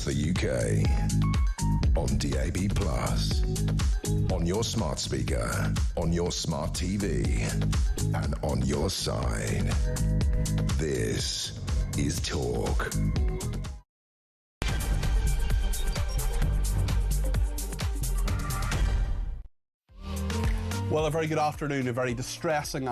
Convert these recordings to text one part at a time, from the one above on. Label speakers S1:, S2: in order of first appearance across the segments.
S1: the UK. On DAB+, on your smart speaker, on your smart TV, and on your side. This is Talk.
S2: Well, a very good afternoon, a very distressing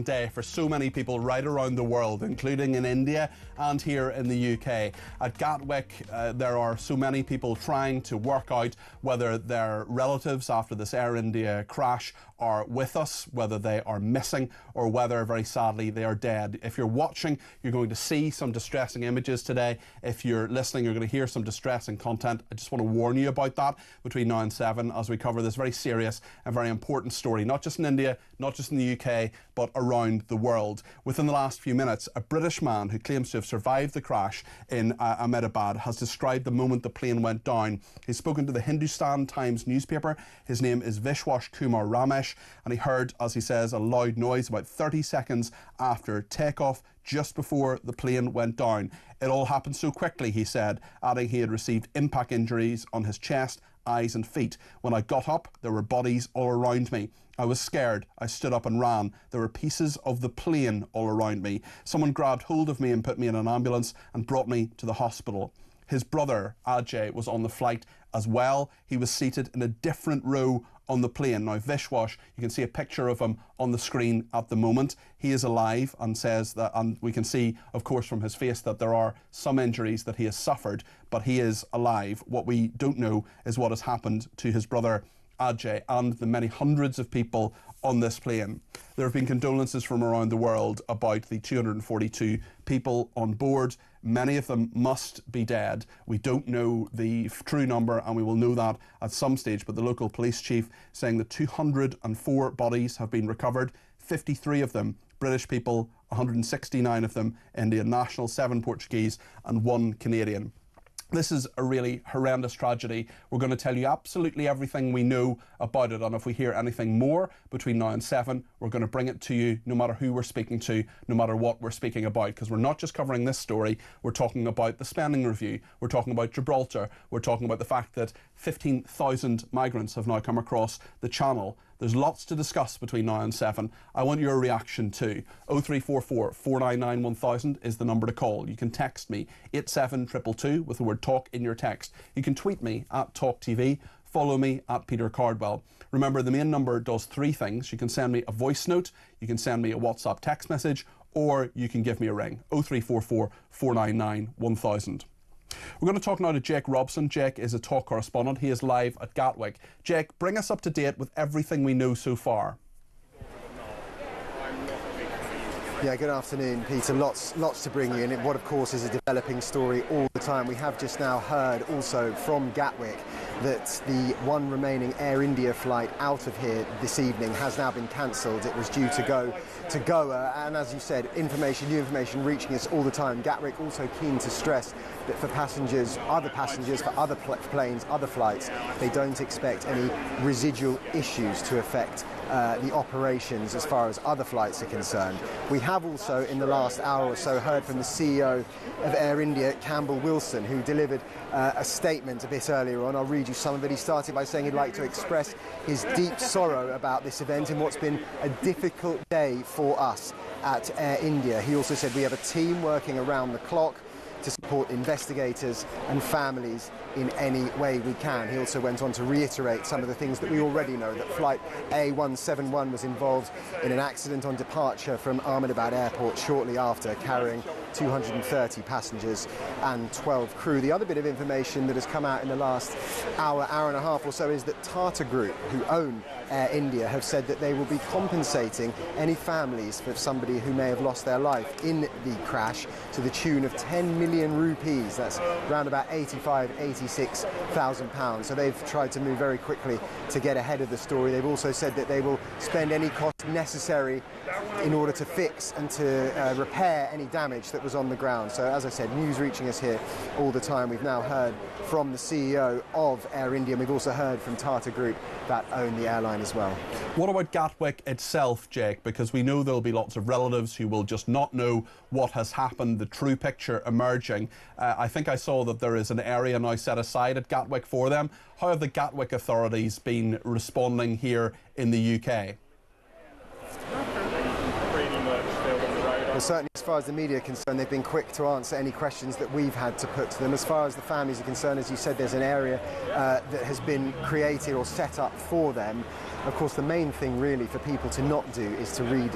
S2: day for so many people right around the world, including in India and here in the UK. At Gatwick, there are so many people trying to work out whether their relatives after this Air India crash are with us, whether they are missing, or whether, very sadly, they are dead. If you're watching, you're going to see some distressing images today. If you're listening, you're going to hear some distressing content. I just want to warn you about that between now and 7 as we cover this very serious and very important story, not just in India, not just in the UK, but around the world. Within the last few minutes, a British man who claims to have survived the crash in Ahmedabad has described the moment the plane went down. He's spoken to the Hindustan Times newspaper. His name is Vishwas Kumar Ramesh, and he heard, as he says, a loud noise about 30 seconds after takeoff, just before the plane went down. It all happened so quickly, he said, adding he had received impact injuries on his chest, eyes and feet. When I got up, there were bodies all around me. I was scared. I stood up and ran. There were pieces of the plane all around me. Someone grabbed hold of me and put me in an ambulance and brought me to the hospital. His brother, Ajay, was on the flight as well. He was seated in a different row on the plane. Now, Vishwas, you can see a picture of him on the screen at the moment. He is alive and says that, and we can see, of course, from his face that there are some injuries that he has suffered, but he is alive. What we don't know is what has happened to his brother, Ajay, and the many hundreds of people on this plane. There have been condolences from around the world about the 242 people on board. Many of them must be dead. We don't know the true number, and we will know that at some stage, but the local police chief saying that 204 bodies have been recovered, 53 of them British people, 169 of them Indian nationals, 7 Portuguese and 1 Canadian. This is a really horrendous tragedy. We're going to tell you absolutely everything we know about it, and if we hear anything more between now and 7, we're going to bring it to you no matter who we're speaking to, no matter what we're speaking about, because we're not just covering this story, we're talking about the spending review, we're talking about Gibraltar, we're talking about the fact that 15,000 migrants have now come across the channel. There's lots to discuss between now and 7. I want your reaction too. 0344 499 1000 is the number to call. You can text me 87222 with the word talk in your text. You can tweet me at talkTV. Follow me at Peter Cardwell. Remember, the main number does 3 things. You can send me a voice note, you can send me a WhatsApp text message, or you can give me a ring. 0344 499 1000. We're going to talk now to Jake Robson. Jake is a Talk correspondent. He is live at Gatwick. Jake, bring us up to date with everything we know so far.
S3: Yeah, good afternoon, Peter. Lots to bring you, and what of course is a developing story all the time. We have just now heard also from Gatwick that the one remaining Air India flight out of here this evening has now been cancelled. It was due to go to Goa, and as you said, new information reaching us all the time. Gatwick also keen to stress that for passengers, other passengers, for other planes, other flights, they don't expect any residual issues to affect the operations as far as other flights are concerned. We have also, in the last hour or so, heard from the CEO of Air India, Campbell Wilson, who delivered a statement a bit earlier on. I'll read you some of it. He started by saying he'd like to express his deep sorrow about this event and what's been a difficult day for us at Air India. He also said we have a team working around the clock to support investigators and families in any way we can. He also went on to reiterate some of the things that we already know, that flight A171 was involved in an accident on departure from Ahmedabad airport shortly after, carrying 230 passengers and 12 crew. The other bit of information that has come out in the last hour and a half or so is that Tata Group, who own Air India, have said that they will be compensating any families for somebody who may have lost their life in the crash to the tune of 10 million rupees. That's around about 86,000 pounds. So they've tried to move very quickly to get ahead of the story. They've also said that they will spend any cost necessary in order to fix and to repair any damage that was on the ground. So as I said, news reaching us here all the time. We've now heard from the CEO of Air India, and we've also heard from Tata Group that own the airline as well.
S2: What about Gatwick itself, Jake? Because we know there'll be lots of relatives who will just not know what has happened, the true picture emerging. I think I saw that there is an area now set aside at Gatwick for them. How have the Gatwick authorities been responding here in the UK?
S3: Well, certainly as far as the media are concerned, they've been quick to answer any questions that we've had to put to them. As far as the families are concerned, as you said, there's an area that has been created or set up for them. Of course, the main thing really for people to not do is to read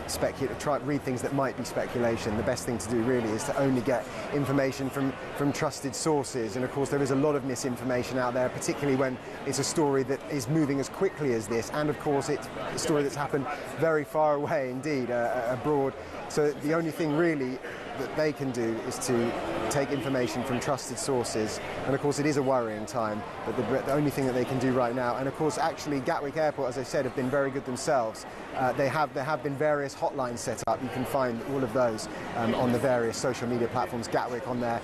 S3: things that might be speculation. The best thing to do really is to only get information from trusted sources. And of course, there is a lot of misinformation out there, particularly when it's a story that is moving as quickly as this. And of course, it's a story that's happened very far away indeed, abroad. So the only thing really that they can do is to take information from trusted sources. And of course it is a worrying time, but the only thing that they can do right now, and of course actually Gatwick Airport, as I said, have been very good themselves. There have been various hotlines set up. You can find all of those on the various social media platforms. Gatwick on their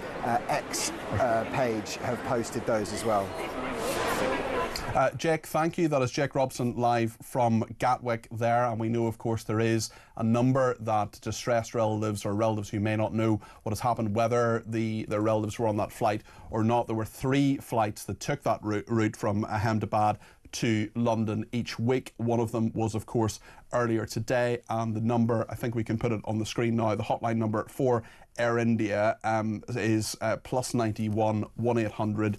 S3: X page have posted those as well.
S2: Jake, thank you. That is Jake Robson live from Gatwick there, and we know of course there is a number that distressed relatives or relatives who may not know what has happened, whether their relatives were on that flight or not. There were 3 flights that took that route from Ahmedabad to London each week. One of them was of course earlier today, and the number, I think we can put it on the screen now, the hotline number for Air India is +91 1800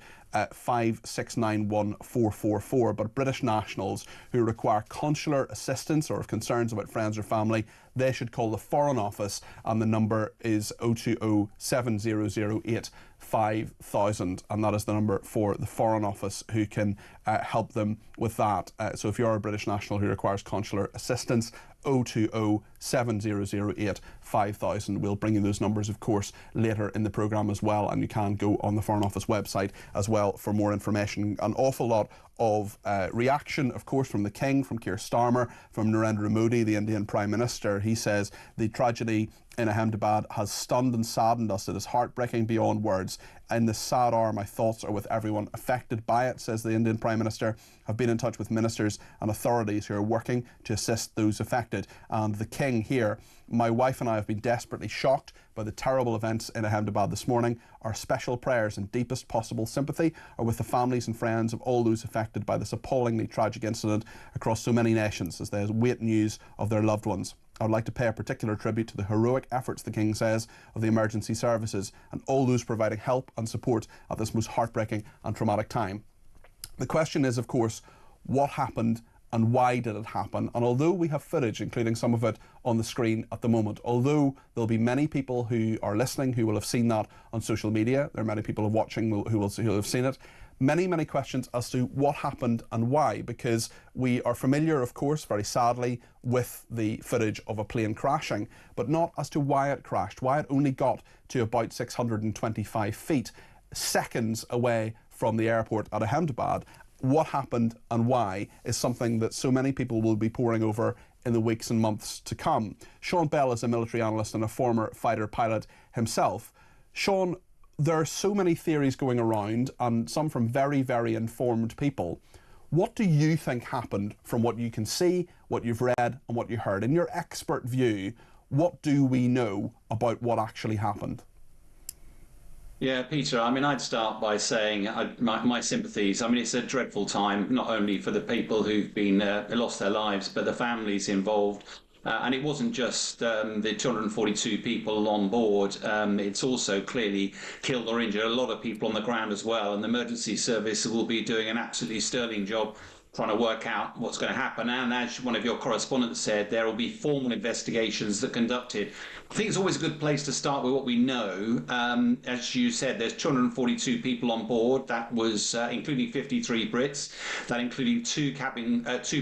S2: 5691 444. But British nationals who require consular assistance or have concerns about friends or family, they should call the Foreign Office, and the number is 020 7008 5000, and that is the number for the Foreign Office who can help them with that. So if you're a British national who requires consular assistance, 020 7008 5000. We'll bring you those numbers, of course, later in the programme as well, and you can go on the Foreign Office website as well for more information. An awful lot of reaction, of course, from the King, from Keir Starmer, from Narendra Modi, the Indian Prime Minister. He says the tragedy in Ahmedabad has stunned and saddened us. It is heartbreaking beyond words. In this sad hour, my thoughts are with everyone affected by it, says the Indian Prime Minister. I've been in touch with ministers and authorities who are working to assist those affected. And the King here, my wife and I have been desperately shocked by the terrible events in Ahmedabad this morning. Our special prayers and deepest possible sympathy are with the families and friends of all those affected by this appallingly tragic incident across so many nations as they await news of their loved ones. I would like to pay a particular tribute to the heroic efforts, the King says, of the emergency services and all those providing help and support at this most heartbreaking and traumatic time. The question is, of course, what happened and why did it happen? And although we have footage, including some of it on the screen at the moment, although there'll be many people who are listening who will have seen that on social media, there are many people watching who will have seen it, many questions as to what happened and why, because we are familiar, of course, very sadly, with the footage of a plane crashing, but not as to why it crashed, why it only got to about 625 feet, seconds away from the airport at Ahmedabad. What happened and why is something that so many people will be poring over in the weeks and months to come. Sean Bell is a military analyst and a former fighter pilot himself. Sean, there are so many theories going around, and some from very informed people. What do you think happened from what you can see, what you've read and what you heard? In your expert view, what do we know about what actually happened?
S4: Yeah, Peter, I mean, I'd start by saying my sympathies. I mean, it's a dreadful time, not only for the people who've been lost their lives, but the families involved. And it wasn't just the 242 people on board. It's also clearly killed or injured a lot of people on the ground as well. And the emergency service will be doing an absolutely sterling job trying to work out what's going to happen. And as one of your correspondents said, there will be formal investigations that are conducted. I think it's always a good place to start with what we know. As you said, there's 242 people on board. That was including 53 Brits. That including two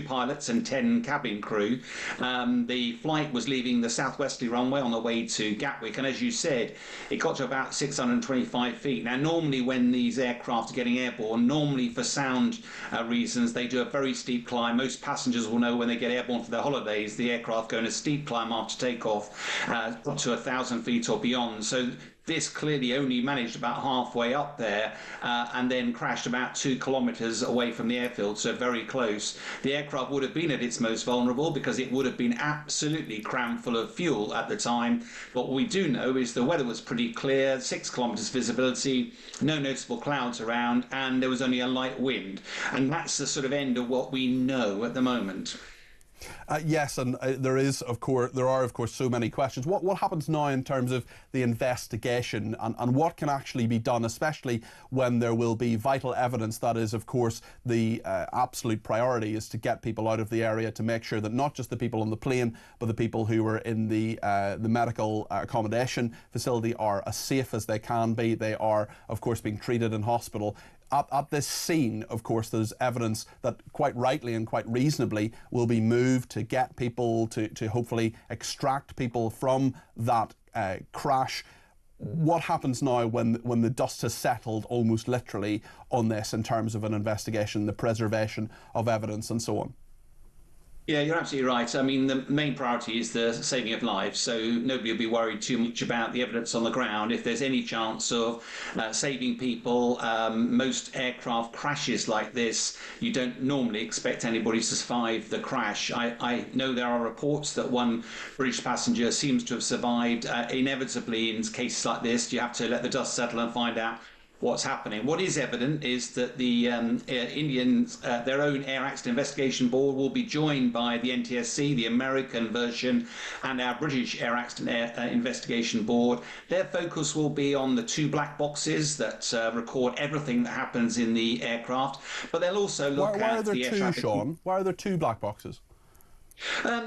S4: pilots and 10 cabin crew. The flight was leaving the southwesterly runway on the way to Gatwick, and as you said, it got to about 625 feet. Now, normally when these aircraft are getting airborne, normally for sound reasons, they do do a very steep climb. Most passengers will know when they get airborne for their holidays, the aircraft go in a steep climb after takeoff, up to 1,000 feet or beyond. So this clearly only managed about halfway up there and then crashed about 2 kilometres away from the airfield, so very close. The aircraft would have been at its most vulnerable because it would have been absolutely crammed full of fuel at the time. But what we do know is the weather was pretty clear, 6 kilometres visibility, no noticeable clouds around, and there was only a light wind. And that's the sort of end of what we know at the moment.
S2: Yes, and there are of course so many questions. What happens now in terms of the investigation, and what can actually be done, especially when there will be vital evidence? That is, of course, the absolute priority is to get people out of the area, to make sure that not just the people on the plane, but the people who are in the medical accommodation facility are as safe as they can be. They are, of course, being treated in hospital. At this scene, of course, there's evidence that quite rightly and quite reasonably will be moved to get people to hopefully extract people from that crash. What happens now when the dust has settled almost literally on this in terms of an investigation, the preservation of evidence and so on?
S4: Yeah, you're absolutely right. I mean, the main priority is the saving of lives, so nobody will be worried too much about the evidence on the ground. If there's any chance of saving people, most aircraft crashes like this, you don't normally expect anybody to survive the crash. I know there are reports that one British passenger seems to have survived. Inevitably, in cases like this, you have to let the dust settle and find out what's happening. What is evident is that the Indians, their own Air Accident Investigation Board, will be joined by the NTSC, the American version, and our British Air Accident Investigation Board. Their focus will be on the 2 black boxes that record everything that happens in the aircraft, but they'll also look at the air traffic.
S2: Sean? Why are there 2 black boxes?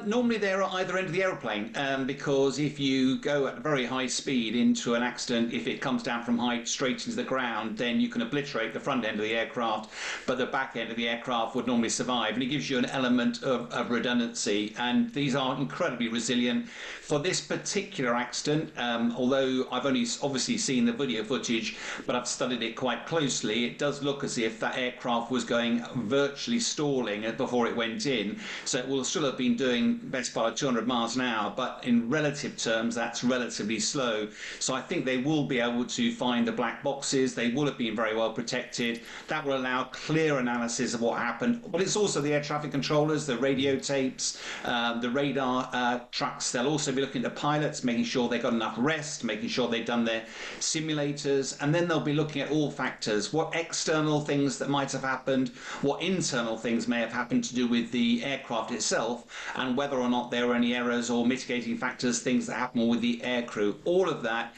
S4: Normally they're at either end of the aeroplane because if you go at very high speed into an accident, if it comes down from height straight into the ground, then you can obliterate the front end of the aircraft, but the back end of the aircraft would normally survive, and it gives you an element of redundancy. And these are incredibly resilient. For this particular accident, although I've only obviously seen the video footage, but I've studied it quite closely, it does look as if that aircraft was going virtually stalling before it went in. So it will still have been doing best part of 200 miles an hour, but in relative terms that's relatively slow. So I think they will be able to find the black boxes. They will have been very well protected. That will allow clear analysis of what happened. But it's also the air traffic controllers, the radio tapes, the radar trucks. They'll also be looking at the pilots, making sure they got enough rest, making sure they've done their simulators, and then they'll be looking at all factors, what external things that might have happened, what internal things may have happened to do with the aircraft itself, and whether or not there were any errors or mitigating factors, things that happen with the aircrew. All of that,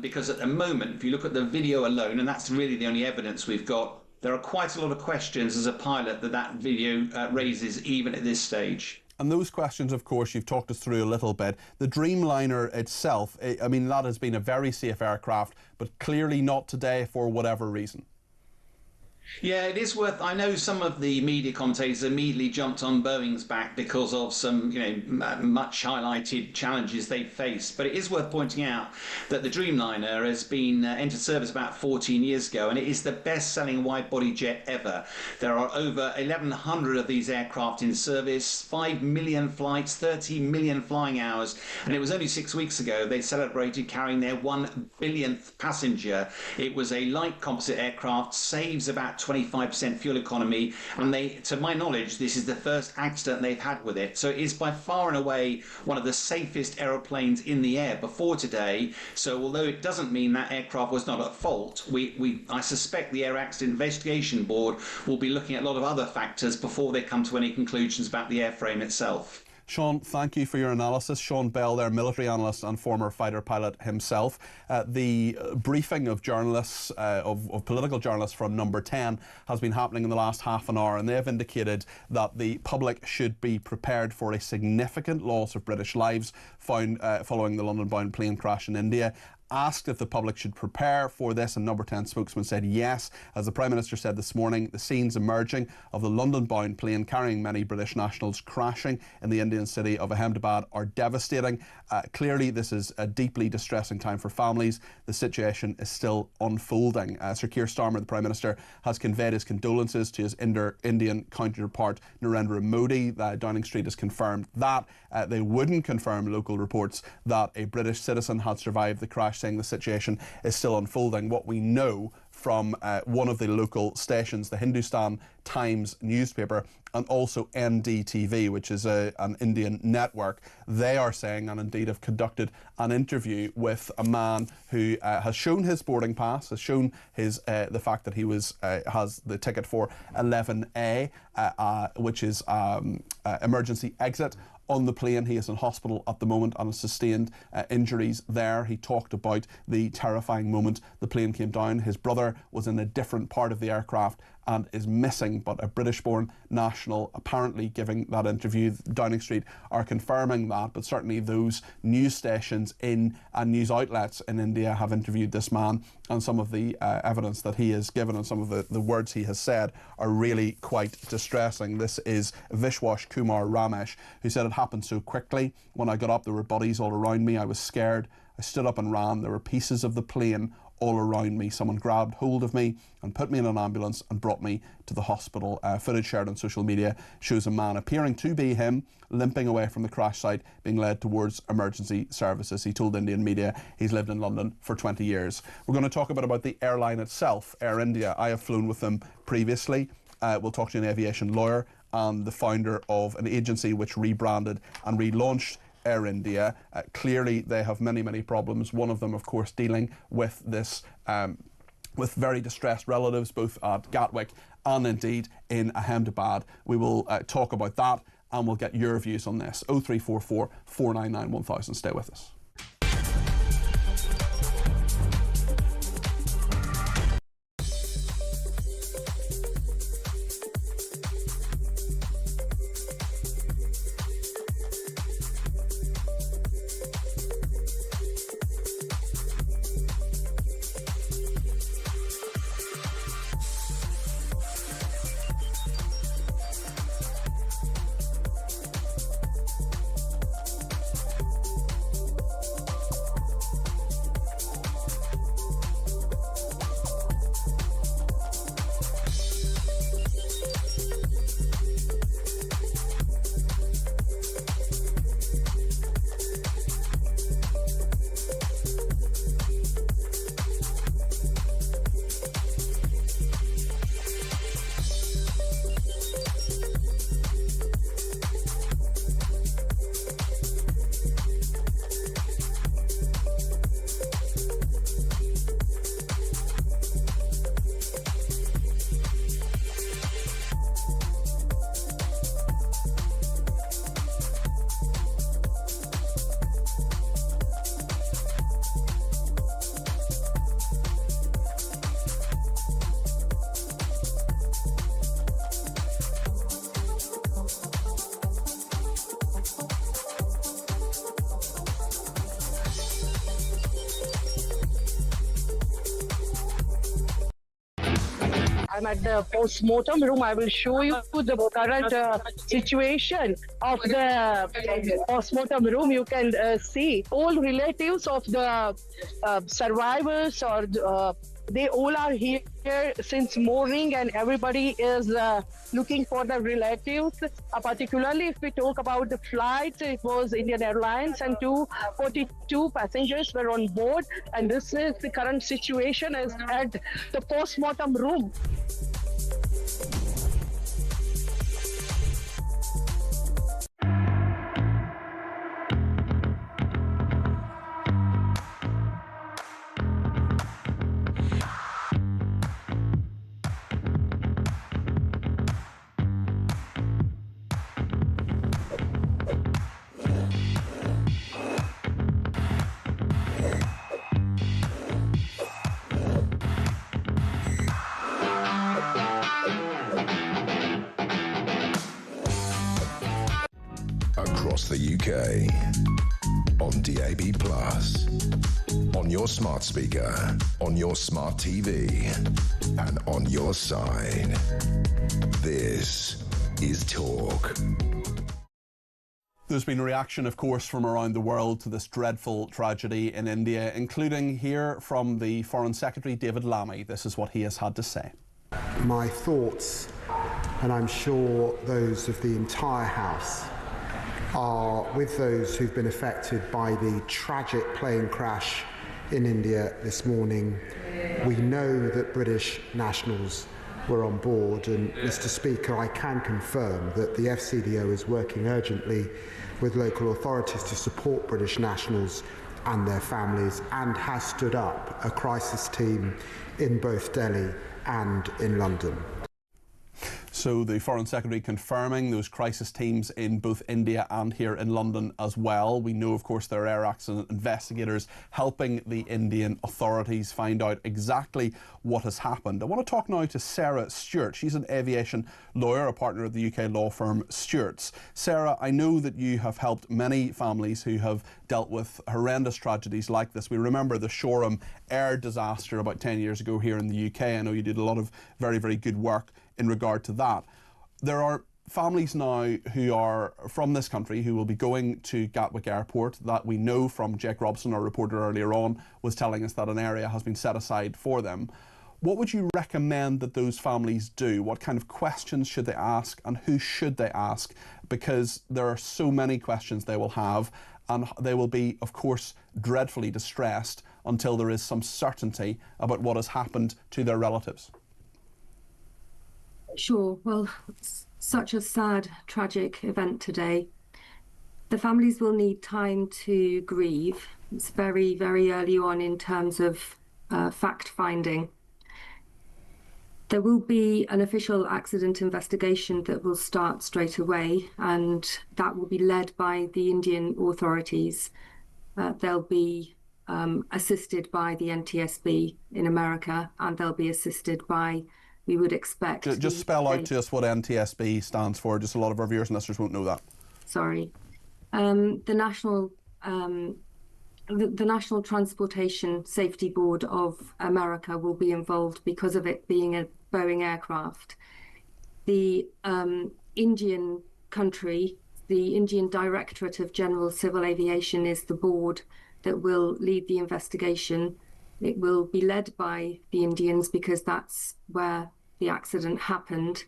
S4: because at the moment, if you look at the video alone, and that's really the only evidence we've got, there are quite a lot of questions as a pilot that video raises even at this stage.
S2: And those questions, of course, you've talked us through a little bit. The Dreamliner itself, I mean, that has been a very safe aircraft, but clearly not today for whatever reason.
S4: Yeah, it is worth. I know some of the media commentators immediately jumped on Boeing's back because of some, much highlighted challenges they faced. But it is worth pointing out that the Dreamliner has been entered service about 14 years ago, and it is the best-selling wide-body jet ever. There are over 1,100 of these aircraft in service, 5 million flights, 30 million flying hours, and it was only 6 weeks ago they celebrated carrying their 1 billionth passenger. It was a light composite aircraft, saves about 25% fuel economy, and to my knowledge, this is the first accident they've had with it. So it is by far and away one of the safest aeroplanes in the air before today. So although it doesn't mean that aircraft was not at fault, I suspect the Air Accident Investigation Board will be looking at a lot of other factors before they come to any conclusions about the airframe itself.
S2: Sean, thank you for your analysis. Sean Bell, their military analyst and former fighter pilot himself. The briefing of journalists, of political journalists from Number 10 has been happening in the last half an hour, and they have indicated that the public should be prepared for a significant loss of British lives following the London-bound plane crash in India. asked if the public should prepare for this, and Number 10 spokesman said yes. As the Prime Minister said this morning, the scenes emerging of the London-bound plane carrying many British nationals crashing in the Indian city of Ahmedabad are devastating. Clearly, this is a deeply distressing time for families. The situation is still unfolding. Sir Keir Starmer, the Prime Minister, has conveyed his condolences to his Indian counterpart Narendra Modi. Downing Street has confirmed that. They wouldn't confirm local reports that a British citizen had survived the crash, saying the situation is still unfolding. What we know from one of the local stations, the Hindustan Times newspaper, and also NDTV, which is an Indian network, they are saying, and indeed have conducted an interview with a man who has shown his boarding pass, has shown his the fact that he has the ticket for 11A, which is emergency exit on the plane. He is in hospital at the moment and has sustained injuries there. He talked about the terrifying moment the plane came down. His brother was in a different part of the aircraft and is missing, but a British-born national apparently giving that interview. Downing Street are confirming that, but certainly those news stations and news outlets in India have interviewed this man, and some of the evidence that he has given and some of the words he has said are really quite distressing. This is Vishwash Kumar Ramesh, who said, "It happened so quickly. When I got up, there were bodies all around me. I was scared. I stood up and ran. There were pieces of the plane all around me. Someone grabbed hold of me and put me in an ambulance and brought me to the hospital." Footage shared on social media shows a man appearing to be him, limping away from the crash site, being led towards emergency services. He told Indian media he's lived in London for 20 years. We're going to talk a bit about the airline itself, Air India. I have flown with them previously. We'll talk to an aviation lawyer and the founder of an agency which rebranded and relaunched Air India. Clearly they have many, many problems. One of them, of course, dealing with this, with very distressed relatives, both at Gatwick and indeed in Ahmedabad. We will talk about that and we'll get your views on this. 0344 499 1000. Stay with us.
S5: I'm at the post-mortem room. I will show you the current situation of the post-mortem room. You can see all relatives of the survivors, or they all are here since morning, and everybody is looking for the relatives. Particularly if we talk about the flights, it was Indian Airlines and 242 passengers were on board, and this is the current situation is at the post-mortem room.
S1: Across the UK, on DAB+, on your smart speaker, on your smart TV, and on your side. This is Talk.
S2: There's been reaction, of course, from around the world to this dreadful tragedy in India, including here from the Foreign Secretary, David Lammy. This is what he has had to say.
S6: My thoughts, and I'm sure those of the entire House, are with those who've been affected by the tragic plane crash in India this morning. We know that British nationals were on board, and Mr. Speaker, I can confirm that the FCDO is working urgently with local authorities to support British nationals and their families, and has stood up a crisis team in both Delhi and in London.
S2: So the Foreign Secretary confirming those crisis teams in both India and here in London as well. We know, of course, there are air accident investigators helping the Indian authorities find out exactly what has happened. I want to talk now to Sarah Stewart. She's an aviation lawyer, a partner of the UK law firm Stewart's. Sarah, I know that you have helped many families who have dealt with horrendous tragedies like this. We remember the Shoreham air disaster about 10 years ago here in the UK. I know you did a lot of very, very good work in regard to that. There are families now who are from this country who will be going to Gatwick Airport that we know from Jake Robson, our reporter earlier on, was telling us that an area has been set aside for them. What would you recommend that those families do? What kind of questions should they ask, and who should they ask? Because there are so many questions they will have, and they will be, of course, dreadfully distressed until there is some certainty about what has happened to their relatives.
S7: Sure. Well, it's such a sad, tragic event today. The families will need time to grieve. It's very, very early on in terms of fact-finding. There will be an official accident investigation that will start straight away, and that will be led by the Indian authorities. They'll be assisted by the NTSB in America, and they'll be assisted by, we would expect...
S2: Just spell out to us what NTSB stands for. Just a lot of our viewers and listeners won't know that.
S7: Sorry. The National Transportation Safety Board of America will be involved because of it being a Boeing aircraft. The Indian country, the Indian Directorate of General Civil Aviation, is the board that will lead the investigation. It will be led by the Indians because that's where the accident happened.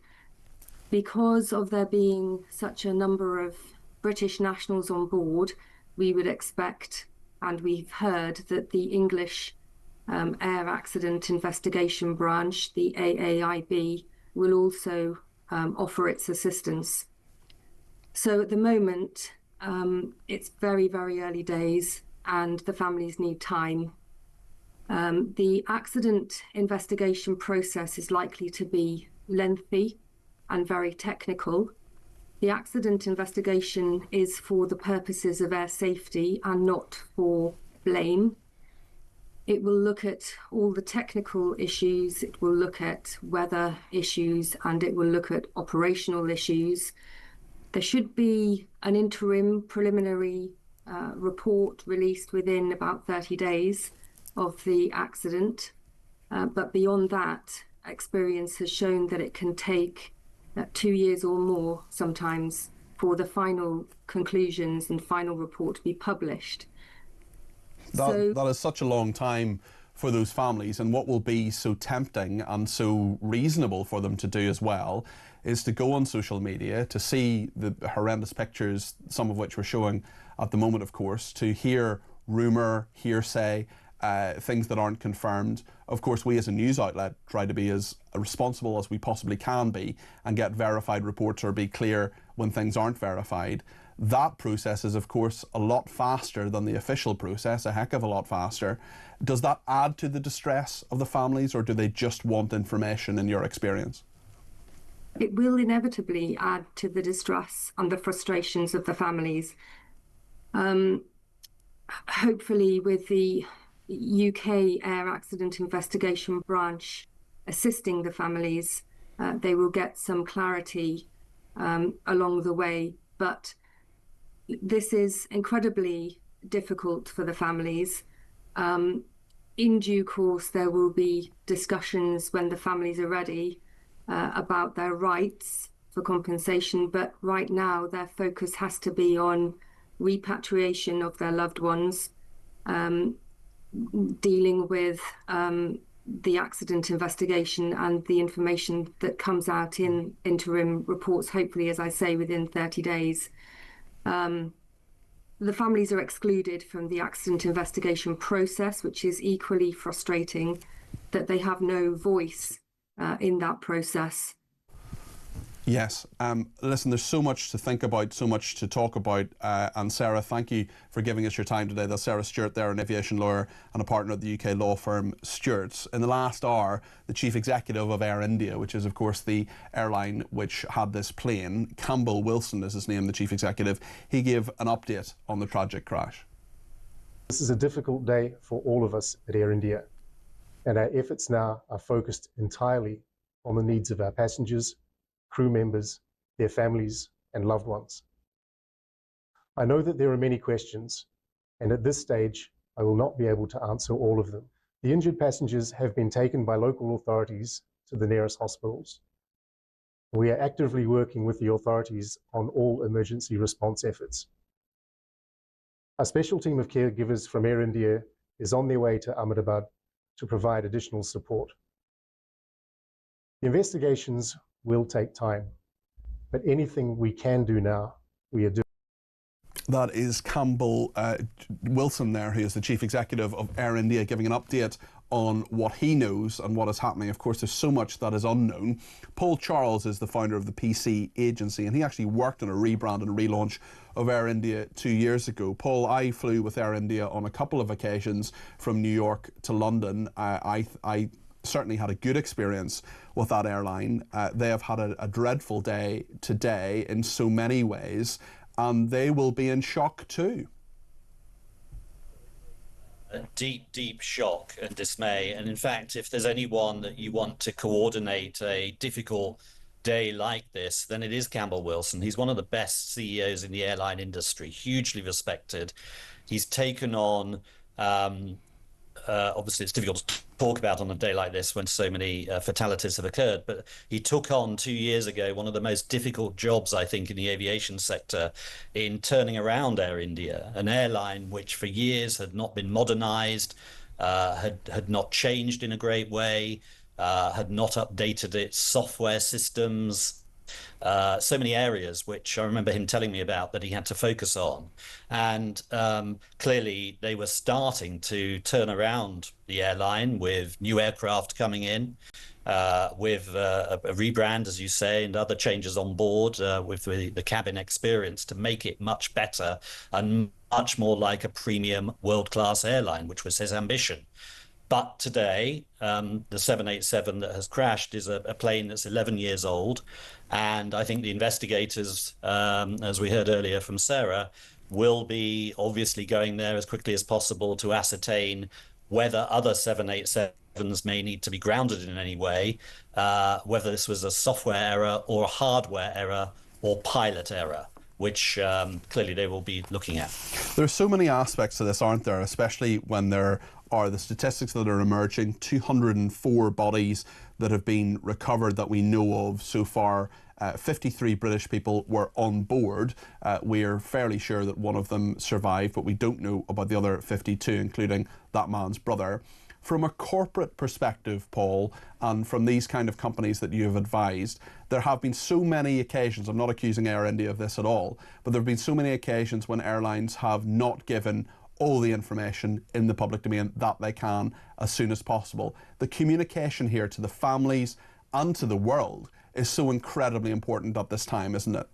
S7: Because of there being such a number of British nationals on board, we would expect, and we've heard, that the English Air Accident Investigation Branch, the AAIB, will also offer its assistance. So at the moment, it's very, very early days, and the families need time. The accident investigation process is likely to be lengthy and very technical. The accident investigation is for the purposes of air safety and not for blame. It will look at all the technical issues, it will look at weather issues, and it will look at operational issues. There should be an interim preliminary report released within about 30 days of the accident. But beyond that, experience has shown that it can take 2 years or more sometimes for the final conclusions and final report to be published.
S2: That is such a long time for those families, and what will be so tempting and so reasonable for them to do as well is to go on social media, to see the horrendous pictures, some of which we're showing at the moment, of course, to hear rumour, hearsay, things that aren't confirmed. Of course, we as a news outlet try to be as responsible as we possibly can be and get verified reports or be clear when things aren't verified. That process is, of course, a lot faster than the official process, a heck of a lot faster. Does that add to the distress of the families, or do they just want information, in your experience?
S7: It will inevitably add to the distress and the frustrations of the families. Hopefully, with the UK Air Accident Investigation Branch assisting the families, they will get some clarity along the way. But this is incredibly difficult for the families. In due course, there will be discussions when the families are ready about their rights for compensation. But right now, their focus has to be on repatriation of their loved ones, dealing with the accident investigation and the information that comes out in interim reports, hopefully, as I say, within 30 days. The families are excluded from the accident investigation process, which is equally frustrating that they have no voice in that process.
S2: Yes. Listen, there's so much to think about, so much to talk about. And Sarah, thank you for giving us your time today. That's Sarah Stewart there, an aviation lawyer and a partner at the UK law firm Stewart's. In the last hour, the chief executive of Air India, which is, of course, the airline which had this plane, Campbell Wilson is his name, the chief executive, he gave an update on the tragic crash.
S8: This is a difficult day for all of us at Air India, and our efforts now are focused entirely on the needs of our passengers, crew members, their families, and loved ones. I know that there are many questions, and at this stage, I will not be able to answer all of them. The injured passengers have been taken by local authorities to the nearest hospitals. We are actively working with the authorities on all emergency response efforts. A special team of caregivers from Air India is on their way to Ahmedabad to provide additional support. The investigations will take time, but anything we can do now, we are doing.
S2: That is Campbell Wilson there, who is the chief executive of Air India, giving an update on what he knows and what is happening. Of course, there's so much that is unknown. Paul Charles is the founder of the PC agency, and he actually worked on a rebrand and a relaunch of Air India 2 years ago. Paul, I flew with Air India on a couple of occasions from New York to London. I certainly had a good experience with that airline. They have had a dreadful day today in so many ways, and they will be in shock too.
S9: A deep shock and dismay. And in fact, if there's anyone that you want to coordinate a difficult day like this, then it is Campbell Wilson. He's one of the best CEOs in the airline industry, hugely respected. He's taken on obviously it's difficult to talk about on a day like this when so many fatalities have occurred, but he took on 2 years ago one of the most difficult jobs, I think, in the aviation sector in turning around Air India, an airline which for years had not been modernized, had not changed in a great way, had not updated its software systems, so many areas which I remember him telling me about that he had to focus on. And clearly they were starting to turn around the airline with new aircraft coming in, with a rebrand, as you say, and other changes on board, with the cabin experience to make it much better and much more like a premium world-class airline, which was his ambition. But today, the 787 that has crashed is a plane that's 11 years old. And I think the investigators, as we heard earlier from Sarah, will be obviously going there as quickly as possible to ascertain whether other 787s may need to be grounded in any way, whether this was a software error or a hardware error or pilot error, which clearly they will be looking at.
S2: There are so many aspects to this, aren't there? Especially when there are the statistics that are emerging, 204 bodies that have been recovered that we know of so far. 53 British people were on board. We're fairly sure that one of them survived, but we don't know about the other 52, including that man's brother. From a corporate perspective, Paul, and from these kind of companies that you have advised, there have been so many occasions, I'm not accusing Air India of this at all, but there have been so many occasions when airlines have not given all the information in the public domain that they can as soon as possible. The communication here to the families and to the world is so incredibly important at this time, isn't it?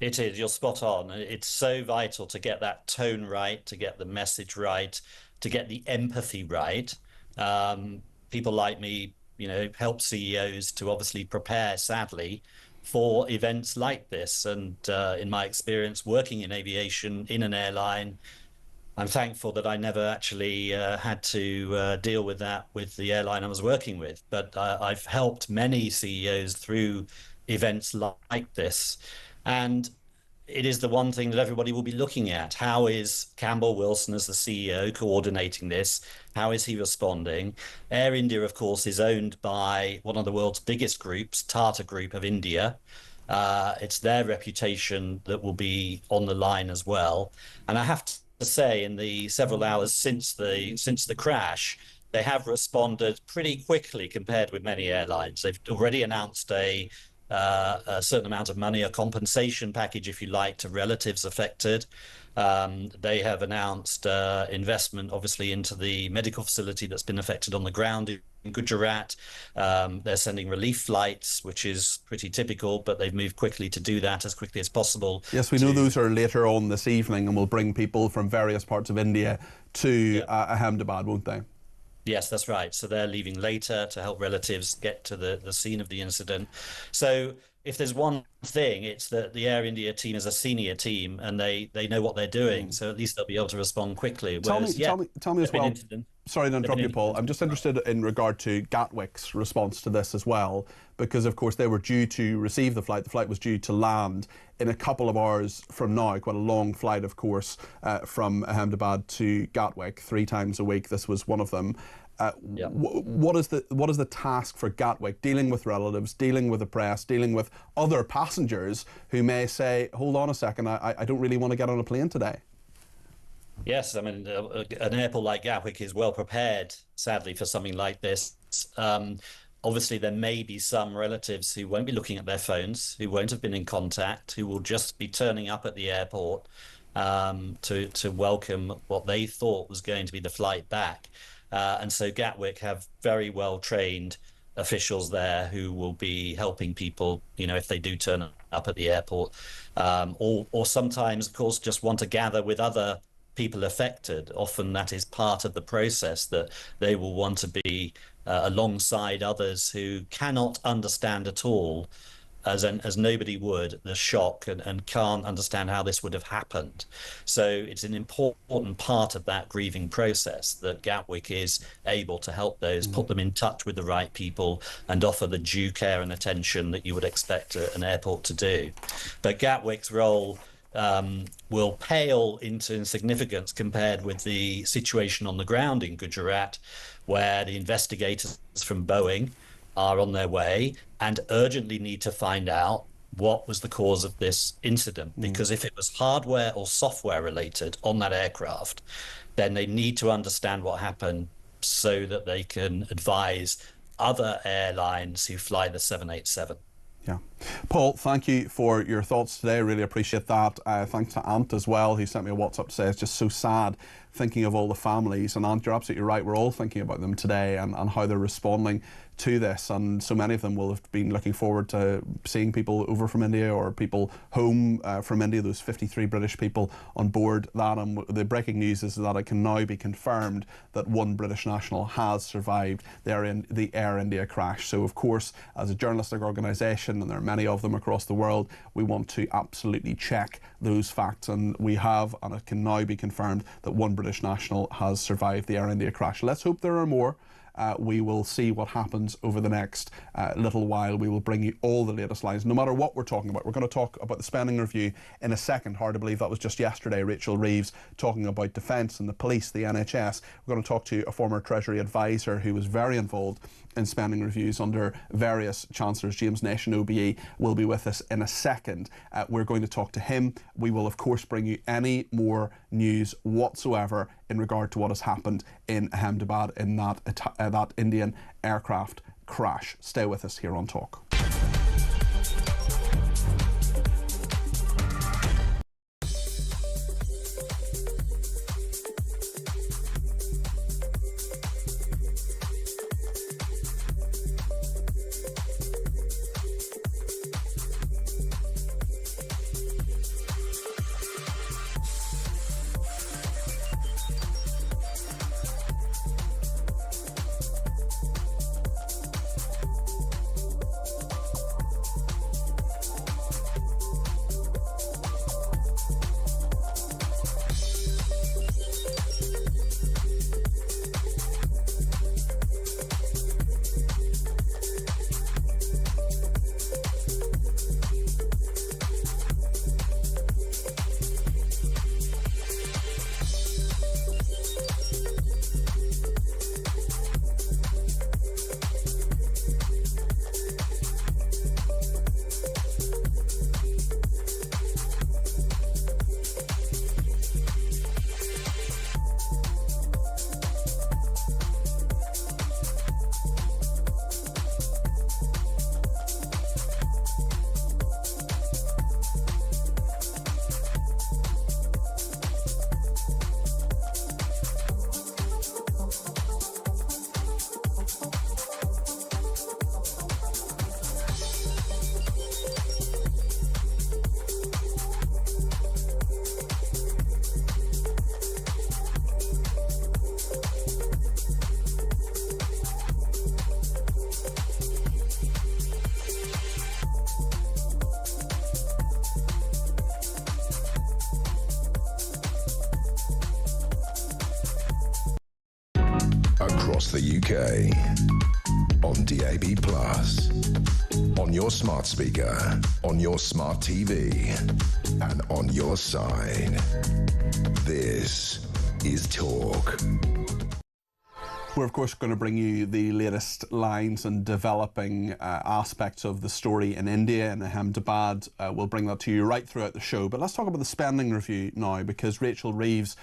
S9: It is, you're spot on. It's so vital to get that tone right, to get the message right, to get the empathy right. People like me, help CEOs to obviously prepare, sadly, for events like this. And in my experience working in aviation, in an airline, I'm thankful that I never actually had to deal with that with the airline I was working with. But I've helped many CEOs through events like this. And it is the one thing that everybody will be looking at. How is Campbell Wilson, as the CEO, coordinating this? How is he responding? Air India, of course, is owned by one of the world's biggest groups, Tata Group of India. It's their reputation that will be on the line as well. And I have to say, in the several hours since the crash, they have responded pretty quickly compared with many airlines. They've already announced a certain amount of money, a compensation package, if you like, to relatives affected. They have announced investment, obviously, into the medical facility that's been affected on the ground in Gujarat. They're sending relief flights, which is pretty typical, but they've moved quickly to do that as quickly as possible.
S2: Yes, we know those are later on this evening and will bring people from various parts of India to Ahmedabad, won't they?
S9: Yes, that's right. So they're leaving later to help relatives get to the scene of the incident. So if there's one thing, it's that the Air India team is a senior team and they know what they're doing. So at least they'll be able to respond quickly.
S2: Tell me as well. Sorry to interrupt you, Paul. I'm just interested in regard to Gatwick's response to this as well, because of course they were due to receive the flight. The flight was due to land in a couple of hours from now. Quite a long flight, of course, from Ahmedabad to Gatwick 3 times a week. This was one of them. What is the task for Gatwick, dealing with relatives, dealing with the press, dealing with other passengers who may say, hold on a second, I don't really want to get on a plane today?
S9: Yes, I mean, an airport like Gatwick is well prepared, sadly, for something like this. Obviously, there may be some relatives who won't be looking at their phones, who won't have been in contact, who will just be turning up at the airport to welcome what they thought was going to be the flight back. And so Gatwick have very well trained officials there who will be helping people, if they do turn up at the airport, or sometimes, of course, just want to gather with other people affected. Often that is part of the process, that they will want to be alongside others who cannot understand at all, as nobody would, the shock, and can't understand how this would have happened. So it's an important part of that grieving process that Gatwick is able to help those, put them in touch with the right people, and offer the due care and attention that you would expect an airport to do. But Gatwick's role will pale into insignificance compared with the situation on the ground in Gujarat, where the investigators from Boeing are on their way and urgently need to find out what was the cause of this incident. Because if it was hardware or software related on that aircraft, then they need to understand what happened so that they can advise other airlines who fly the 787.
S2: Yeah. Paul, thank you for your thoughts today. I really appreciate that. Thanks to Ant as well, who sent me a WhatsApp to say it's just so sad thinking of all the families. And Ant, you're absolutely right. We're all thinking about them today and how they're responding to this. And so many of them will have been looking forward to seeing people over from India or people home from India, those 53 British people on board that. And the breaking news is that it can now be confirmed that one British national has survived the Air India crash. So, of course, as a journalistic organisation, and there are many of them across the world, we want to absolutely check those facts. And we have, and it can now be confirmed that one British national has survived the Air India crash. Let's hope there are more. We will see what happens over the next little while. We will bring you all the latest lines, no matter what we're talking about. We're going to talk about the spending review in a second. Hard to believe that was just yesterday. Rachel Reeves talking about defence and the police, the NHS. We're going to talk to a former Treasury advisor who was very involved in spending reviews under various chancellors. James Nation OBE will be with us in a second. We're going to talk to him. We will, of course, bring you any more news whatsoever in regard to what has happened in Ahmedabad in that Indian aircraft crash. Stay with us here on Talk.
S1: across the UK. On DAB+, on your smart speaker, on your smart TV, and on your side. This is Talk.
S2: We're, of course, going to bring you the latest lines and developing aspects of the story in India, and Ahmedabad. We'll bring that to you right throughout the show. But let's talk about the spending review now, because Rachel Reeves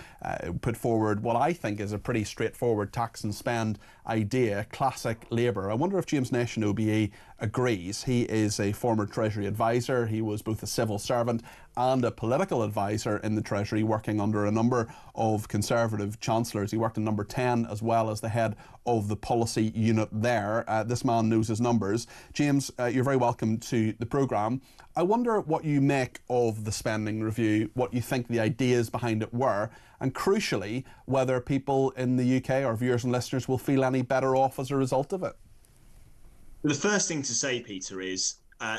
S2: put forward what I think is a pretty straightforward tax and spend idea, classic Labour. I wonder if James Nation OBE agrees. He is a former Treasury advisor. He was both a civil servant and a political advisor in the Treasury, working under a number of Conservative chancellors. He worked in Number 10 as well as the head of the policy unit there. This man knows his numbers. James, you're very welcome to the programme. I wonder what you make of the spending review, what you think the ideas behind it were, and crucially, whether people in the UK, our viewers and listeners, will feel any better off as a result of it.
S10: The first thing to say, Peter, is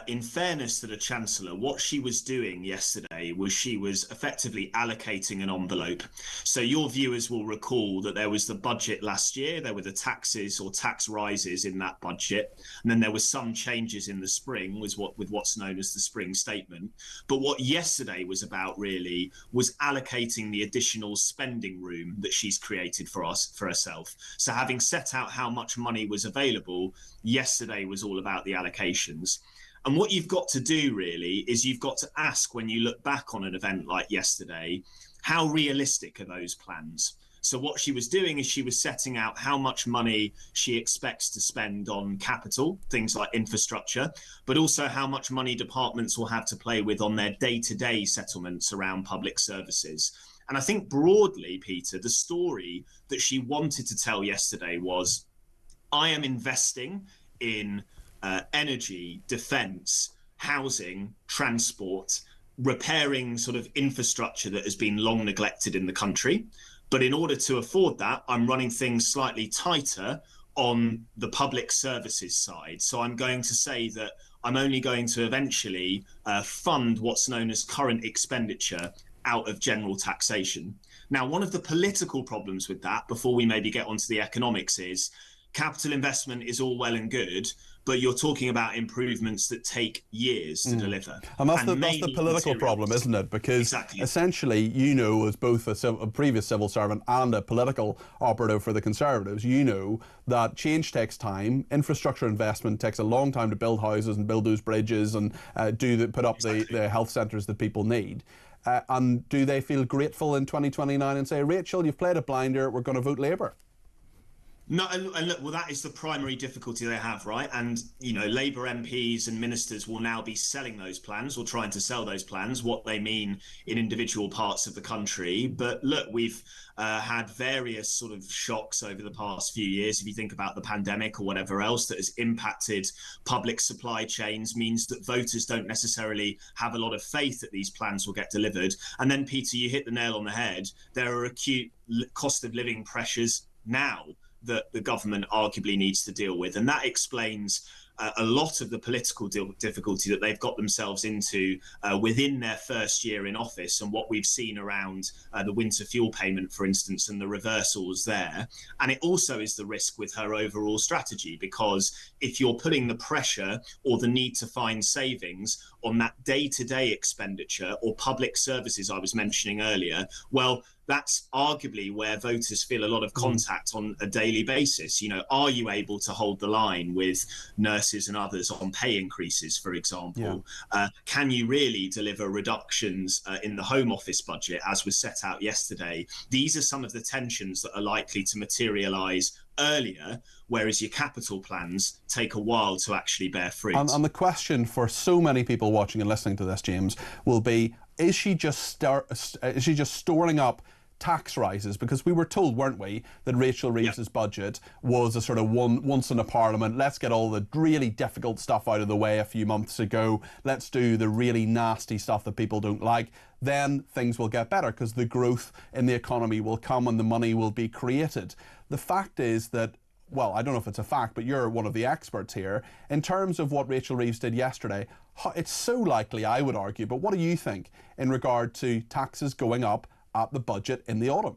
S10: in fairness to the Chancellor, what she was doing yesterday was she was effectively allocating an envelope. So your viewers will recall that there was the budget last year, there were the taxes or tax rises in that budget, and then there was some changes in the spring with what's known as the spring statement. But what yesterday was about really was allocating the additional spending room that she's created for herself. So having set out how much money was available, yesterday was all about the allocations. And what you've got to do really is you've got to ask, when you look back on an event like yesterday, how realistic are those plans? So what she was doing is she was setting out how much money she expects to spend on capital, things like infrastructure, but also how much money departments will have to play with on their day-to-day settlements around public services. And I think broadly, Peter, the story that she wanted to tell yesterday was, I am investing in energy, defence, housing, transport, repairing sort of infrastructure that has been long neglected in the country. But in order to afford that, I'm running things slightly tighter on the public services side. So I'm going to say that I'm only going to eventually fund what's known as current expenditure out of general taxation. Now, one of the political problems with that, before we maybe get onto the economics, is capital investment is all well and good, but you're talking about improvements that take years to deliver.
S2: And that's the political problem, isn't it? Because essentially, you know, as both a previous civil servant and a political operative for the Conservatives, you know that change takes time. Infrastructure investment takes a long time to build houses and build those bridges and put up the health centres that people need. And do they feel grateful in 2029 and say, Rachel, you've played a blinder, we're going to vote Labour?
S10: No, and look, well, that is the primary difficulty they have, right? And, you know, Labour MPs and ministers will now be selling those plans or trying to sell those plans, what they mean in individual parts of the country. But look, we've had various sort of shocks over the past few years. If you think about the pandemic or whatever else that has impacted public supply chains, means that voters don't necessarily have a lot of faith that these plans will get delivered. And then, Peter, you hit the nail on the head. There are acute cost of living pressures now that the government arguably needs to deal with. And that explains a lot of the political difficulty that they've got themselves into within their first year in office, and what we've seen around the winter fuel payment, for instance, and the reversals there. And it also is the risk with her overall strategy, because if you're putting the pressure or the need to find savings on that day-to-day expenditure or public services I was mentioning earlier, well, that's arguably where voters feel a lot of contact on a daily basis. You know, are you able to hold the line with nurses and others on pay increases, for example? Yeah. Can you really deliver reductions in the Home Office budget, as was set out yesterday? These are some of the tensions that are likely to materialise earlier, whereas your capital plans take a while to actually bear fruit.
S2: And the question for so many people watching and listening to this, James, will be, is she just storing up tax rises? Because we were told, weren't we, that Rachel Reeves's budget was a sort of once in a parliament, let's get all the really difficult stuff out of the way a few months ago, let's do the really nasty stuff that people don't like, then things will get better because the growth in the economy will come and the money will be created. The fact is that, well, I don't know if it's a fact, but you're one of the experts here. In terms of what Rachel Reeves did yesterday, it's so likely, I would argue, but what do you think in regard to taxes going up at the budget in the autumn?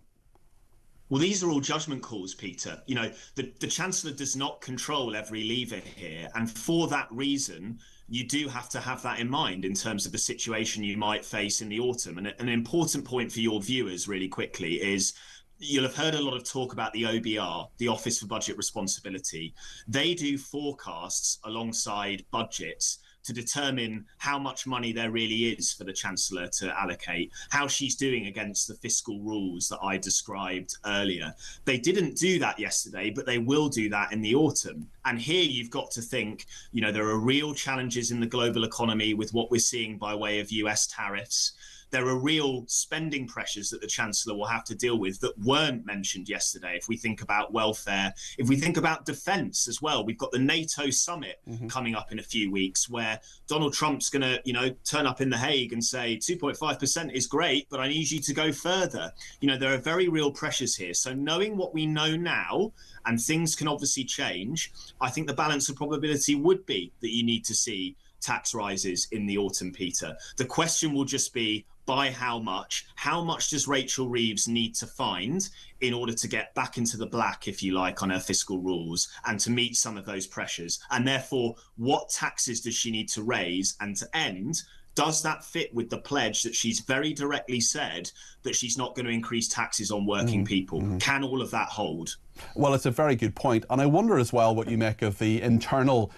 S10: Well, these are all judgment calls, Peter. You know, the Chancellor does not control every lever here. And for that reason, you do have to have that in mind in terms of the situation you might face in the autumn. And an important point for your viewers really quickly is you'll have heard a lot of talk about the OBR, the Office for Budget Responsibility. They do forecasts alongside budgets to determine how much money there really is for the Chancellor to allocate, how she's doing against the fiscal rules that I described earlier. They didn't do that yesterday, but they will do that in the autumn. And here you've got to think, you know, there are real challenges in the global economy with what we're seeing by way of US tariffs. There are real spending pressures that the Chancellor will have to deal with that weren't mentioned yesterday. If we think about welfare, if we think about defence as well, we've got the NATO summit coming up in a few weeks where Donald Trump's going to, you know, turn up in The Hague and say 2.5% is great, but I need you to go further. You know, there are very real pressures here. So knowing what we know now, and things can obviously change, I think the balance of probability would be that you need to see tax rises in the autumn, Peter. The question will just be, by how much? How much does Rachel Reeves need to find in order to get back into the black, if you like, on her fiscal rules and to meet some of those pressures? And therefore, what taxes does she need to raise? And to end, does that fit with the pledge that she's very directly said that she's not going to increase taxes on working people? Can all of that hold?
S2: Well, it's a very good point. And I wonder as well what you make of the internal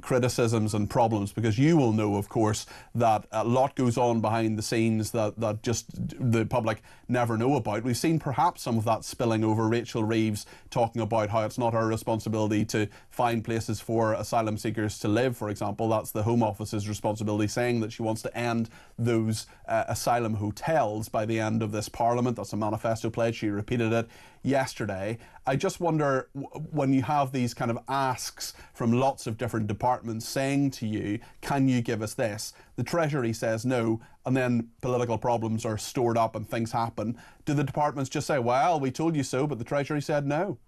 S2: criticisms and problems, because you will know, of course, that a lot goes on behind the scenes that just the public never know about. We've seen perhaps some of that spilling over. Rachel Reeves talking about how it's not her responsibility to find places for asylum seekers to live, for example. That's the Home Office's responsibility, saying that she wants to end those asylum hotels by the end of this Parliament. That's a manifesto pledge. She repeated it yesterday. I just wonder, when you have these kind of asks from lots of different departments saying to you, can you give us this? The Treasury says no, and then political problems are stored up and things happen. Do the departments just say, well, we told you so, but the Treasury said no?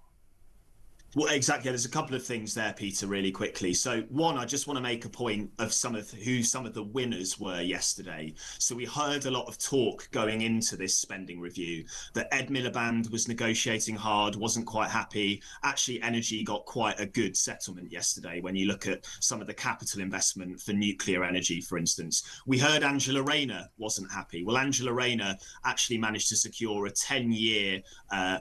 S10: Well, exactly. There's a couple of things there, Peter, really quickly. So one, I just want to make a point of some of the winners were yesterday. So we heard a lot of talk going into this spending review that Ed Miliband was negotiating hard, wasn't quite happy. Actually, Energy got quite a good settlement yesterday when you look at some of the capital investment for nuclear energy, for instance. We heard Angela Rayner wasn't happy. Well, Angela Rayner actually managed to secure a 10-year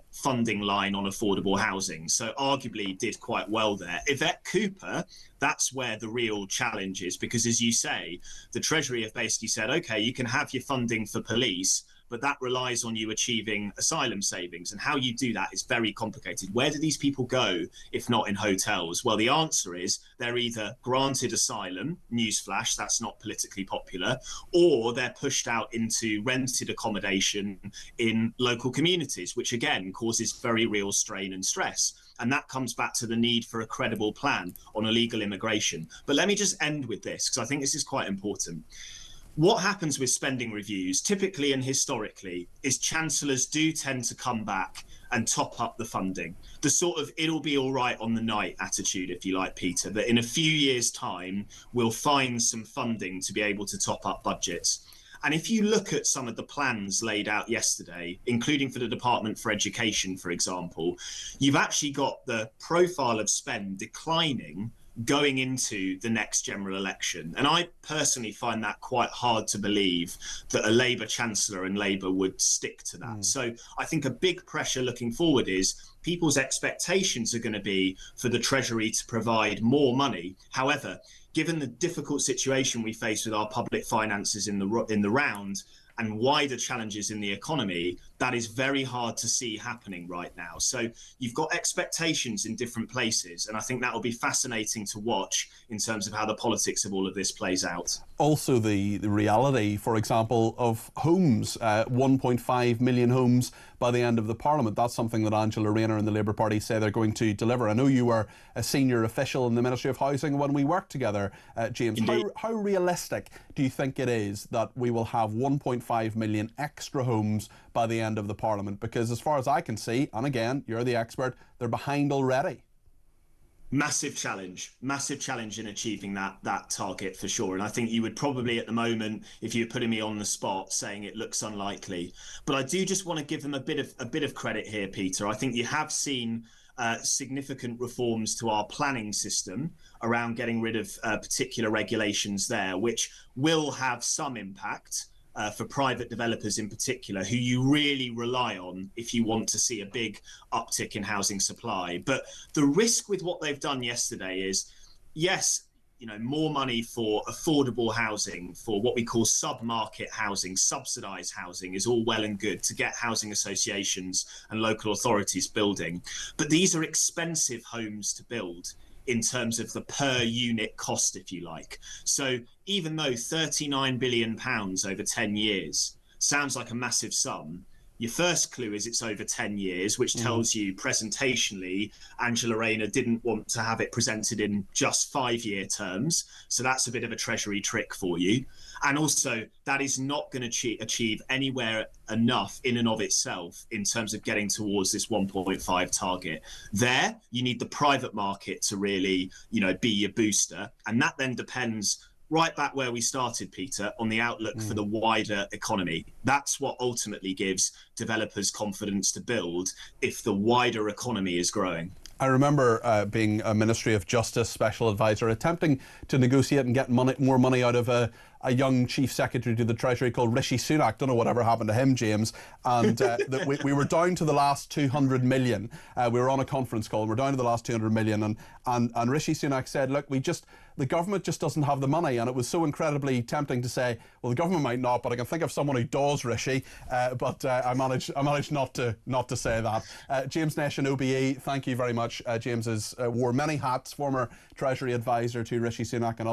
S10: funding line on affordable housing. So arguably did quite well there. Yvette Cooper, that's where the real challenge is, because as you say, the Treasury have basically said, okay, you can have your funding for police, but that relies on you achieving asylum savings. And how you do that is very complicated. Where do these people go if not in hotels? Well, the answer is they're either granted asylum, newsflash, that's not politically popular, or they're pushed out into rented accommodation in local communities, which again causes very real strain and stress. And that comes back to the need for a credible plan on illegal immigration. But let me just end with this, because I think this is quite important. What happens with spending reviews, typically and historically, is chancellors do tend to come back and top up the funding. The sort of it'll be all right on the night attitude, if you like, Peter, that in a few years' time, we'll find some funding to be able to top up budgets. And if you look at some of the plans laid out yesterday, including for the Department for Education, for example, you've actually got the profile of spend declining going into the next general election. And I personally find that quite hard to believe that a Labour Chancellor and Labour would stick to that. So I think a big pressure looking forward is people's expectations are going to be for the Treasury to provide more money. However, given the difficult situation we face with our public finances in the round and wider challenges in the economy, that is very hard to see happening right now. So you've got expectations in different places, and I think that will be fascinating to watch in terms of how the politics of all of this plays out.
S2: Also the reality, for example, of homes, 1.5 million homes by the end of the Parliament. That's something that Angela Rayner and the Labour Party say they're going to deliver. I know you were a senior official in the Ministry of Housing when we worked together, James. How realistic do you think it is that we will have 1.5 million extra homes by the end of the Parliament? Because as far as I can see, and again, you're the expert, they're behind already.
S10: Massive challenge in achieving that target for sure. And I think you would probably at the moment, if you're putting me on the spot, saying it looks unlikely. But I do just want to give them a bit of credit here, Peter. I think you have seen significant reforms to our planning system around getting rid of particular regulations there, which will have some impact for private developers in particular, who you really rely on if you want to see a big uptick in housing supply. But the risk with what they've done yesterday is, yes, more money for affordable housing, for what we call sub-market housing, subsidised housing is all well and good to get housing associations and local authorities building. But these are expensive homes to build in terms of the per unit cost, if you like. So even though £39 billion over 10 years sounds like a massive sum, your first clue is it's over 10 years, which tells you presentationally, Angela Rayner didn't want to have it presented in just 5-year terms. So that's a bit of a treasury trick for you. And also, that is not going to achieve anywhere enough in and of itself in terms of getting towards this 1.5 target. There, you need the private market to really, be your booster. And that then depends right back where we started, Peter, on the outlook for the wider economy. That's what ultimately gives developers confidence to build if the wider economy is growing.
S2: I remember being a Ministry of Justice special advisor, attempting to negotiate and get more money out of a young chief secretary to the Treasury called Rishi Sunak. Don't know whatever happened to him, James. And we were down to the last 200 million. We were on a conference call. We're down to the last 200 million. And Rishi Sunak said, look, the government just doesn't have the money. And it was so incredibly tempting to say, well, the government might not, but I can think of someone who does, Rishi. But I managed not to say that. James Nation, OBE, thank you very much. James has wore many hats, former Treasury advisor to Rishi Sunak and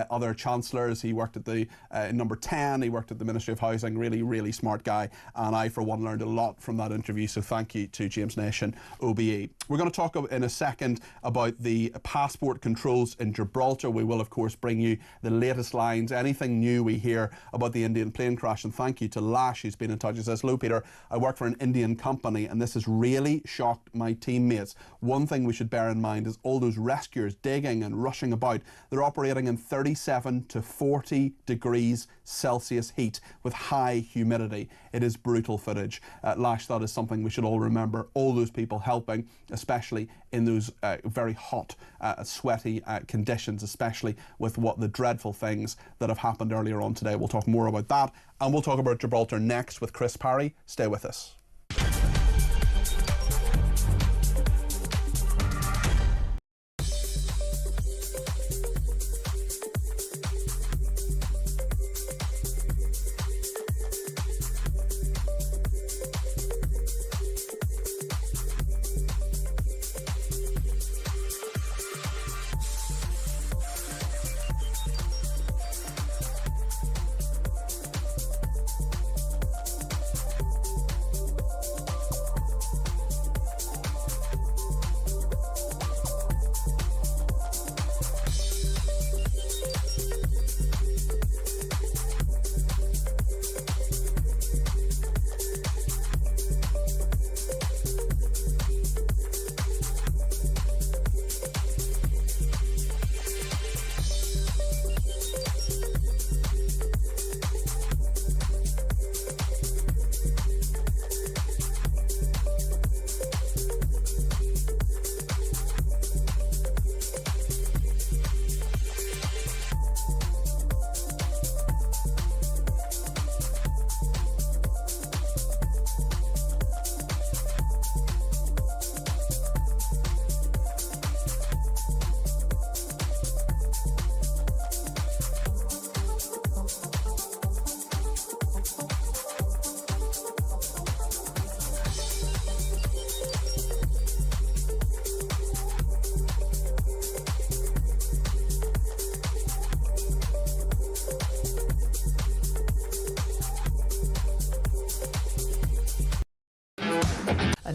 S2: other chancellors. He worked at the number 10. He worked at the Ministry of Housing. Really smart guy. And I, for one, learned a lot from that interview. So thank you to James Nation, OBE. We're going to talk in a second about the passport controls in Gibraltar. We will, of course, bring you the latest lines, anything new we hear about the Indian plane crash. And thank you to Lash, who's been in touch. He says, hello, Peter. I work for an Indian company, and this has really shocked my teammates. One thing we should bear in mind is all those rescuers digging and rushing about. They're operating in 37 to 40 degrees Celsius heat with high humidity. It is brutal footage. Lash, that is something we should all remember. All those people helping, especially in those very hot, sweaty conditions, especially with what the dreadful things that have happened earlier on today. We'll talk more about that, and we'll talk about Gibraltar next with Chris Parry. Stay with us.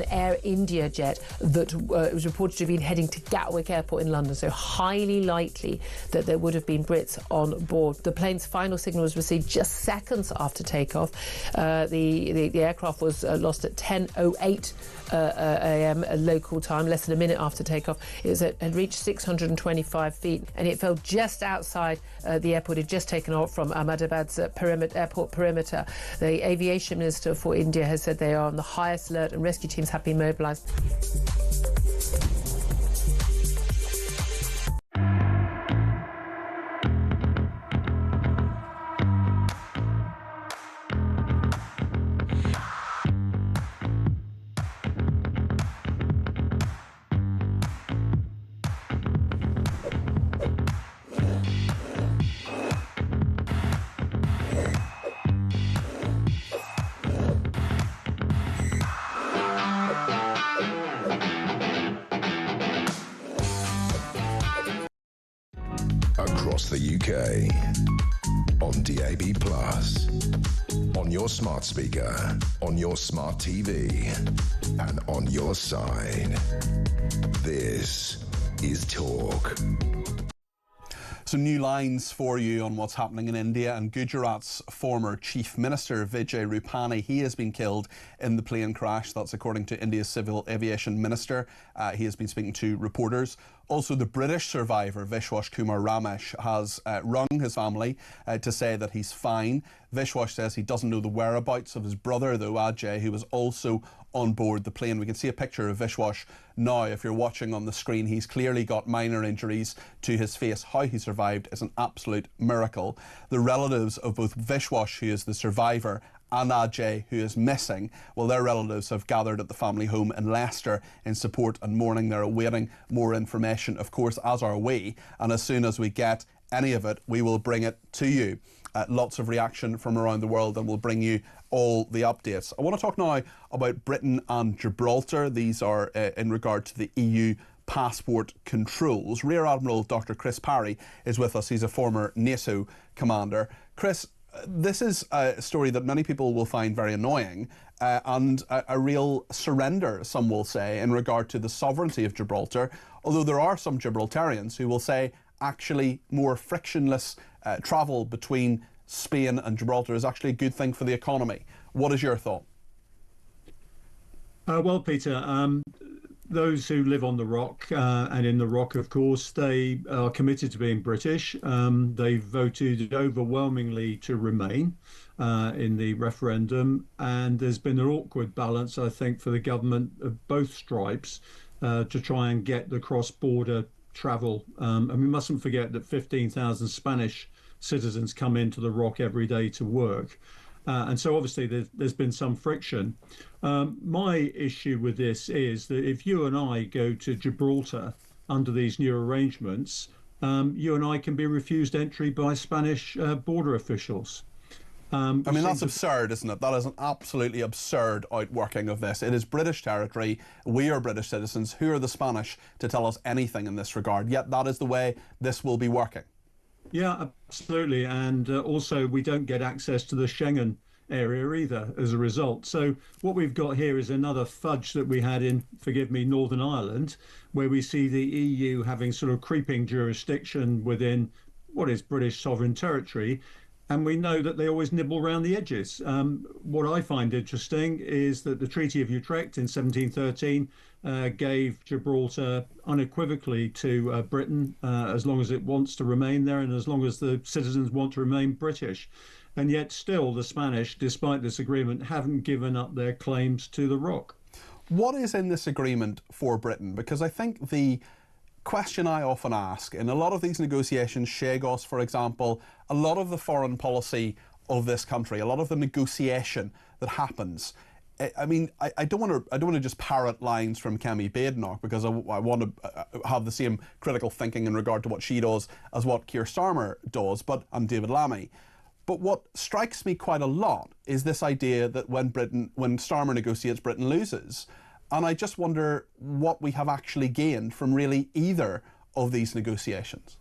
S11: an Air India jet that was reported to have been heading to Gatwick Airport in London, so highly likely that there would have been Brits on board. The plane's final signal was received just seconds after takeoff. The aircraft was lost at 10:08 a.m. local time, less than a minute after takeoff. It had reached 625 feet, and it fell just outside the airport. It had just taken off from Ahmedabad's airport perimeter. The aviation minister for India has said they are on the highest alert and rescue teams have been mobilised.
S1: Across the UK, on DAB+, on your smart speaker, on your smart TV, and on your side. This is Talk.
S2: Some new lines for you on what's happening in India, and Gujarat's former Chief Minister Vijay Rupani, he has been killed in the plane crash. That's according to India's Civil Aviation Minister. He has been speaking to reporters. Also, the British survivor, Vishwas Kumar Ramesh, has rung his family to say that he's fine. Vishwas says he doesn't know the whereabouts of his brother, though, Ajay, who was also on board the plane. We can see a picture of Vishwas now. If you're watching on the screen, he's clearly got minor injuries to his face. How he survived is an absolute miracle. The relatives of both Vishwas, who is the survivor, and Ajay, who is missing, well, their relatives have gathered at the family home in Leicester in support and mourning. They're awaiting more information, of course, as are we, and as soon as we get any of it, we will bring it to you. Lots of reaction from around the world, and we'll bring you all the updates. I want to talk now about Britain and Gibraltar. These are in regard to the EU passport controls. Rear Admiral Dr. Chris Parry is with us. He's a former NATO commander. Chris, this is a story that many people will find very annoying and a real surrender, some will say, in regard to the sovereignty of Gibraltar, although there are some Gibraltarians who will say actually more frictionless travel between Spain and Gibraltar is actually a good thing for the economy. What is your thought?
S12: Well, Peter, those who live on the Rock and in the Rock, of course, they are committed to being British. They voted overwhelmingly to remain in the referendum, and there's been an awkward balance, I think, for the government of both stripes to try and get the cross-border travel. And we mustn't forget that 15,000 Spanish citizens come into the Rock every day to work. And so obviously there's been some friction. My issue with this is that if you and I go to Gibraltar under these new arrangements, you and I can be refused entry by Spanish border officials.
S2: I mean, that's absurd, isn't it? That is an absolutely absurd outworking of this. It is British territory. We are British citizens. Who are the Spanish to tell us anything in this regard? Yet that is the way this will be working. Yeah, absolutely. And also, we don't get access to the Schengen area either as a result. So what we've got here is another fudge that we had in, forgive me, Northern Ireland, where we see the EU having sort of creeping jurisdiction within what is British sovereign territory. And we know that they always nibble around the edges. What I find interesting is that the Treaty of Utrecht in 1713 gave Gibraltar unequivocally to Britain as long as it wants to remain there and as long as the citizens want to remain British. And yet still the Spanish, despite this agreement, haven't given up their claims to the Rock. What is in this agreement for Britain? Because I think the question I often ask in a lot of these negotiations, Chagos, for example, a lot of the foreign policy of this country, a lot of the negotiation that happens. I mean, I don't want to just parrot lines from Kemi Badenoch because I want to have the same critical thinking in regard to what she does as what Keir Starmer does, but I'm David Lammy. But what strikes me quite a lot is this idea that when Starmer negotiates, Britain loses. And I just wonder what we have actually gained from really either of these negotiations.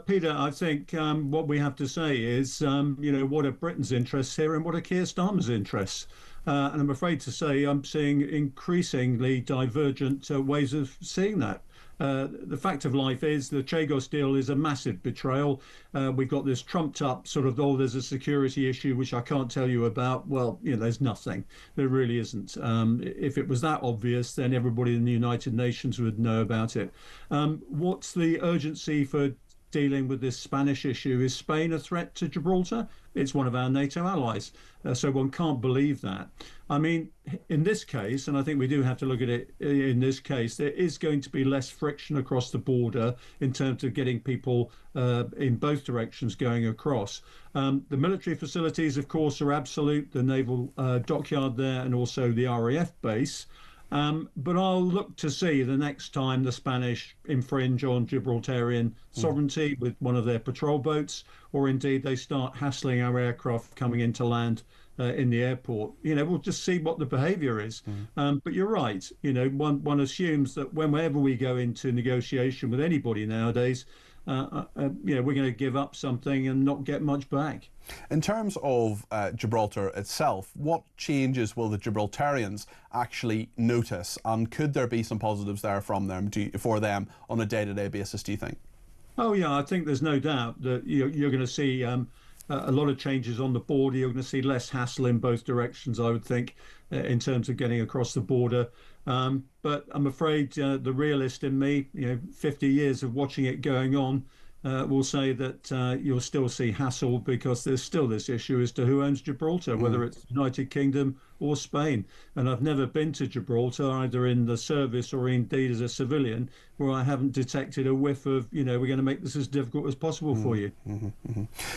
S2: Peter, I think what we have to say is, what are Britain's interests here and what are Keir Starmer's interests?
S12: And I'm afraid to say I'm seeing increasingly divergent ways of seeing that. The fact of life is the Chagos deal is a massive betrayal. We've got this trumped up sort of, oh, there's a security issue, which I can't tell you about. Well, there's nothing. There really isn't. If it was that obvious, then everybody in the United Nations would know about it. What's the urgency for dealing with this Spanish issue? Is Spain a threat to Gibraltar? It's one of our NATO allies. So one can't believe that. I mean, in this case, and I think we do have to look at it in this case, there is going to be less friction across the border in terms of getting people in both directions going across. The military facilities, of course, are absolute, the naval dockyard there and also the RAF base. But I'll look to see the next time the Spanish infringe on Gibraltarian sovereignty with one of their patrol boats, or indeed they start hassling our aircraft coming into land in the airport. We'll just see what the behaviour is. But you're right. One assumes that whenever we go into negotiation with anybody nowadays, we're going to give up something and not get much back.
S2: In terms of Gibraltar itself, what changes will the Gibraltarians actually notice, and could there be some positives there from them for them on a day-to-day basis, do you think?
S12: Oh yeah, I think there's no doubt that you're going to see a lot of changes on the border. You're going to see less hassle in both directions, I would think, in terms of getting across the border. But I'm afraid the realist in me, 50 years of watching it going on, will say that you'll still see hassle, because there's still this issue as to who owns Gibraltar, whether it's the United Kingdom or Spain. And I've never been to Gibraltar, either in the service or indeed as a civilian, where I haven't detected a whiff of, we're going to make this as difficult as possible for you.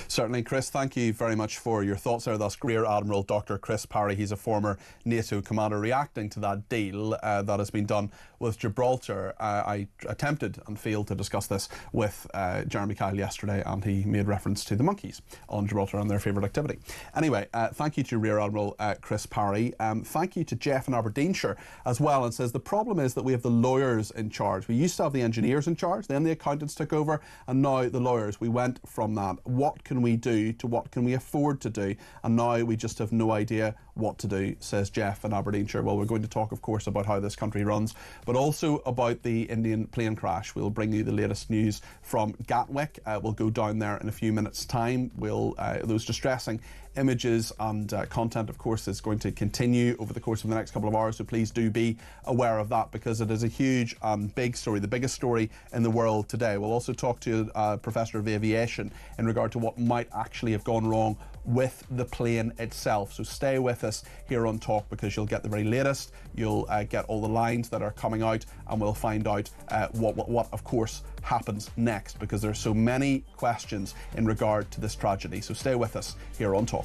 S2: Certainly, Chris, thank you very much for your thoughts there. That's Rear Admiral Dr. Chris Parry. He's a former NATO commander, reacting to that deal that has been done with Gibraltar. I attempted and failed to discuss this with Jeremy Kyle yesterday, and he made reference to the monkeys on Gibraltar and their favourite activity. Anyway, thank you to Rear Admiral Chris Parry. Thank you to Jeff in Aberdeenshire as well, and says the problem is that we have the lawyers in charge. We used to have the engineers in charge, then the accountants took over, and now the lawyers. We went from that. What can we do to what can we afford to do? And now we just have no idea what to do, says Jeff in Aberdeenshire. Well, we're going to talk, of course, about how this country runs, but also about the Indian plane crash. We'll bring you the latest news from Gatwick. We'll go down there in a few minutes' time. Those distressing images and content, of course, is going to continue over the course of the next couple of hours, so please do be aware of that, because it is a huge and big story, the biggest story in the world today. We'll also talk to a professor of aviation in regard to what might actually have gone wrong with the plane itself. So stay with us here on Talk, because you'll get the very latest, you'll get all the lines that are coming out, and we'll find out what of course happens next, because there are so many questions in regard to this tragedy. So stay with us here on Talk.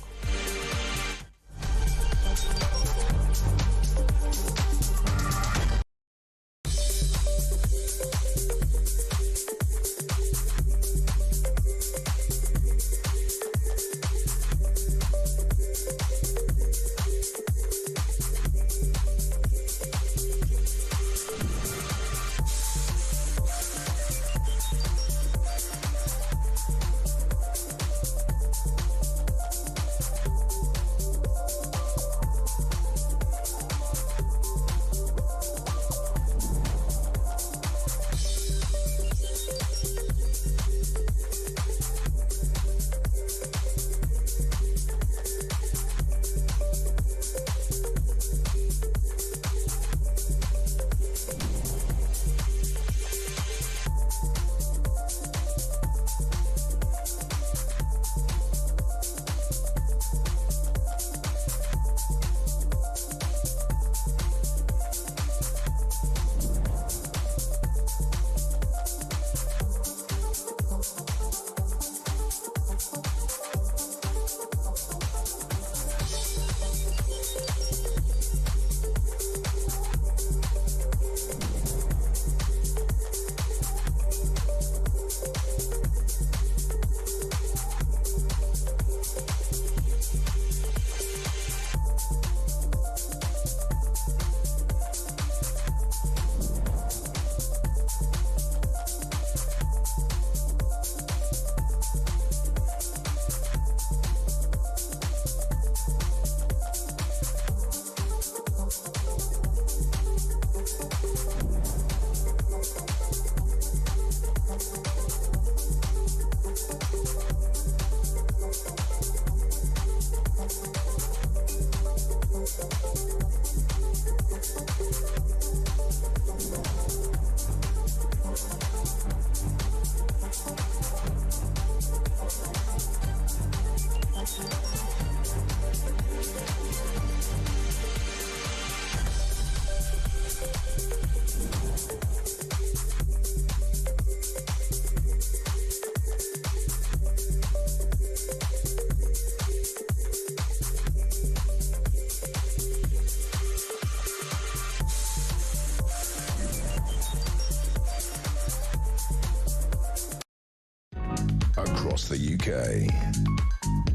S1: across the UK.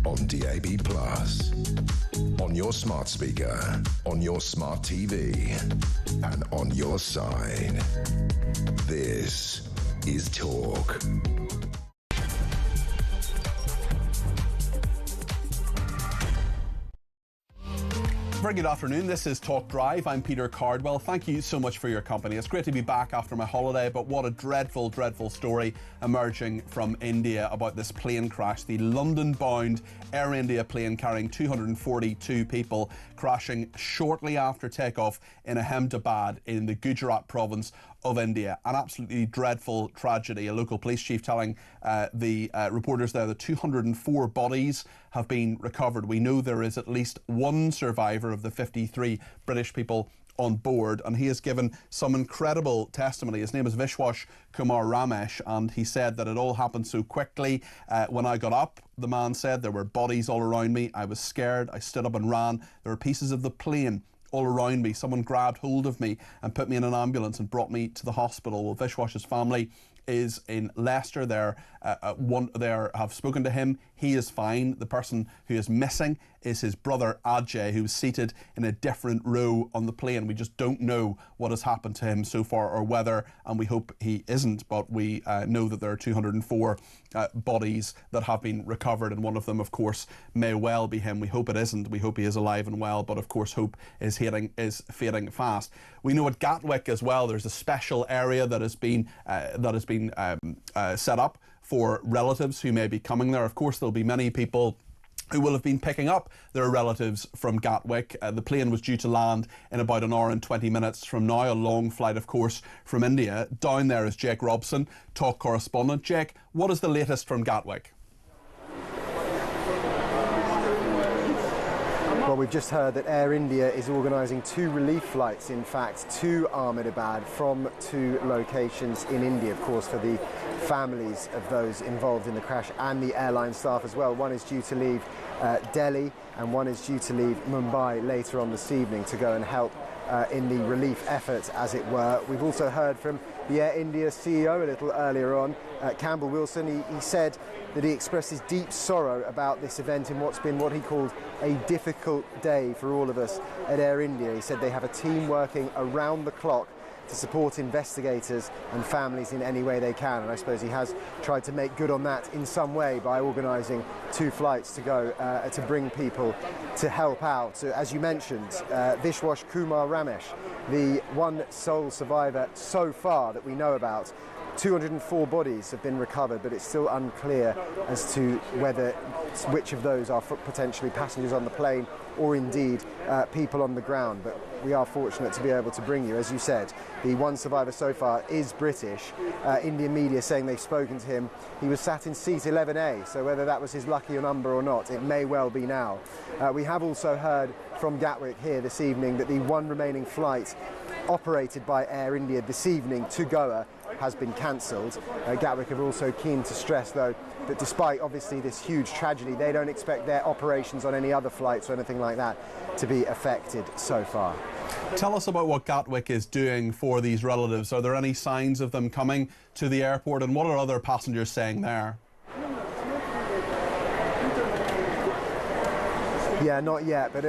S1: On DAB+, on your smart speaker, on your smart TV, and on your side. This is Talk.
S2: Very good afternoon. This is Talk Drive. I'm Peter Cardwell. Thank you so much for your company. It's great to be back after my holiday, but what a dreadful, dreadful story emerging from India about this plane crash. The London-bound Air India plane carrying 242 people crashing shortly after takeoff in Ahmedabad in the Gujarat province of India. An absolutely dreadful tragedy. A local police chief telling the reporters there that 204 bodies have been recovered. We know there is at least one survivor of the 53 British people on board, and he has given some incredible testimony. His name is Vishwas Kumar Ramesh, and he said that it all happened so quickly. When I got up, the man said, there were bodies all around me. I was scared. I stood up and ran. There were pieces of the plane all around me. Someone grabbed hold of me and put me in an ambulance and brought me to the hospital. Well, Vishwas's family is in Leicester. They have spoken to him. He is fine. The person who is missing is his brother Ajay, who's seated in a different row on the plane. We just don't know what has happened to him so far, or whether, and we hope he isn't, but we know that there are 204 bodies that have been recovered, and one of them, of course, may well be him. We hope it isn't. We hope he is alive and well, but of course hope is fading fast. We know at Gatwick as well, there's a special area that has been set up for relatives who may be coming there. Of course, there'll be many people who will have been picking up their relatives from Gatwick. The plane was due to land in about an hour and 20 minutes from now, a long flight, of course, from India. Down there is Jake Robson, Talk correspondent. Jake, what is the latest from Gatwick?
S3: Well, we've just heard that Air India is organising 2 relief flights, in fact, to Ahmedabad from 2 locations in India, of course, for the families of those involved in the crash and the airline staff as well. One is due to leave Delhi and one is due to leave Mumbai later on this evening to go and help in the relief effort, as it were. We've also heard from the Air India CEO a little earlier on, Campbell Wilson. He said that he expressed his deep sorrow about this event in what's been what he called a difficult day for all of us at Air India. He said they have a team working around the clock to support investigators and families in any way they can, and I suppose he has tried to make good on that in some way by organising 2 flights to go to bring people to help out. So, as you mentioned, Vishwas Kumar Ramesh, the one sole survivor so far that we know about. 204 bodies have been recovered, but it's still unclear as to which of those are potentially passengers on the plane or indeed people on the ground. But we are fortunate to be able to bring you, as you said, the one survivor so far is British. Indian media saying they've spoken to him. He was sat in seat 11A, so whether that was his lucky number or not, it may well be now. We have also heard from Gatwick here this evening that the one remaining flight operated by Air India this evening to Goa has been cancelled. Gatwick are also keen to stress, though, that despite obviously this huge tragedy, they don't expect their operations on any other flights or anything like that to be affected so far.
S2: Tell us about what Gatwick is doing for these relatives. Are there any signs of them coming to the airport, and what are other passengers saying there?
S3: Yeah, not yet, but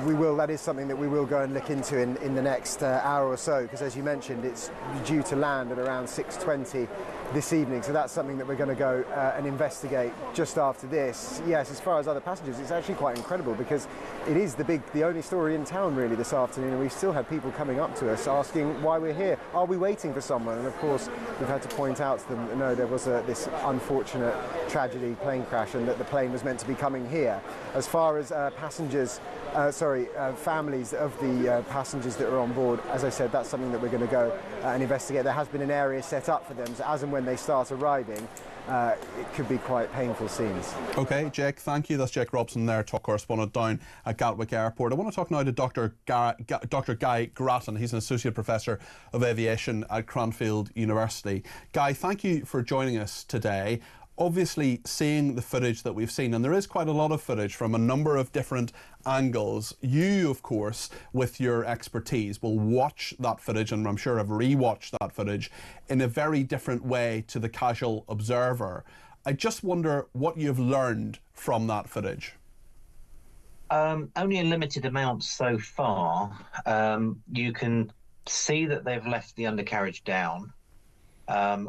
S3: we will. That is something that we will go and look into in the next hour or so, because as you mentioned, it's due to land at around 6:20 this evening. So that's something that we're going to go and investigate just after this. Yes, as far as other passengers, it's actually quite incredible because it is the only story in town really this afternoon, and we've still had people coming up to us asking why we're here. Are we waiting for someone? And of course, we've had to point out to them, no, there was this unfortunate tragedy, plane crash, and that the plane was meant to be coming here. As far as families of the passengers that are on board, as I said, that's something that we're going to go and investigate. There has been an area set up for them, so as and when they start arriving, it could be quite painful scenes. OK, Jake, thank you. That's Jake Robson there, Talk correspondent down at Gatwick Airport. I want to talk now to Dr. Guy Grattan. He's an Associate Professor of Aviation at Cranfield University. Guy, thank you for joining us today. Obviously, seeing the footage that we've seen, and there is quite a lot of footage from a number of different angles, you, of course, with your expertise, will watch that footage, and I'm sure have rewatched that footage in a very different way to the casual observer.
S2: I just wonder what you've learned from that footage.
S13: Only a limited amount so far. You can see that they've left the undercarriage down,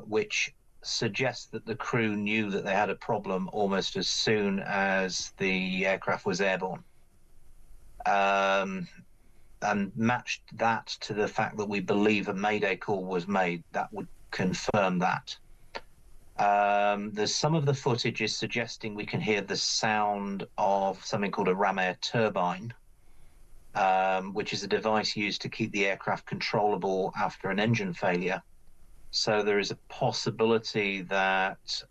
S13: which suggests that the crew knew that they had a problem almost as soon as the aircraft was airborne. And matched that to the fact that we believe a mayday call was made, that would confirm that. There's some of the footage is suggesting we can hear the sound of something called a ram air turbine, which is a device used to keep the aircraft controllable after an engine failure. So there is a possibility that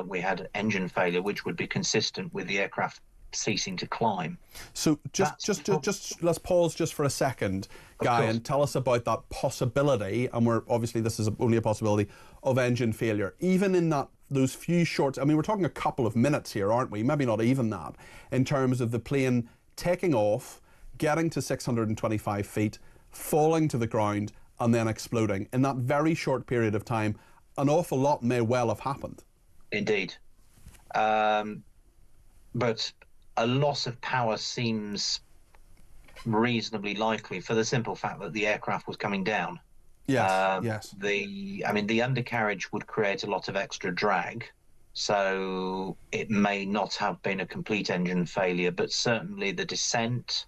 S13: we had engine failure, which would be consistent with the aircraft ceasing to climb.
S2: So just let's pause just for a second, Guy, and tell us about that possibility. And we're obviously, this is only a possibility of engine failure. Even in those few short, I mean, we're talking a couple of minutes here, aren't we? Maybe not even that, in terms of the plane taking off, getting to 625 feet, falling to the ground, and then exploding. In that very short period of time, an awful lot may well have happened.
S13: Indeed. But a loss of power seems reasonably likely for the simple fact that the aircraft was coming down.
S2: Yes.
S13: The undercarriage would create a lot of extra drag, so it may not have been a complete engine failure, but certainly the descent,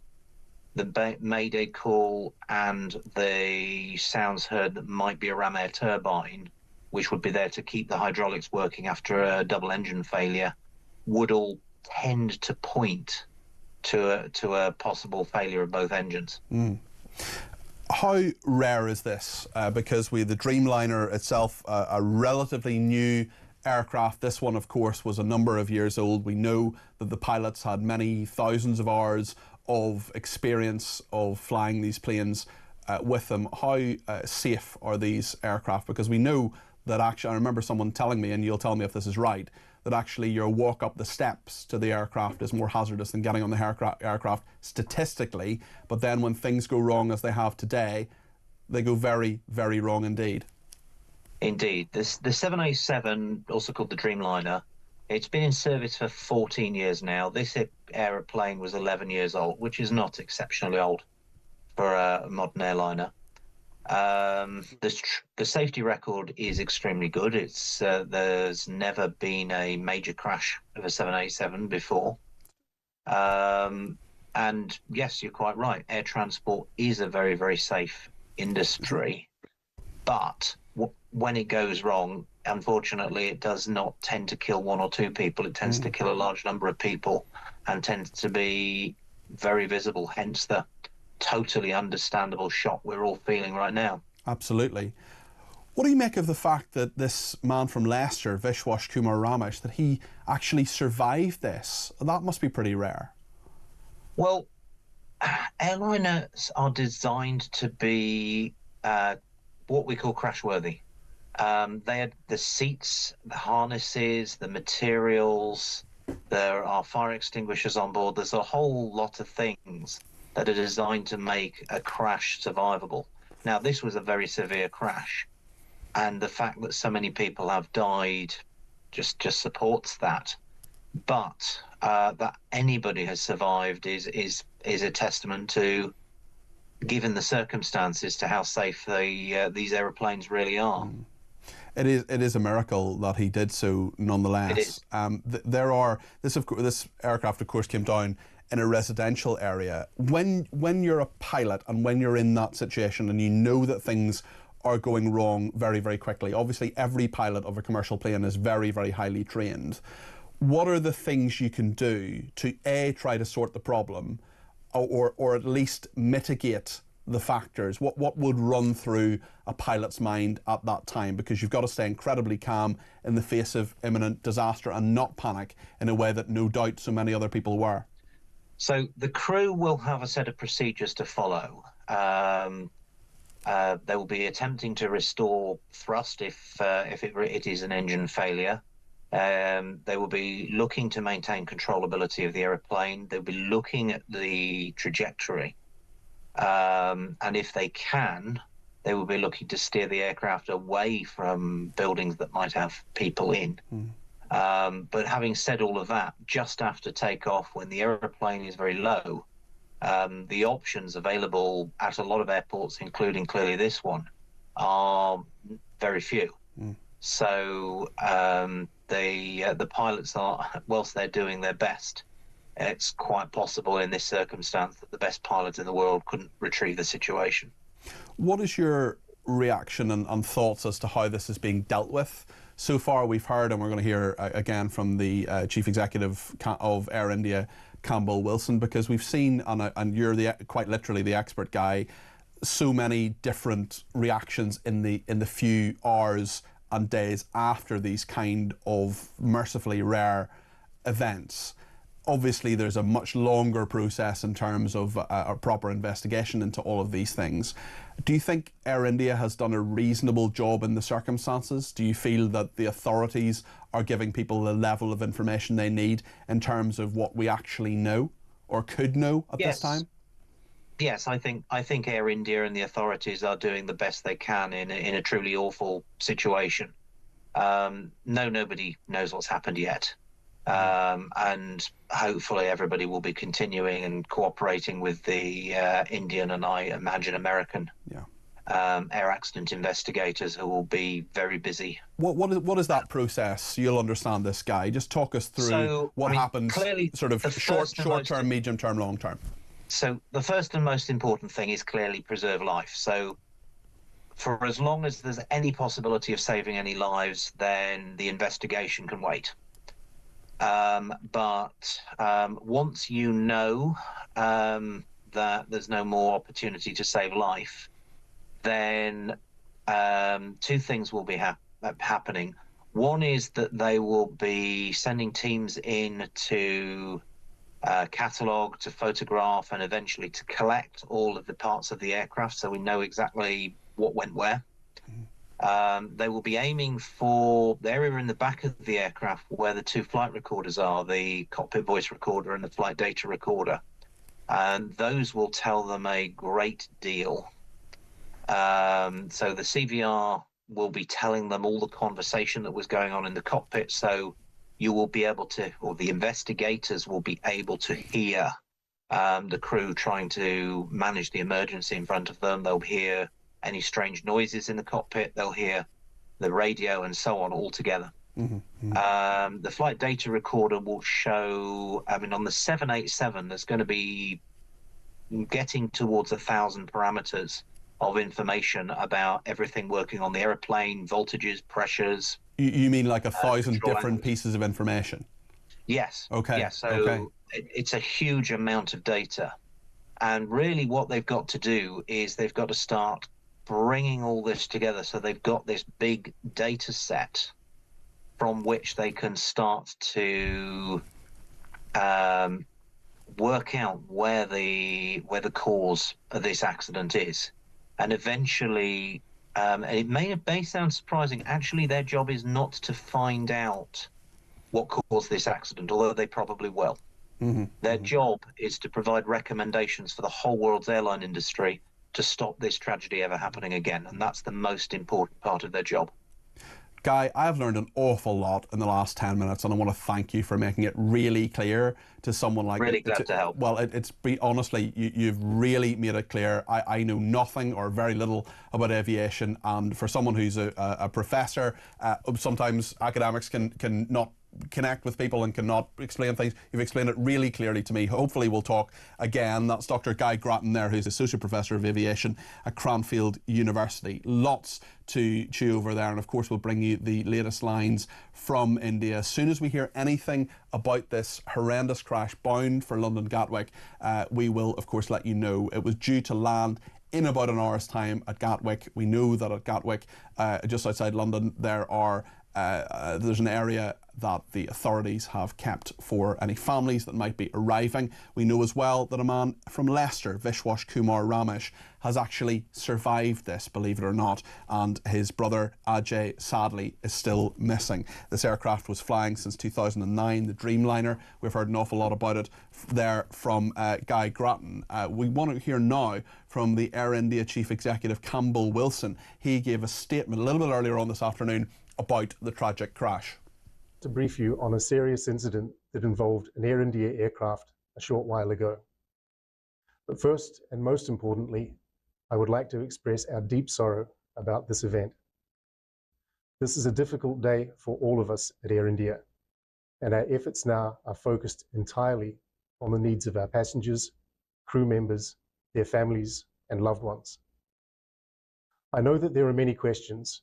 S13: the mayday call, and the sounds heard that might be a ram air turbine, which would be there to keep the hydraulics working after a double engine failure, would all tend to point to a possible failure of both engines.
S2: How rare is this? Because the Dreamliner itself, a relatively new aircraft. This one, of course, was a number of years old. We know that the pilots had many thousands of hours of experience of flying these planes with them. How safe are these aircraft? Because we know that actually, I remember someone telling me, and you'll tell me if this is right, that actually your walk up the steps to the aircraft is more hazardous than getting on the aircraft statistically. But then when things go wrong as they have today, they go very, very wrong indeed.
S13: Indeed. The 787, also called the Dreamliner, it's been in service for 14 years now. This aeroplane was 11 years old, which is not exceptionally old for a modern airliner. The safety record is extremely good. It's there's never been a major crash of a 787 before. And yes, you're quite right. Air transport is a very, very safe industry. But when it goes wrong, unfortunately, it does not tend to kill one or two people. It tends to kill a large number of people and tends to be very visible, hence the totally understandable shock we're all feeling right now.
S2: Absolutely. What do you make of the fact that this man from Leicester, Vishwas Kumar Ramesh, that he actually survived this? That must be pretty rare.
S13: Well, airliners are designed to be what we call crash-worthy. They had the seats, the harnesses, the materials, there are fire extinguishers on board. There's a whole lot of things that are designed to make a crash survivable. Now, this was a very severe crash, and the fact that so many people have died just supports that. But that anybody has survived is a testament to, given the circumstances, to how safe these aeroplanes really are.
S2: It is a miracle that he did so, nonetheless.
S13: It is.
S2: This aircraft, of course, came down in a residential area. When you're a pilot and when you're in that situation and you know that things are going wrong very, very quickly, obviously every pilot of a commercial plane is very, very highly trained. What are the things you can do to try to sort the problem, or at least mitigate the factors? What would run through a pilot's mind at that time? Because you've got to stay incredibly calm in the face of imminent disaster and not panic in a way that no doubt so many other people were.
S13: So the crew will have a set of procedures to follow. They will be attempting to restore thrust if it is an engine failure. They will be looking to maintain controllability of the aeroplane. They'll be looking at the trajectory. And if they can, they will be looking to steer the aircraft away from buildings that might have people in. But having said all of that, just after takeoff, when the aeroplane is very low, the options available at a lot of airports, including clearly this one, are very few. So the pilots are, whilst they're doing their best, it's quite possible in this circumstance that the best pilot in the world couldn't retrieve the situation. What is your reaction and thoughts as to how this is being dealt with? So far we've heard, and we're going to hear again from the Chief Executive of Air India, Campbell Wilson, because we've seen, and you're quite literally the expert guy, so many different reactions in the few hours and days after these kind of mercifully rare events. Obviously, there's a much longer process in terms of a proper investigation into all of these things. Do you think Air India has done a reasonable job in the circumstances? Do you feel that the authorities are giving people the level of information they need in terms of what we actually know or could know at this time? Yes, I think Air India and the authorities are doing the best they can in a truly awful situation. Nobody knows what's happened yet. And hopefully everybody will be continuing and cooperating with the Indian and I imagine American air accident investigators who will be very busy. What is that process? You'll understand this, Guy. Just talk us through what happens, clearly, sort of short term, medium term, long term. So the first and most important thing is clearly preserve life. So for as long as there's any possibility of saving any lives, then the investigation can wait. But once you know that there's no more opportunity to save life, then two things will be happening. One is that they will be sending teams in to catalogue, to photograph, and eventually to collect all of the parts of the aircraft so we know exactly what went where. They will be aiming for the area in the back of the aircraft where the two flight recorders are, the cockpit voice recorder and the flight data recorder. And those will tell them a great deal. So the CVR will be telling them all the conversation that was going on in the cockpit. So you will be able to, or the investigators will be able to hear the crew trying to manage the emergency in front of them. They'll hear any strange noises in the cockpit, they'll hear the radio and so on all together. The flight data recorder will show, on the 787, there's going to be getting towards 1,000 parameters of information about everything working on the aeroplane, voltages, pressures. You mean like 1,000 different pieces of information? Yes. Okay. Yeah, so it's a huge amount of data. And really what they've got to do is they've got to start bringing all this together, so they've got this big data set from which they can start to work out where the cause of this accident is, and eventually, and it may sound surprising, actually their job is not to find out what caused this accident, although they probably will. Their job is to provide recommendations for the whole world's airline industry to stop this tragedy ever happening again, and that's the most important part of their job. Guy, I've learned an awful lot in the last 10 minutes, and I want to thank you for making it really clear to someone like... Really glad to help. Well, honestly, you've really made it clear. I know nothing or very little about aviation, and for someone who's a professor, sometimes academics can not connect with people and cannot explain things. You've explained it really clearly to me. Hopefully we'll talk again. That's Dr. Guy Grattan there, who's Associate Professor of Aviation at Cranfield University. Lots to chew over there, and of course we'll bring you the latest lines from India. As soon as we hear anything about this horrendous crash bound for London Gatwick, we will of course let you know. It was due to land in about an hour's time at Gatwick. We know that at Gatwick, just outside London, there's an area that the authorities have kept for any families that might be arriving. We know as well that a man from Leicester, Vishwash Kumar Ramesh, has actually survived this, believe it or not, and his brother Ajay sadly is still missing. This aircraft was flying since 2009, the Dreamliner. We've heard an awful lot about it there from Guy Grattan. We want to hear now from the Air India Chief Executive, Campbell Wilson. He gave a statement a little bit earlier on this afternoon about the tragic crash.
S8: to brief you on a serious incident that involved an Air India aircraft a short while ago. But first, and most importantly, I would like to express our deep sorrow about this event. This is a difficult day for all of us at Air India, and our efforts now are focused entirely on the needs of our passengers, crew members, their families, and loved ones. I know that there are many questions,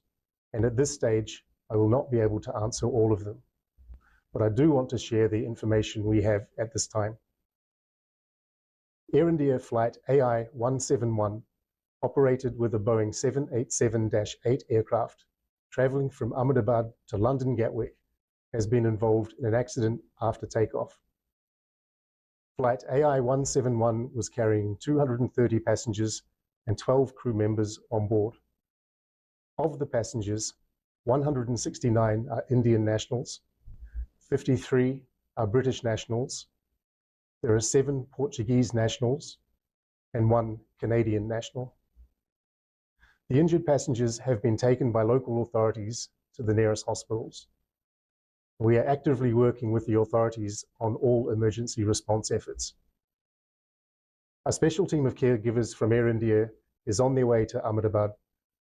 S8: and at this stage, I will not be able to answer all of them, but I do want to share the information we have at this time. Air India flight AI-171, operated with a Boeing 787-8 aircraft, traveling from Ahmedabad to London Gatwick, has been involved in an accident after takeoff. Flight AI-171 was carrying 230 passengers and 12 crew members on board. Of the passengers, 169 are Indian nationals, 53 are British nationals, there are 7 Portuguese nationals, and 1 Canadian national. The injured passengers have been taken by local authorities to the nearest hospitals. We are actively working with the authorities on all emergency response efforts. A special team of caregivers from Air India is on their way to Ahmedabad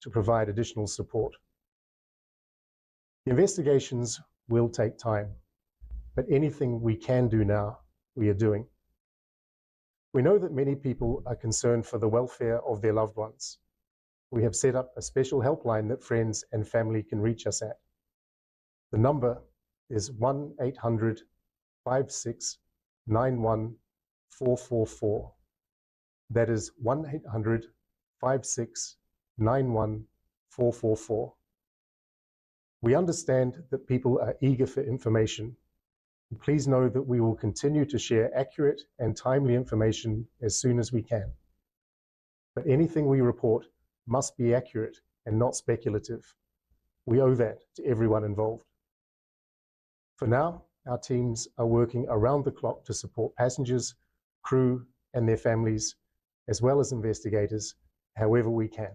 S8: to provide additional support. The investigations will take time, but anything we can do now, we are doing. We know that many people are concerned for the welfare of their loved ones. We have set up a special helpline that friends and family can reach us at. The number is 1-800-5691-444. That is 1-800-5691-444. We understand that people are eager for information. Please know that we will continue to share accurate and timely information as soon as we can. But anything we report must be accurate and not speculative. We owe that to everyone involved. For now, our teams are working around the clock to support passengers, crew, and their families, as well as investigators, however we can.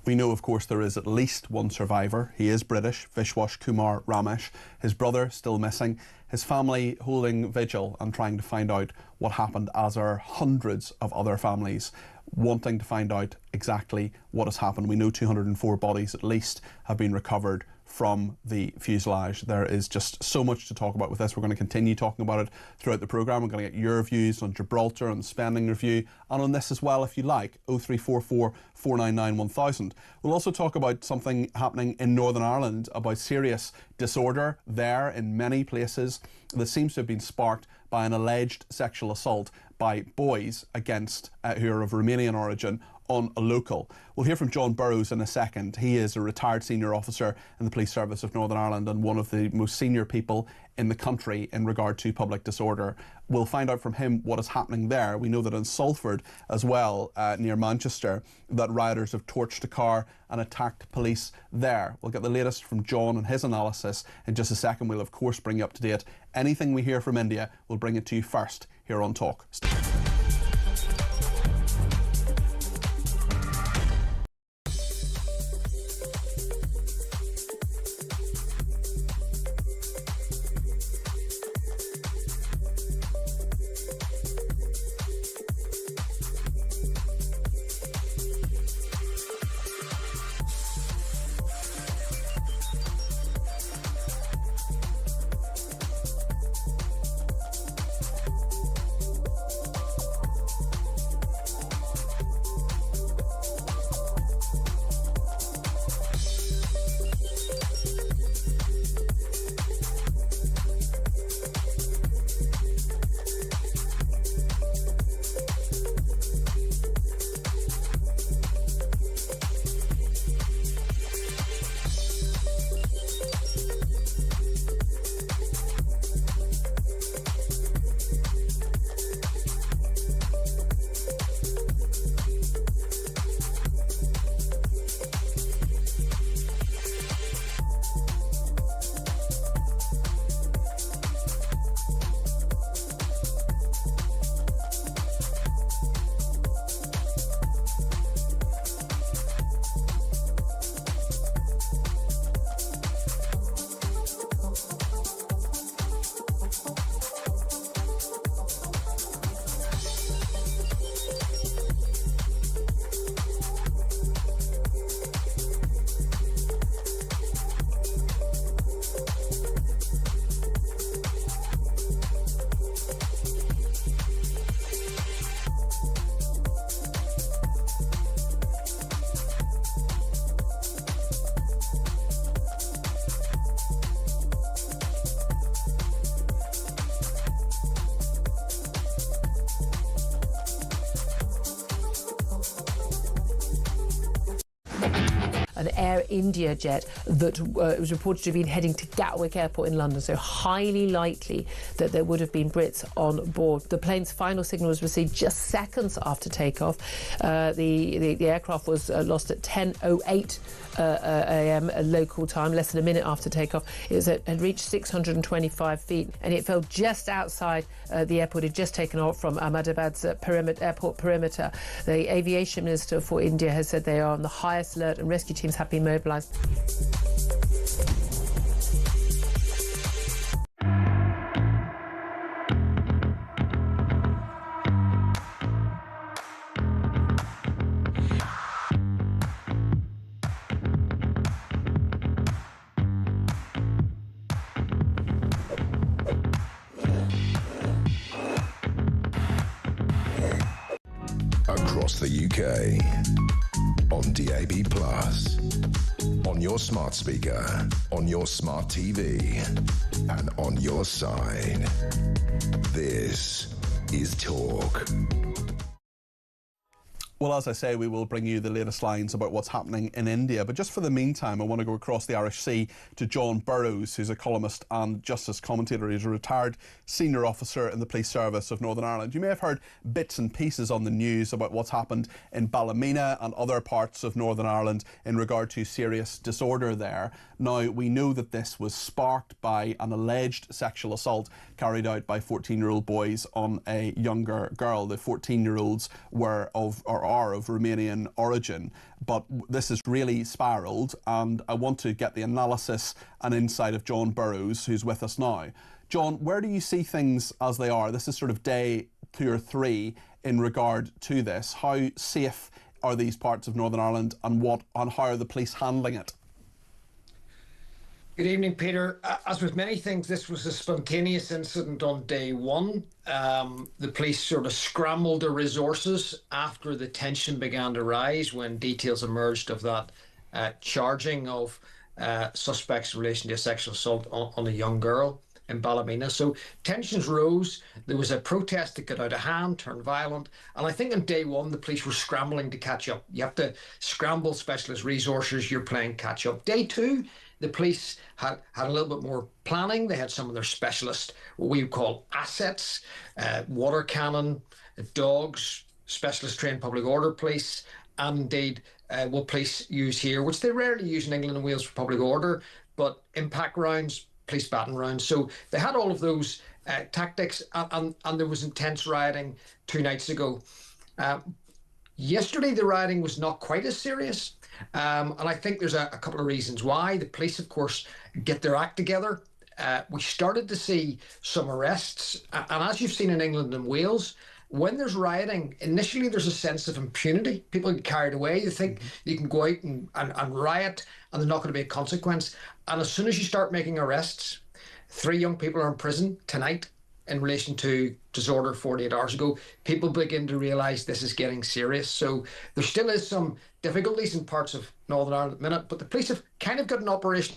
S2: We know, of course, there is at least one survivor. He is British, Vishwas Kumar Ramesh. His brother still missing. His family holding vigil and trying to find out what happened, as are hundreds of other families wanting to find out exactly what has happened. We know 204 bodies at least have been recovered from the fuselage. There is just so much to talk about with this. We're going to continue talking about it throughout the programme. We're going to get your views on Gibraltar, on the spending review, and on this as well if you like. 0344 499 1000. We'll also talk about something happening in Northern Ireland, about serious disorder there in many places that seems to have been sparked by an alleged sexual assault by boys against who are of Romanian origin on a local. We'll hear from John Burrows in a second. He is a retired senior officer in the Police Service of Northern Ireland and one of the most senior people in the country in regard to public disorder. We'll find out from him what is happening there. We know that in Salford as well, near Manchester, that rioters have torched a car and attacked police there. We'll get the latest from John and his analysis in just a second. We'll of course bring you up to date. Anything we hear from India, we'll bring it to you first here on Talk.
S11: an Air India jet that was reported to have been heading to Gatwick Airport in London, so highly likely that there would have been Brits on board. The plane's final signal was received just seconds after takeoff. The aircraft was lost at 10:08 a.m. local time, less than a minute after takeoff. It had reached 625 feet, and it fell just outside the airport. It had just taken off from Ahmedabad's airport perimeter. The aviation minister for India has said they are on the highest alert, and rescue teams have been mobilised.
S1: Across the UK, on DAB+, on your smart speaker, on your smart TV, and on your side. This is Talk.
S2: Well, as I say, we will bring you the latest lines about what's happening in India. But just for the meantime, I want to go across the Irish Sea to John Burrows, who's a columnist and justice commentator. He's a retired senior officer in the police service of Northern Ireland. You may have heard bits and pieces on the news about what's happened in Ballymena and other parts of Northern Ireland in regard to serious disorder there. Now, we know that this was sparked by an alleged sexual assault carried out by 14-year-old boys on a younger girl. The 14-year-olds are of Romanian origin, but this has really spiralled, and I want to get the analysis and insight of John Burrows, who's with us now. John, where do you see things as they are? This is sort of day 2 or 3 in regard to this. How safe are these parts of Northern Ireland, and how are the police handling it?
S14: Good evening, Peter. As with many things, this was a spontaneous incident on day 1. The police sort of scrambled their resources after the tension began to rise when details emerged of that charging of suspects in relation to a sexual assault on a young girl in Ballymena. So tensions rose. There was a protest that got out of hand, turned violent. And I think on day 1, the police were scrambling to catch up. You have to scramble specialist resources. You're playing catch up. Day 2, the police had a little bit more planning. They had some of their specialist, what we would call assets, water cannon, dogs, specialist trained public order police, and indeed what police use here, which they rarely use in England and Wales for public order, but impact rounds, police baton rounds. So they had all of those tactics, and there was intense rioting 2 nights ago. Yesterday, the rioting was not quite as serious. And I think there's a couple of reasons why. The police, of course, get their act together. We started to see some arrests. And as you've seen in England and Wales, when there's rioting, initially there's a sense of impunity. People get carried away. You think you can go out and riot and there's not going to be a consequence. And as soon as you start making arrests, 3 young people are in prison tonight in relation to disorder 48 hours ago, people begin to realise this is getting serious. So there still is some difficulties in parts of Northern Ireland at the minute, but the police have kind of got an operation.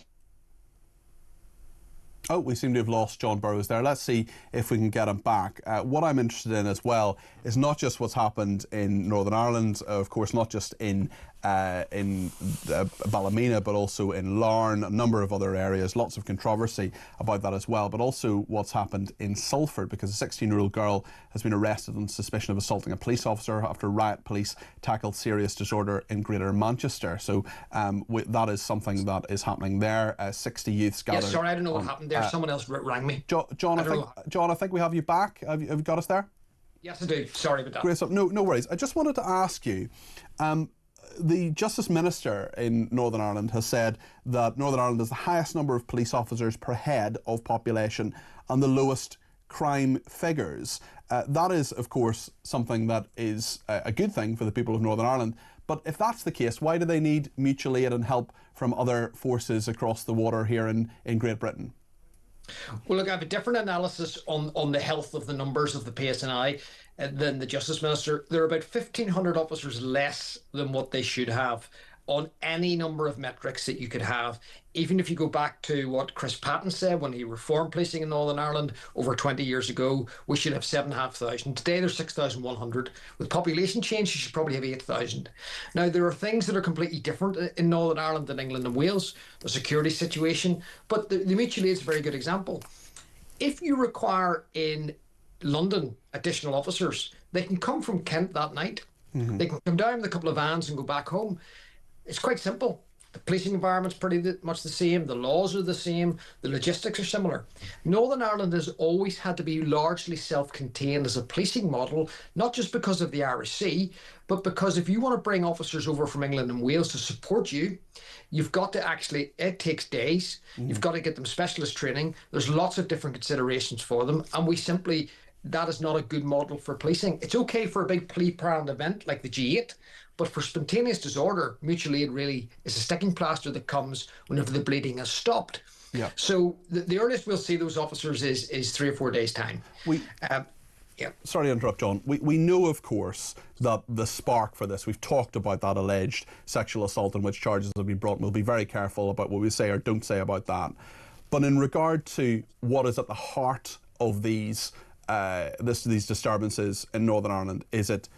S2: Oh, we seem to have lost John Burrows there. Let's see if we can get him back. What I'm interested in as well is not just what's happened in Northern Ireland, of course, not just in Ballymena, but also in Larne, a number of other areas, lots of controversy about that as well, but also what's happened in Salford, because a 16-year-old girl has been arrested on suspicion of assaulting a police officer after riot police tackled serious disorder in Greater Manchester. So that is something that is happening there. 60 youths gathered.
S14: Yes, sorry, I don't know what happened there. Someone else rang me.
S2: John, I think we have you back. Have you got us there?
S14: Yes, I do. Sorry about that.
S2: Great stuff. No worries. I just wanted to ask you, the Justice Minister in Northern Ireland has said that Northern Ireland has the highest number of police officers per head of population and the lowest crime figures. That is, of course, something that is a good thing for the people of Northern Ireland. But if that's the case, why do they need mutual aid and help from other forces across the water here in Great Britain?
S14: Well, look, I have a different analysis on the health of the numbers of the PSNI than the Justice Minister. There are about 1,500 officers less than what they should have. on any number of metrics that you could have. Even if you go back to what Chris Patton said when he reformed policing in Northern Ireland over 20 years ago, we should have 7,500. Today there's 6,100. With population change, you should probably have 8,000. Now, there are things that are completely different in Northern Ireland than England and Wales, the security situation, but the mutual aid is a very good example. If you require in London additional officers, they can come from Kent that night. They can come down with a couple of vans and go back home. It's quite simple. The policing environment's pretty much the same. The laws are the same. The logistics are similar. Northern Ireland has always had to be largely self-contained as a policing model, not just because of the Irish Sea, but because if you want to bring officers over from England and Wales to support you, you've got to actually, it takes days. You've got to get them specialist training. There's lots of different considerations for them. And we simply, that is not a good model for policing. It's okay for a big planned event like the G8, but for spontaneous disorder, mutual aid really is a sticking plaster that comes whenever the bleeding has stopped.
S2: Yeah.
S14: So the earliest we'll see those officers is 3 or 4 days' time.
S2: Sorry to interrupt, John. We know, of course, that the spark for this, we've talked about that alleged sexual assault in which charges have been brought, and we'll be very careful about what we say or don't say about that. But in regard to what is at the heart of these disturbances in Northern Ireland, is it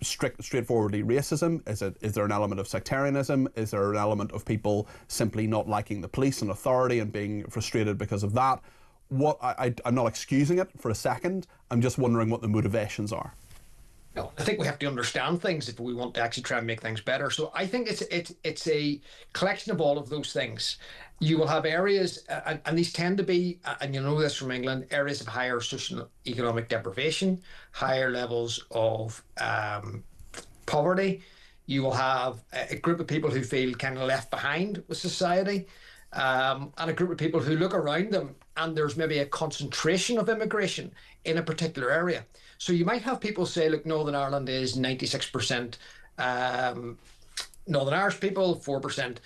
S2: straightforwardly racism? Is there an element of sectarianism? Is there an element of people simply not liking the police and authority and being frustrated because of that? I'm not excusing it for a second. I'm just wondering what the motivations are.
S14: No, I think we have to understand things if we want to actually try and make things better. So I think it's a collection of all of those things. You will have areas, and these tend to be, and you know this from England, areas of higher social economic deprivation, higher levels of poverty. You will have a group of people who feel kind of left behind with society, and a group of people who look around them and there's maybe a concentration of immigration in a particular area. So you might have people say, look, Northern Ireland is 96% Northern Irish people, 4%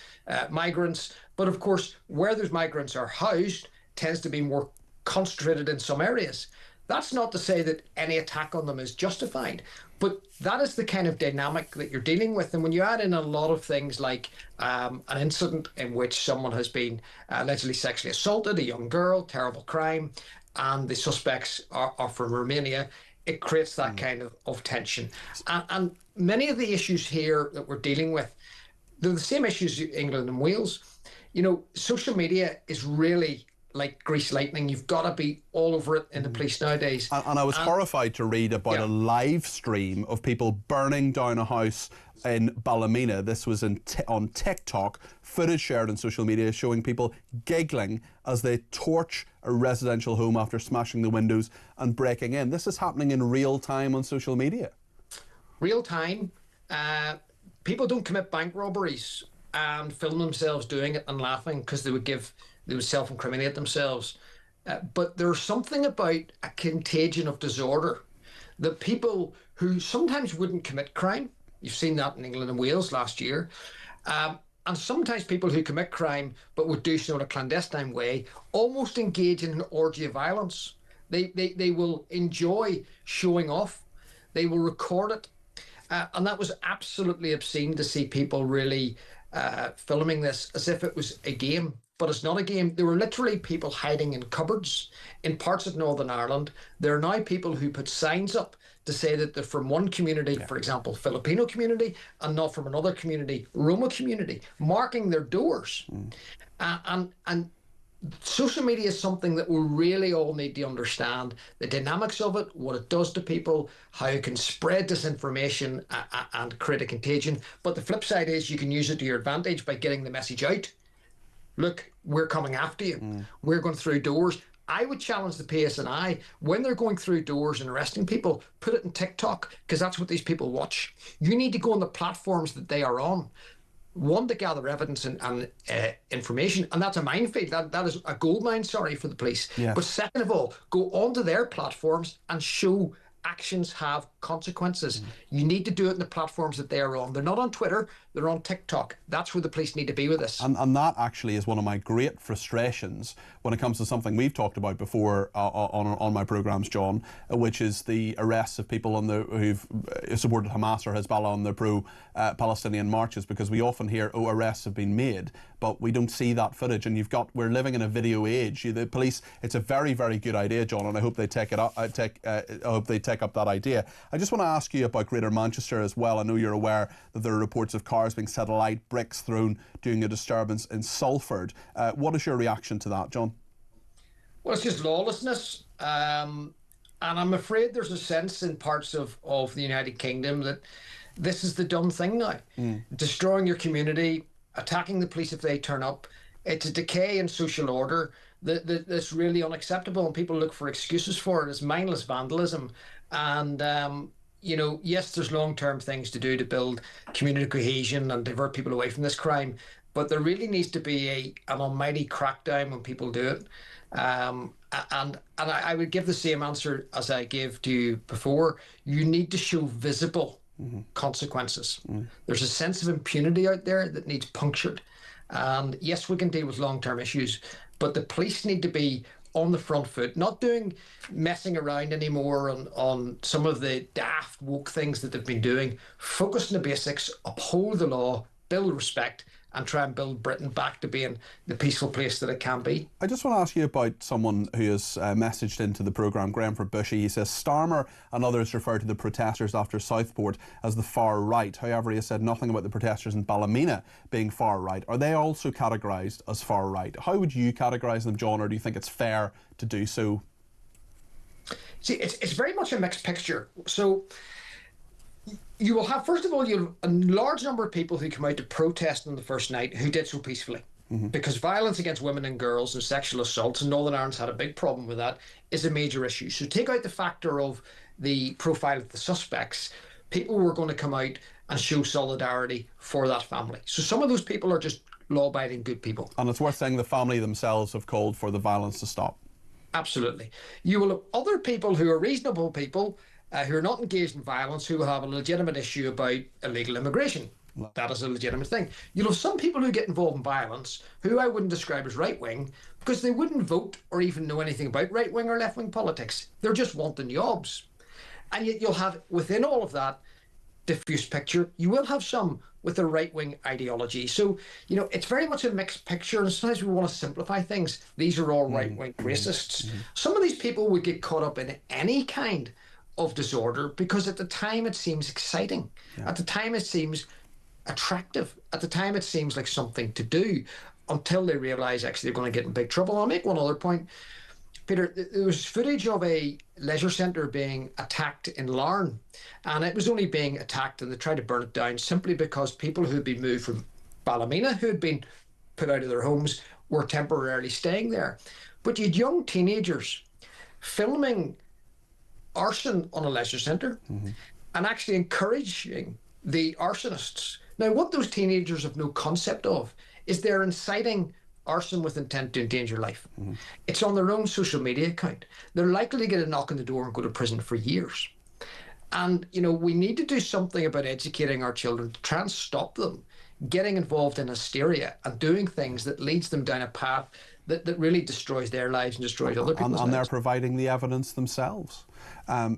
S14: migrants. But of course, where those migrants are housed tends to be more concentrated in some areas. That's not to say that any attack on them is justified, but that is the kind of dynamic that you're dealing with. And when you add in a lot of things like an incident in which someone has been allegedly sexually assaulted, a young girl, terrible crime, and the suspects are from Romania, it creates that kind of tension. And many of the issues here that we're dealing with, they're the same issues in England and Wales. You know, social media is really like grease lightning. You've got to be all over it in the police nowadays.
S2: And I was horrified to read about a live stream of people burning down a house in Ballymena. This was on TikTok, footage shared on social media showing people giggling as they torch a residential home after smashing the windows and breaking in. This is happening in real time on social media.
S14: Real time. People don't commit bank robberies and film themselves doing it and laughing because they would self-incriminate themselves. But there's something about a contagion of disorder that people who sometimes wouldn't commit crime, you've seen that in England and Wales last year, and sometimes people who commit crime but would do so in a clandestine way almost engage in an orgy of violence. They will enjoy showing off. They will record it. And that was absolutely obscene to see people really filming this as if it was a game. But it's not a game. There were literally people hiding in cupboards in parts of Northern Ireland. There are now people who put signs up to say that they're from one community, for example, Filipino community, and not from another community, Roma community, marking their doors. And social media is something that we really all need to understand the dynamics of it, what it does to people, how it can spread disinformation and create a contagion. But the flip side is you can use it to your advantage by getting the message out. Look, we're coming after you. We're going through doors. I would challenge the PSNI when they're going through doors and arresting people, put it in TikTok, because that's what these people watch. You need to go on the platforms that they are on. One, to gather evidence and information, and that's a minefield. That is a gold mine, for the police.
S2: Yeah.
S14: But second of all, go onto their platforms and show actions have consequences. You need to do it in the platforms that they are on. They're not on Twitter, they're on TikTok. That's where the police need to be with this.
S2: And that actually is one of my great frustrations when it comes to something we've talked about before on my programmes, John, which is the arrests of people who've supported Hamas or Hezbollah on their pro-Palestinian marches, because we often hear, oh, arrests have been made, but we don't see that footage. And we're living in a video age. The police, it's a very, very good idea, John, and I hope they take it up. I hope they take up that idea. I just want to ask you about Greater Manchester as well. I know you're aware that there are reports of cars being set alight, bricks thrown during a disturbance in Salford. What is your reaction to that, John?
S14: Well, it's just lawlessness. And I'm afraid there's a sense in parts of the United Kingdom that this is the done thing now. Destroying your community, attacking the police if they turn up. It's a decay in social order that's really unacceptable, and people look for excuses for it. It's mindless vandalism. And, yes, there's long-term things to do to build community cohesion and divert people away from this crime, but there really needs to be an almighty crackdown when people do it. And I would give the same answer as I gave to you before. You need to show visible consequences. There's a sense of impunity out there that needs punctured. And yes, we can deal with long-term issues, but the police need to be on the front foot, not messing around anymore on some of the daft woke things that they've been doing. Focus on the basics, uphold the law, build respect, and try and build Britain back to being the peaceful place that it can be.
S2: I just want to ask you about someone who has messaged into the programme, Graham Bushy. He says Starmer and others refer to the protesters after Southport as the far right. However, he has said nothing about the protesters in Ballymena being far right. Are they also categorised as far right? How would you categorise them, John, or do you think it's fair to do so?
S14: See, it's very much a mixed picture. So you will have, first of all, you have a large number of people who come out to protest on the first night who did so peacefully. Because violence against women and girls and sexual assaults, and Northern Ireland's had a big problem with that, is a major issue. So take out the factor of the profile of the suspects, people were going to come out and show solidarity for that family. So some of those people are just law-abiding good people.
S2: And it's worth saying the family themselves have called for the violence to stop.
S14: Absolutely. You will have other people who are reasonable people, who are not engaged in violence, who will have a legitimate issue about illegal immigration. That is a legitimate thing. You'll have some people who get involved in violence who I wouldn't describe as right-wing because they wouldn't vote or even know anything about right-wing or left-wing politics. They're just wanting jobs. And yet you'll have, within all of that diffuse picture, you will have some with a right-wing ideology. So, it's very much a mixed picture, and sometimes we want to simplify things. These are all right-wing racists. Some of these people would get caught up in any kind of disorder because at the time it seems exciting. At the time it seems attractive. At the time it seems like something to do, until they realise actually they're going to get in big trouble. I'll make one other point. Peter, there was footage of a leisure centre being attacked in Larne, and it was only being attacked and they tried to burn it down simply because people who had been moved from Ballymena, who had been put out of their homes, were temporarily staying there. But you had young teenagers filming arson on a leisure centre and actually encouraging the arsonists. Now, what those teenagers have no concept of is they're inciting arson with intent to endanger life. It's on their own social media account. They're likely to get a knock on the door and go to prison for years. And, we need to do something about educating our children to try and stop them getting involved in hysteria and doing things that leads them down a path that really destroys their lives and destroys other people's lives.
S2: And they're providing the evidence themselves.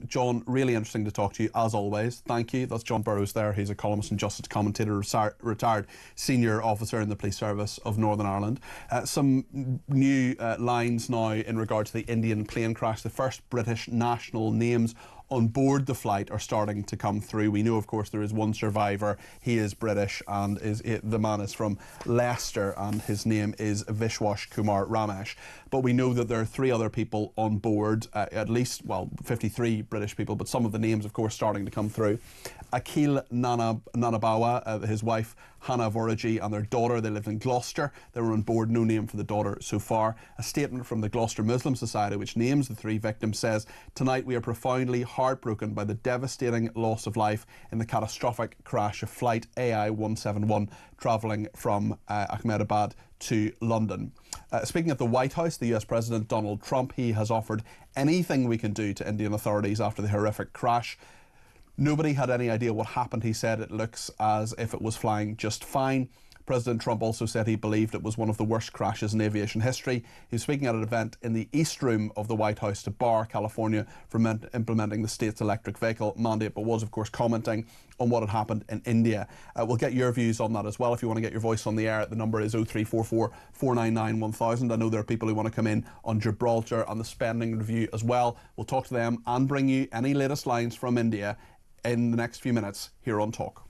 S2: John, really interesting to talk to you, as always. Thank you. That's John Burrows there. He's a columnist and justice commentator, retired senior officer in the police service of Northern Ireland. Some new lines now in regard to the Indian plane crash. The first British national names on board the flight are starting to come through. We know, of course, there is one survivor. He is British, and the man is from Leicester, and his name is Vishwas Kumar Ramesh. But we know that there are 3 other people on board, at least, 53 British people, but some of the names, of course, starting to come through. Akhil Nanabawa, his wife Hannah Voriji, and their daughter, they lived in Gloucester. They were on board, no name for the daughter so far. A statement from the Gloucester Muslim Society, which names the 3 victims, says, "Tonight we are profoundly heartbroken by the devastating loss of life in the catastrophic crash of flight AI 171 travelling from Ahmedabad to London. Speaking at the White House, the US President Donald Trump, he has offered anything we can do to Indian authorities after the horrific crash. Nobody had any idea what happened, he said. It looks as if it was flying just fine. President Trump also said he believed it was one of the worst crashes in aviation history. He was speaking at an event in the East Room of the White House to bar California from implementing the state's electric vehicle mandate, but was, of course, commenting on what had happened in India. We'll get your views on that as well. If you want to get your voice on the air, the number is 0344 499 1000. I know there are people who want to come in on Gibraltar and the spending review as well. We'll talk to them and bring you any latest lines from India in the next few minutes here on Talk.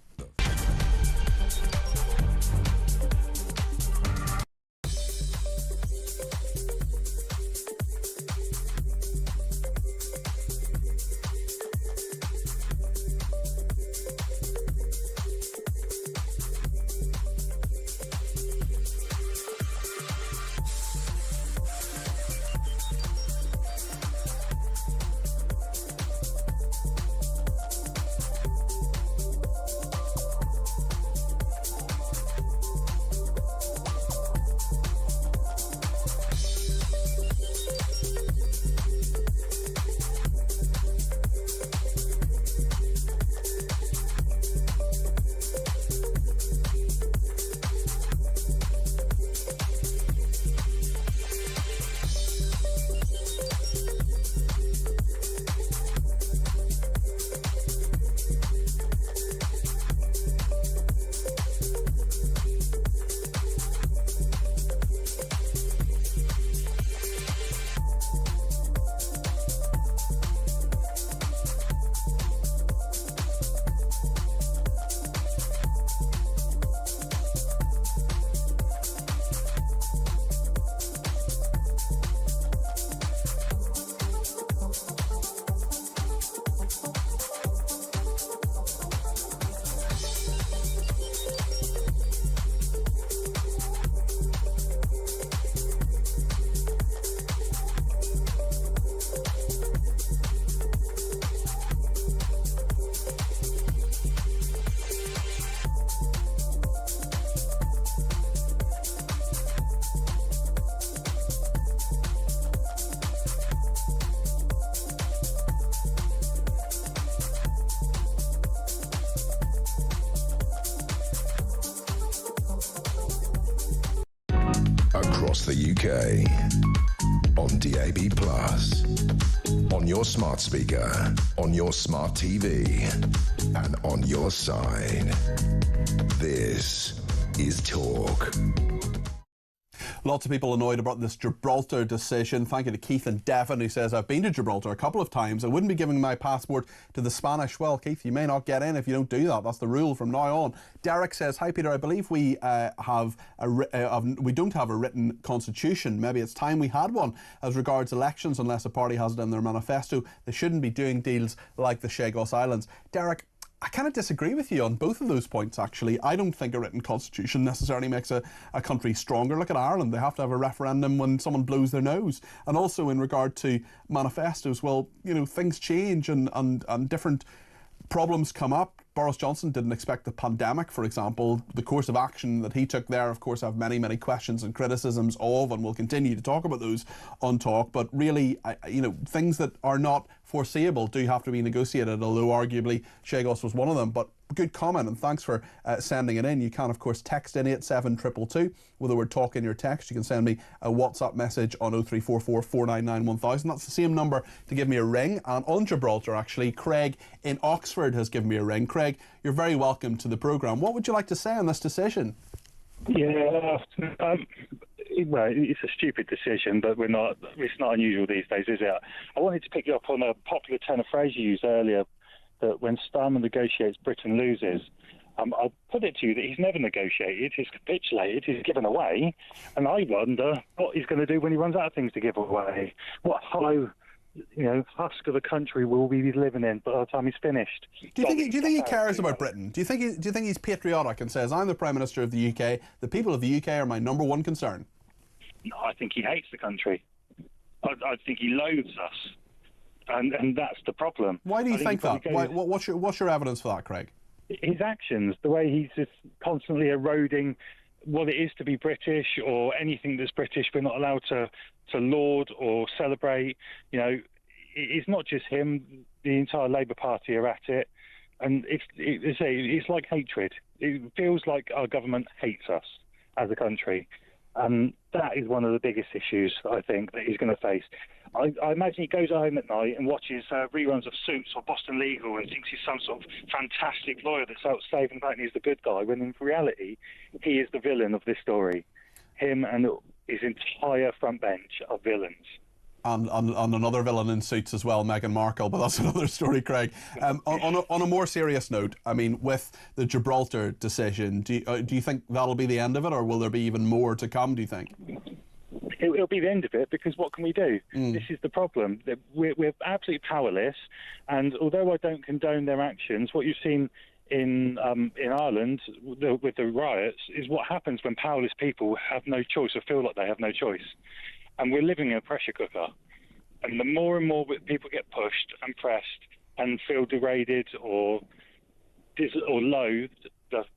S1: Across the UK, on DAB+, on your smart speaker, on your smart TV, and on your side. This is Talk.
S2: Lots of people annoyed about this Gibraltar decision. Thank you to Keith and Devon, who says, I've been to Gibraltar a couple of times. I wouldn't be giving my passport to the Spanish. Well, Keith, you may not get in if you don't do that. That's the rule from now on. Derek says, hi, Peter. I believe we don't have a written constitution. Maybe it's time we had one. As regards elections, unless a party has it in their manifesto, they shouldn't be doing deals like the Chagos Islands. Derek, I kind of disagree with you on both of those points, actually. I don't think a written constitution necessarily makes a country stronger. Look at Ireland. They have to have a referendum when someone blows their nose. And also in regard to manifestos, well, you know, things change and different problems come up. Boris Johnson didn't expect the pandemic, for example. The course of action that he took there, of course, I have many, many questions and criticisms of, and we'll continue to talk about those on Talk. But really, you know, things that are not foreseeable do have to be negotiated, although arguably Chagos was one of them. But good comment, and thanks for sending it in. You can, of course, text in 87222 with the word Talk in your text. You can send me a WhatsApp message on 0344 499 1000. That's the same number to give me a ring. And on Gibraltar, actually, Craig in Oxford has given me a ring. Craig, you're very welcome to the programme. What would you like to say on this decision?
S15: Yeah, well, it's a stupid decision, but it's not unusual these days, is it? I wanted to pick you up on a popular turn of phrase you used earlier, that when Starmer negotiates, Britain loses. I'll put it to you that he's never negotiated, he's capitulated, he's given away, and I wonder what he's going to do when he runs out of things to give away. What hollow, husk of a country will we be living in by the time he's finished?
S2: Do you think he cares about Britain? Do you think he's patriotic and says, I'm the Prime Minister of the UK, the people of the UK are my number one concern?
S15: No, I think he hates the country. I think he loathes us. And that's the problem.
S2: Why do you think that? What's your evidence for that, Craig?
S15: His actions, the way he's just constantly eroding what it is to be British or anything that's British. We're not allowed to laud or celebrate. You know, it's not just him. The entire Labour Party are at it. And it's like hatred. It feels like our government hates us as a country. And that is one of the biggest issues, I think, that he's going to face. I imagine he goes home at night and watches reruns of Suits or Boston Legal and thinks he's some sort of fantastic lawyer that's out saving back and he's the good guy, when in reality, he is the villain of this story. Him and his entire front bench are villains.
S2: And another villain in Suits as well, Meghan Markle, but that's another story, Craig. On a more serious note, I mean, with the Gibraltar decision, do you think that'll be the end of it, or will there be even more to come, do you think?
S15: It'll be the end of it, because what can we do? This is the problem. We're absolutely powerless, and although I don't condone their actions, what you've seen in Ireland with the riots is what happens when powerless people have no choice or feel like they have no choice. And we're living in a pressure cooker. And the more and more people get pushed and pressed and feel degraded or loathed,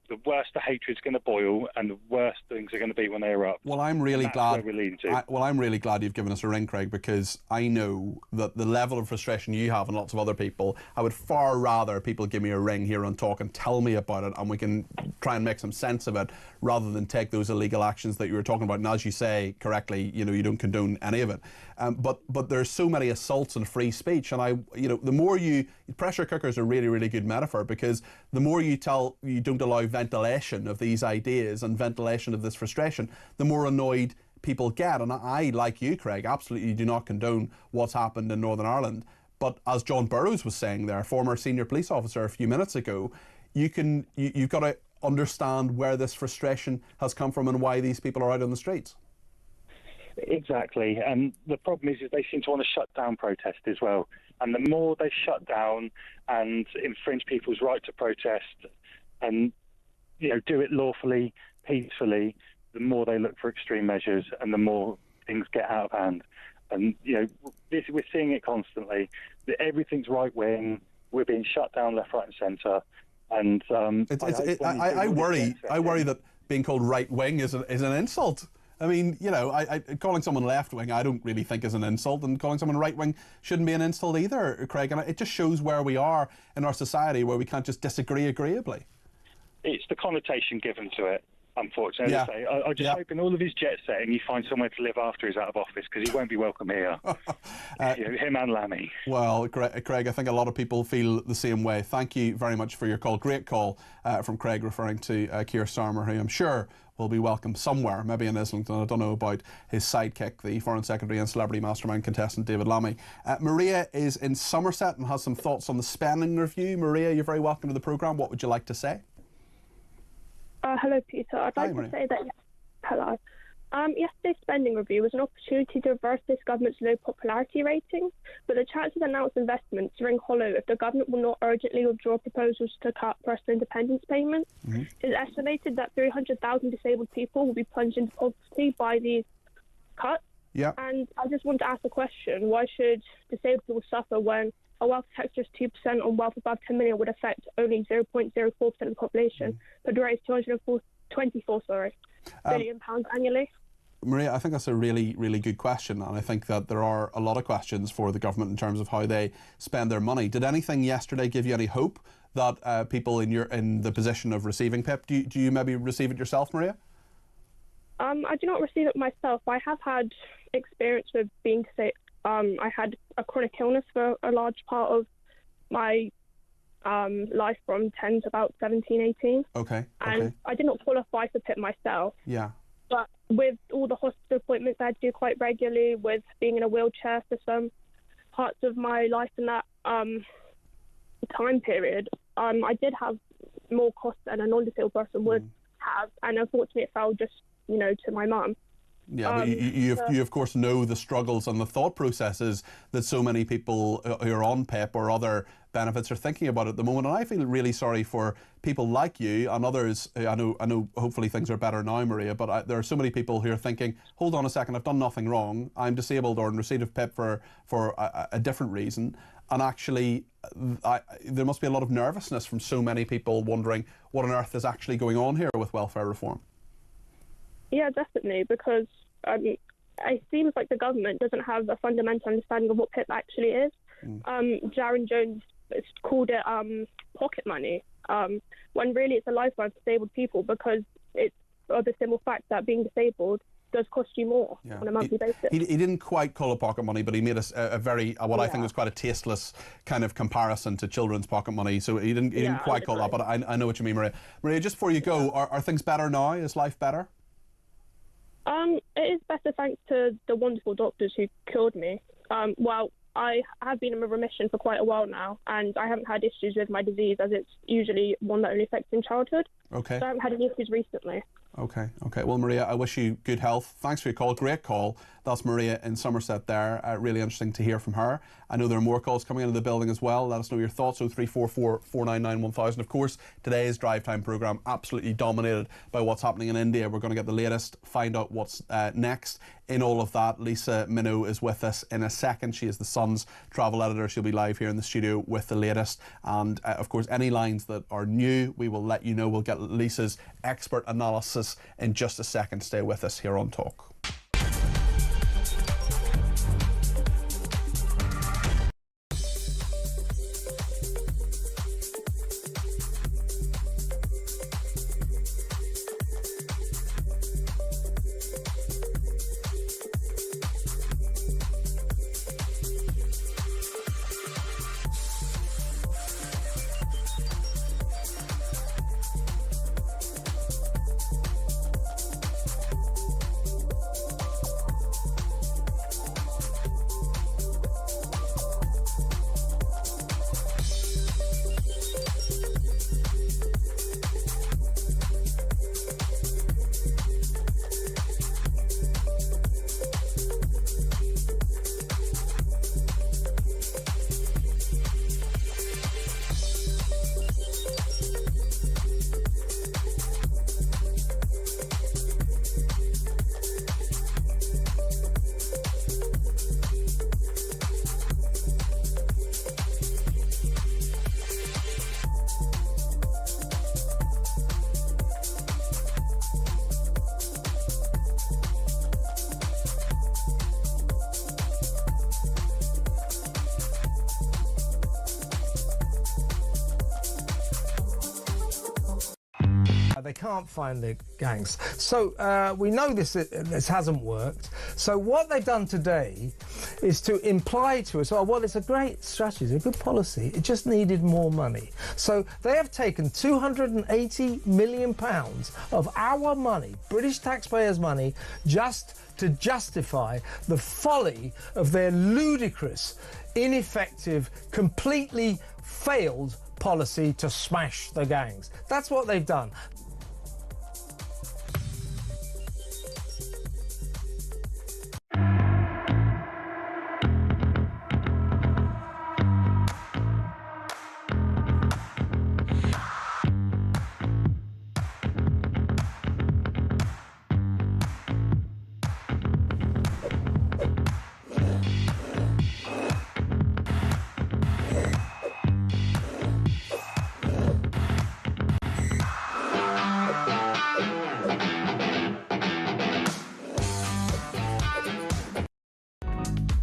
S15: the worse the hatred's going to boil, and the worse things are going to be when they erupt.
S2: Well, I'm really glad.
S15: Where we're leading to.
S2: I'm really glad you've given us a ring, Craig, because I know that the level of frustration you have and lots of other people, I would far rather people give me a ring here on Talk and tell me about it, and we can try and make some sense of it, rather than take those illegal actions that you were talking about. And as you say correctly, you know, you don't condone any of it. But there's so many assaults on free speech, and the more pressure cookers are really, really good metaphor, because the more you don't allow ventilation of these ideas and ventilation of this frustration, the more annoyed people get. And I, like you, Craig, absolutely do not condone what's happened in Northern Ireland. But as John Burrows was saying there, former senior police officer a few minutes ago, you've got to understand where this frustration has come from and why these people are out on the streets.
S15: Exactly, and the problem is they seem to want to shut down protest as well. And the more they shut down and infringe people's right to protest and do it lawfully, peacefully, the more they look for extreme measures and the more things get out of hand. And we're seeing it constantly. Everything's right wing. We're being shut down left, right, and centre. And
S2: I worry that being called right wing is an insult. I mean, calling someone left wing, I don't really think is an insult, and calling someone right wing shouldn't be an insult either, Craig. And it just shows where we are in our society, where we can't just disagree agreeably.
S15: It's the connotation given to it, unfortunately. I just hope in all of his jet setting he finds somewhere to live after he's out of office, because he won't be welcome here. Him and Lammy.
S2: Well, Craig, I think a lot of people feel the same way. Thank you very much for your call. Great call from Craig, referring to Keir Starmer, who I'm sure will be welcome somewhere, maybe in Islington. I don't know about his sidekick, the Foreign Secretary and Celebrity Mastermind contestant David Lammy. Maria is in Somerset and has some thoughts on the spending review. Maria, you're very welcome to the programme. What would you like to say?
S16: Hello, Peter. I'd like to say that yesterday's spending review was an opportunity to reverse this government's low popularity rating, but the chance of announced investments ring hollow if the government will not urgently withdraw proposals to cut personal independence payments. It's estimated that 300,000 disabled people will be plunged into poverty by these cuts.
S2: Yeah.
S16: And I just want to ask the question, why should disabled people suffer when a wealth tax just 2% on wealth above 10 million would affect only 0.04% of the population, but raise £224 billion annually?
S2: Maria, I think that's a really, really good question, and I think that there are a lot of questions for the government in terms of how they spend their money. Did anything yesterday give you any hope that people in the position of receiving PIP, do you maybe receive it yourself, Maria?
S16: I do not receive it myself. I have had experience with being sick. I had a chronic illness for a large part of my life from 10 to about 17, 18.
S2: Okay.
S16: And I did not qualify for PIP myself.
S2: Yeah.
S16: But with all the hospital appointments I had to do quite regularly, with being in a wheelchair for some parts of my life in that time period, I did have more costs than a non-disabled person would have. And unfortunately, it fell just, to my mum.
S2: Yeah, but you of course know the struggles and the thought processes that so many people who are on PIP or other benefits are thinking about at the moment. And I feel really sorry for people like you and others. I know hopefully things are better now, Maria, but there are so many people who are thinking, hold on a second, I've done nothing wrong. I'm disabled or in receipt of PIP for a different reason. And actually, there must be a lot of nervousness from so many people wondering what on earth is actually going on here with welfare reform.
S16: Yeah, definitely, because it seems like the government doesn't have a fundamental understanding of what PIP actually is. Jaron Jones called it pocket money, when really it's a lifeline for disabled people, because it's the simple fact that being disabled does cost you more on a monthly basis.
S2: He didn't quite call it pocket money, but he made a very, I think was quite a tasteless kind of comparison to children's pocket money. So he didn't quite call that, but I know what you mean, Maria. Maria, just before you go, are things better now? Is life better?
S16: It is better thanks to the wonderful doctors who cured me. Well, I have been in remission for quite a while now, and I haven't had issues with my disease, as it's usually one that only affects in childhood.
S2: Okay.
S16: So I haven't had any issues recently.
S2: Okay. Well, Maria, I wish you good health. Thanks for your call. Great call. That's Maria in Somerset there. Really interesting to hear from her. I know there are more calls coming into the building as well. Let us know your thoughts. 0344 499 1000. Of course, today's Drive Time programme absolutely dominated by what's happening in India. We're going to get the latest, find out what's next in all of that. Lisa Minow is with us in a second. She is the Sun's travel editor. She'll be live here in the studio with the latest. And of course, any lines that are new, we will let you know. We'll get Lisa's expert analysis in just a second. Stay with us here on Talk.
S17: They can't find the gangs. So we know this hasn't worked. So what they've done today is to imply to us, oh, well, it's a great strategy, it's a good policy, it just needed more money. So they have taken £280 million of our money, British taxpayers' money, just to justify the folly of their ludicrous, ineffective, completely failed policy to smash the gangs. That's what they've done.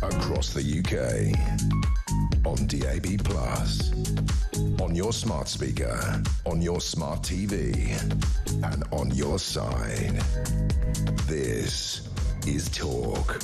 S1: Across the UK, on DAB+, on your smart speaker, on your smart TV, and on your side. This is Talk.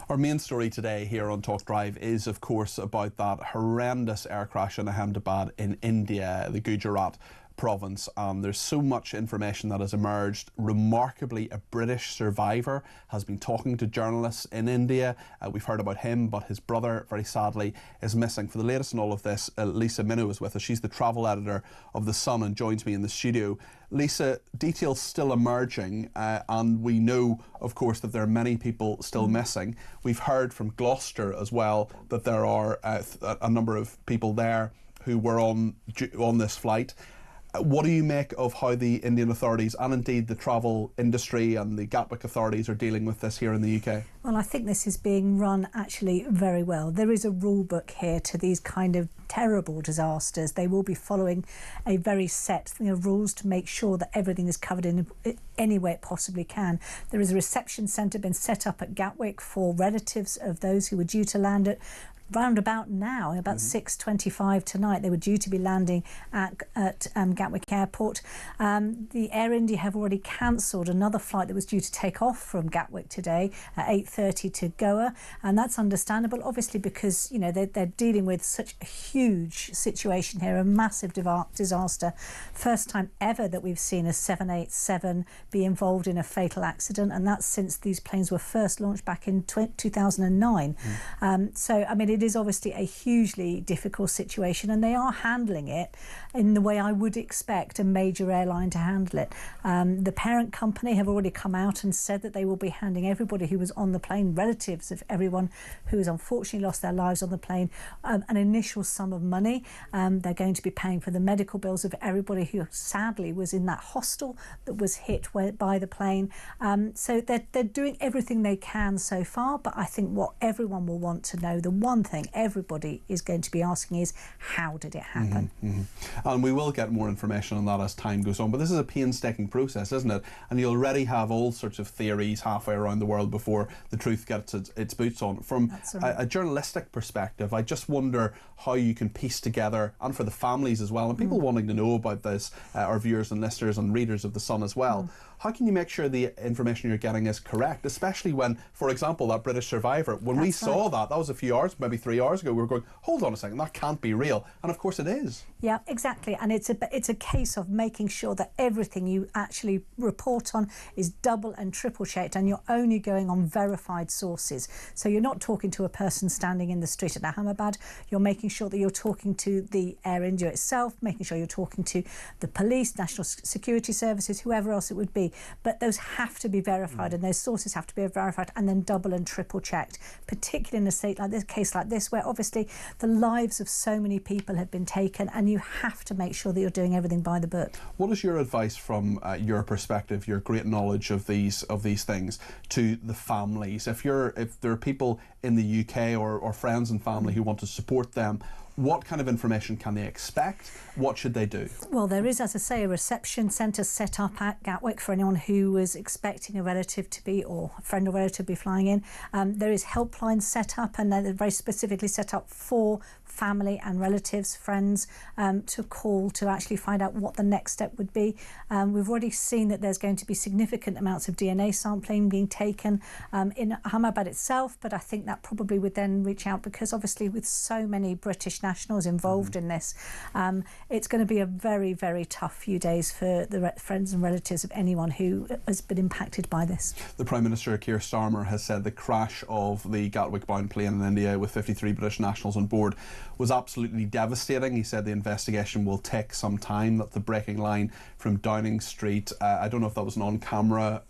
S2: Our main story today here on Talk Drive is, of course, about that horrendous air crash in Ahmedabad in India, the Gujarat province, and there's so much information that has emerged. Remarkably, a British survivor has been talking to journalists in India. We've heard about him, but his brother, very sadly, is missing. For the latest in all of this, Lisa Minow is with us. She's the travel editor of The Sun and joins me in the studio. Lisa, details still emerging, and we know, of course, that there are many people still missing. We've heard from Gloucester as well that there are a number of people there who were on this flight. What do you make of how the Indian authorities and indeed the travel industry and the Gatwick authorities are dealing with this here in the UK?
S18: Well, I think this is being run actually very well. There is a rule book here to these kind of terrible disasters. They will be following a very set rules to make sure that everything is covered in any way it possibly can. There is a reception centre been set up at Gatwick for relatives of those who were due to land at round about now, about 6:25 tonight. They were due to be landing at Gatwick Airport. The Air India have already cancelled another flight that was due to take off from Gatwick today at 8:30 to Goa, and that's understandable, obviously, because they're dealing with such a huge situation here, a massive disaster. First time ever that we've seen a 787 be involved in a fatal accident, and that's since these planes were first launched back in 2009. So, I mean, it is obviously a hugely difficult situation, and they are handling it in the way I would expect a major airline to handle it. The parent company have already come out and said that they will be handing everybody who was on the plane, relatives of everyone who has unfortunately lost their lives on the plane, an initial sum of money. They're going to be paying for the medical bills of everybody who sadly was in that hostel that was hit by the plane. So they're doing everything they can so far, but I think what everyone will want to know, the one thing everybody is going to be asking is, how did it happen?
S2: And we will get more information on that as time goes on, but this is a painstaking process, isn't it? And you already have all sorts of theories halfway around the world before the truth gets its boots on. From a journalistic perspective, I just wonder how you can piece together, and for the families as well, and people wanting to know about this, our viewers and listeners and readers of The Sun as well, how can you make sure the information you're getting is correct, especially when, for example, that British survivor, when we saw that was a few hours, maybe 3 hours ago, we were going, hold on a second, that can't be real. And of course it is.
S18: Yeah, exactly. And it's a case of making sure that everything you actually report on is double and triple checked, and you're only going on verified sources. So you're not talking to a person standing in the street at Ahmedabad. You're making sure that you're talking to the Air India itself, making sure you're talking to the police, National Security Services, whoever else it would be. But those have to be verified, and those sources have to be verified and then double and triple checked, particularly in a case like this, where obviously the lives of so many people have been taken, and you have to make sure that you're doing everything by the book.
S2: What is your advice from your perspective, your great knowledge of these things, to the families? If there are people in the UK or friends and family who want to support them, what kind of information can they expect? What should they do?
S18: Well, there is, as I say, a reception centre set up at Gatwick for anyone who was expecting a relative to be, or a friend or relative to be flying in. There is helplines set up, and they're very specifically set up for family and relatives, friends, to call to actually find out what the next step would be. We've already seen that there's going to be significant amounts of DNA sampling being taken in Ahmedabad itself, but I think that probably would then reach out, because obviously with so many British nationals involved in this, it's going to be a very, very tough few days for the friends and relatives of anyone who has been impacted by this.
S2: The Prime Minister, Keir Starmer, has said the crash of the Gatwick-bound plane in India with 53 British nationals on board was absolutely devastating. He said the investigation will take some time. That's the breaking line from Downing Street. I don't know if that was an on-camera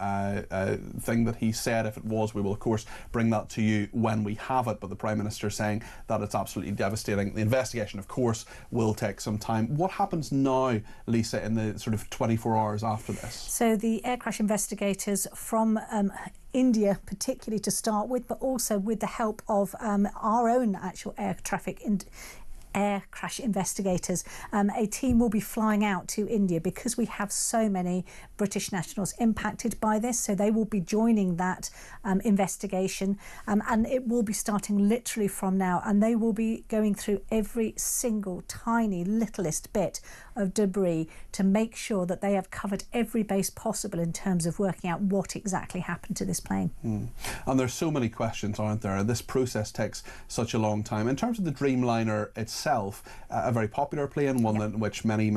S2: thing that he said. If it was, we will of course bring that to you when we have it, but the Prime Minister saying that it's absolutely devastating. The investigation, of course, will take some time. What happens now, Lisa, in the sort of 24 hours after this? So
S18: the air crash investigators from India, particularly to start with, but also with the help of our own actual air crash investigators, a team will be flying out to India, because we have so many British nationals impacted by this, so they will be joining that investigation, and it will be starting literally from now, and they will be going through every single tiny littlest bit of debris to make sure that they have covered every base possible in terms of working out what exactly happened to this plane.
S2: And there's so many questions, aren't there? This process takes such a long time. In terms of the Dreamliner itself, a very popular plane, one in which many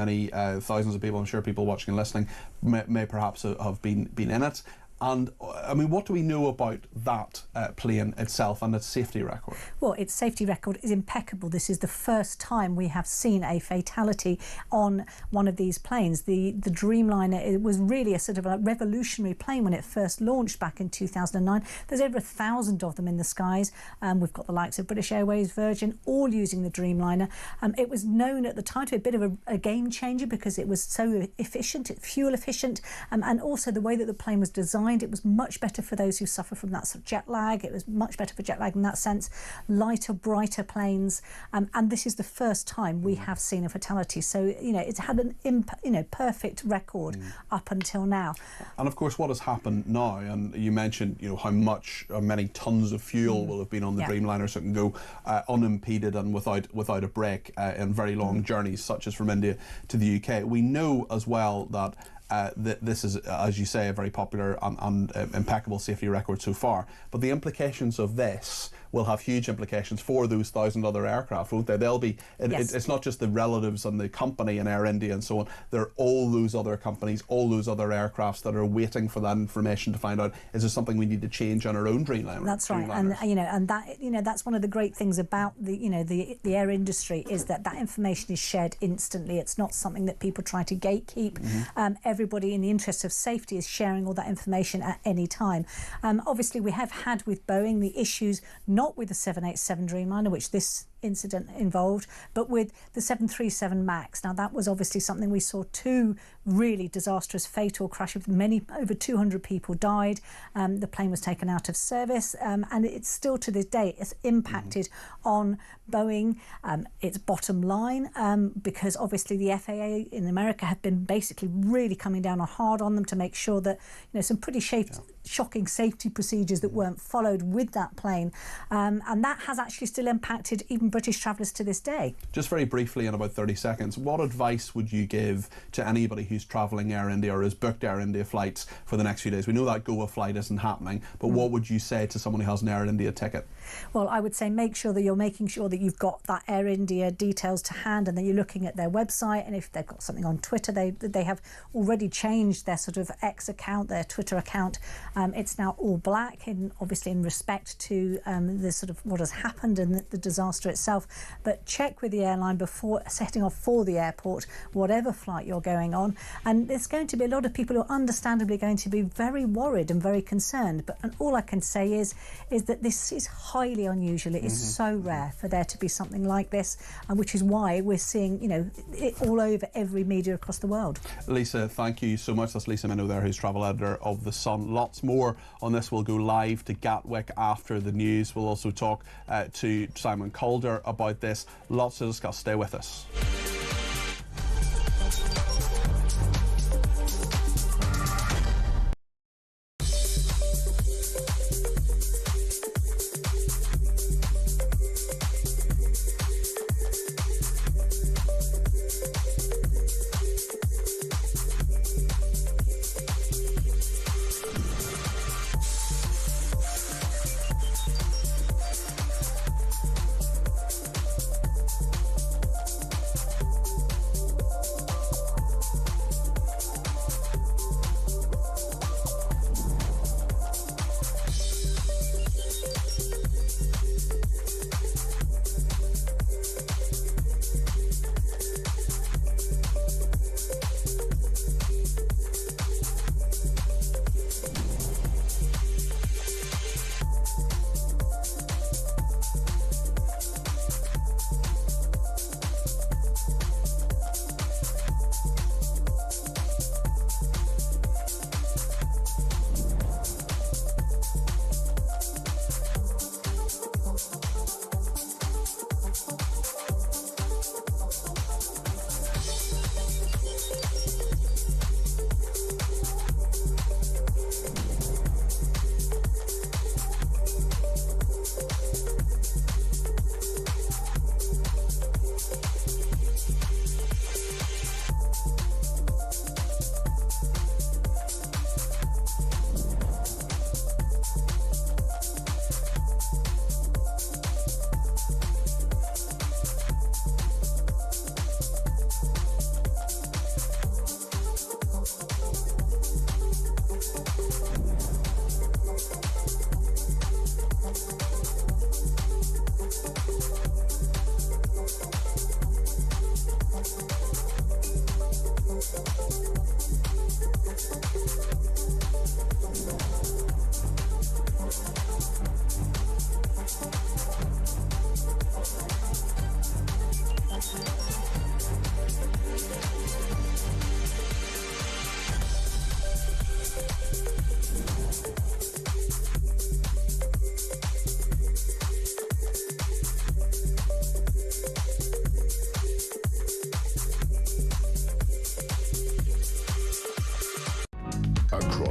S2: thousands of people, I'm sure people watching and listening, may perhaps have been in it. And I mean, what do we know about that plane itself and its safety record?
S18: Well, its safety record is impeccable. This is the first time we have seen a fatality on one of these planes. The Dreamliner, it was really a sort of a revolutionary plane when it first launched back in 2009. There's over 1,000 of them in the skies. We've got the likes of British Airways, Virgin, all using the Dreamliner. It was known at the time to be a bit of a game changer because it was so efficient, fuel efficient, and also the way that the plane was designed, it was much better for those who suffer from that sort of jet lag. It was much better for jet lag in that sense. Lighter, brighter planes, and this is the first time we have seen a fatality. So, you know, it's had an perfect record up until now.
S2: And of course, what has happened now, and you mentioned, you know, how many tons of fuel will have been on the Dreamliner, so it can go unimpeded and without a break in very long journeys, such as from India to the UK. We know as well that this is, as you say, a very popular and impeccable safety record so far. But the implications of this will have huge implications for those 1,000 other aircraft, won't they? They'll be. It's not just the relatives and the company and Air India and so on. There are all those other companies, all those other aircrafts that are waiting for that information to find out, is there something we need to change on our own Dreamliner?
S18: That's right, and that's one of the great things about the air industry, is that information is shared instantly. It's not something that people try to gatekeep. Everybody, in the interest of safety, is sharing all that information at any time. Obviously, we have had with Boeing the issues, not with the 787 Dreamliner, which this incident involved, but with the 737 MAX. Now, that was obviously something we saw, two really disastrous, fatal crashes. Over 200 people died. The plane was taken out of service, and it's still to this day, it's impacted on Boeing, its bottom line, because obviously the FAA in America have been basically really coming down hard on them to make sure that, you know, some pretty shocking safety procedures that weren't followed with that plane, and that has actually still impacted even British travellers to this day.
S2: Just very briefly, in about 30 seconds, what advice would you give to anybody who's travelling Air India or has booked Air India flights for the next few days? We know that Goa flight isn't happening, but what would you say to someone who has an Air India ticket?
S18: Well, I would say make sure that you're making sure that you've got that Air India details to hand, and that you're looking at their website, and if they've got something on Twitter, they have already changed their sort of X account, their Twitter account. It's now all black, and obviously in respect to the sort of what has happened and the disaster itself. But check with the airline before setting off for the airport, whatever flight you're going on. And there's going to be a lot of people who are understandably going to be very worried and very concerned. And all I can say is that this is highly unusual. It is so rare for there to be something like this, and which is why we're seeing, you know, it all over every media across the world.
S2: Lisa, thank you so much. That's Lisa Minnow there, who's travel editor of The Sun. Lots more on this. We'll go live to Gatwick after the news. We'll also talk to Simon Calder about this. Lots to discuss. Stay with us.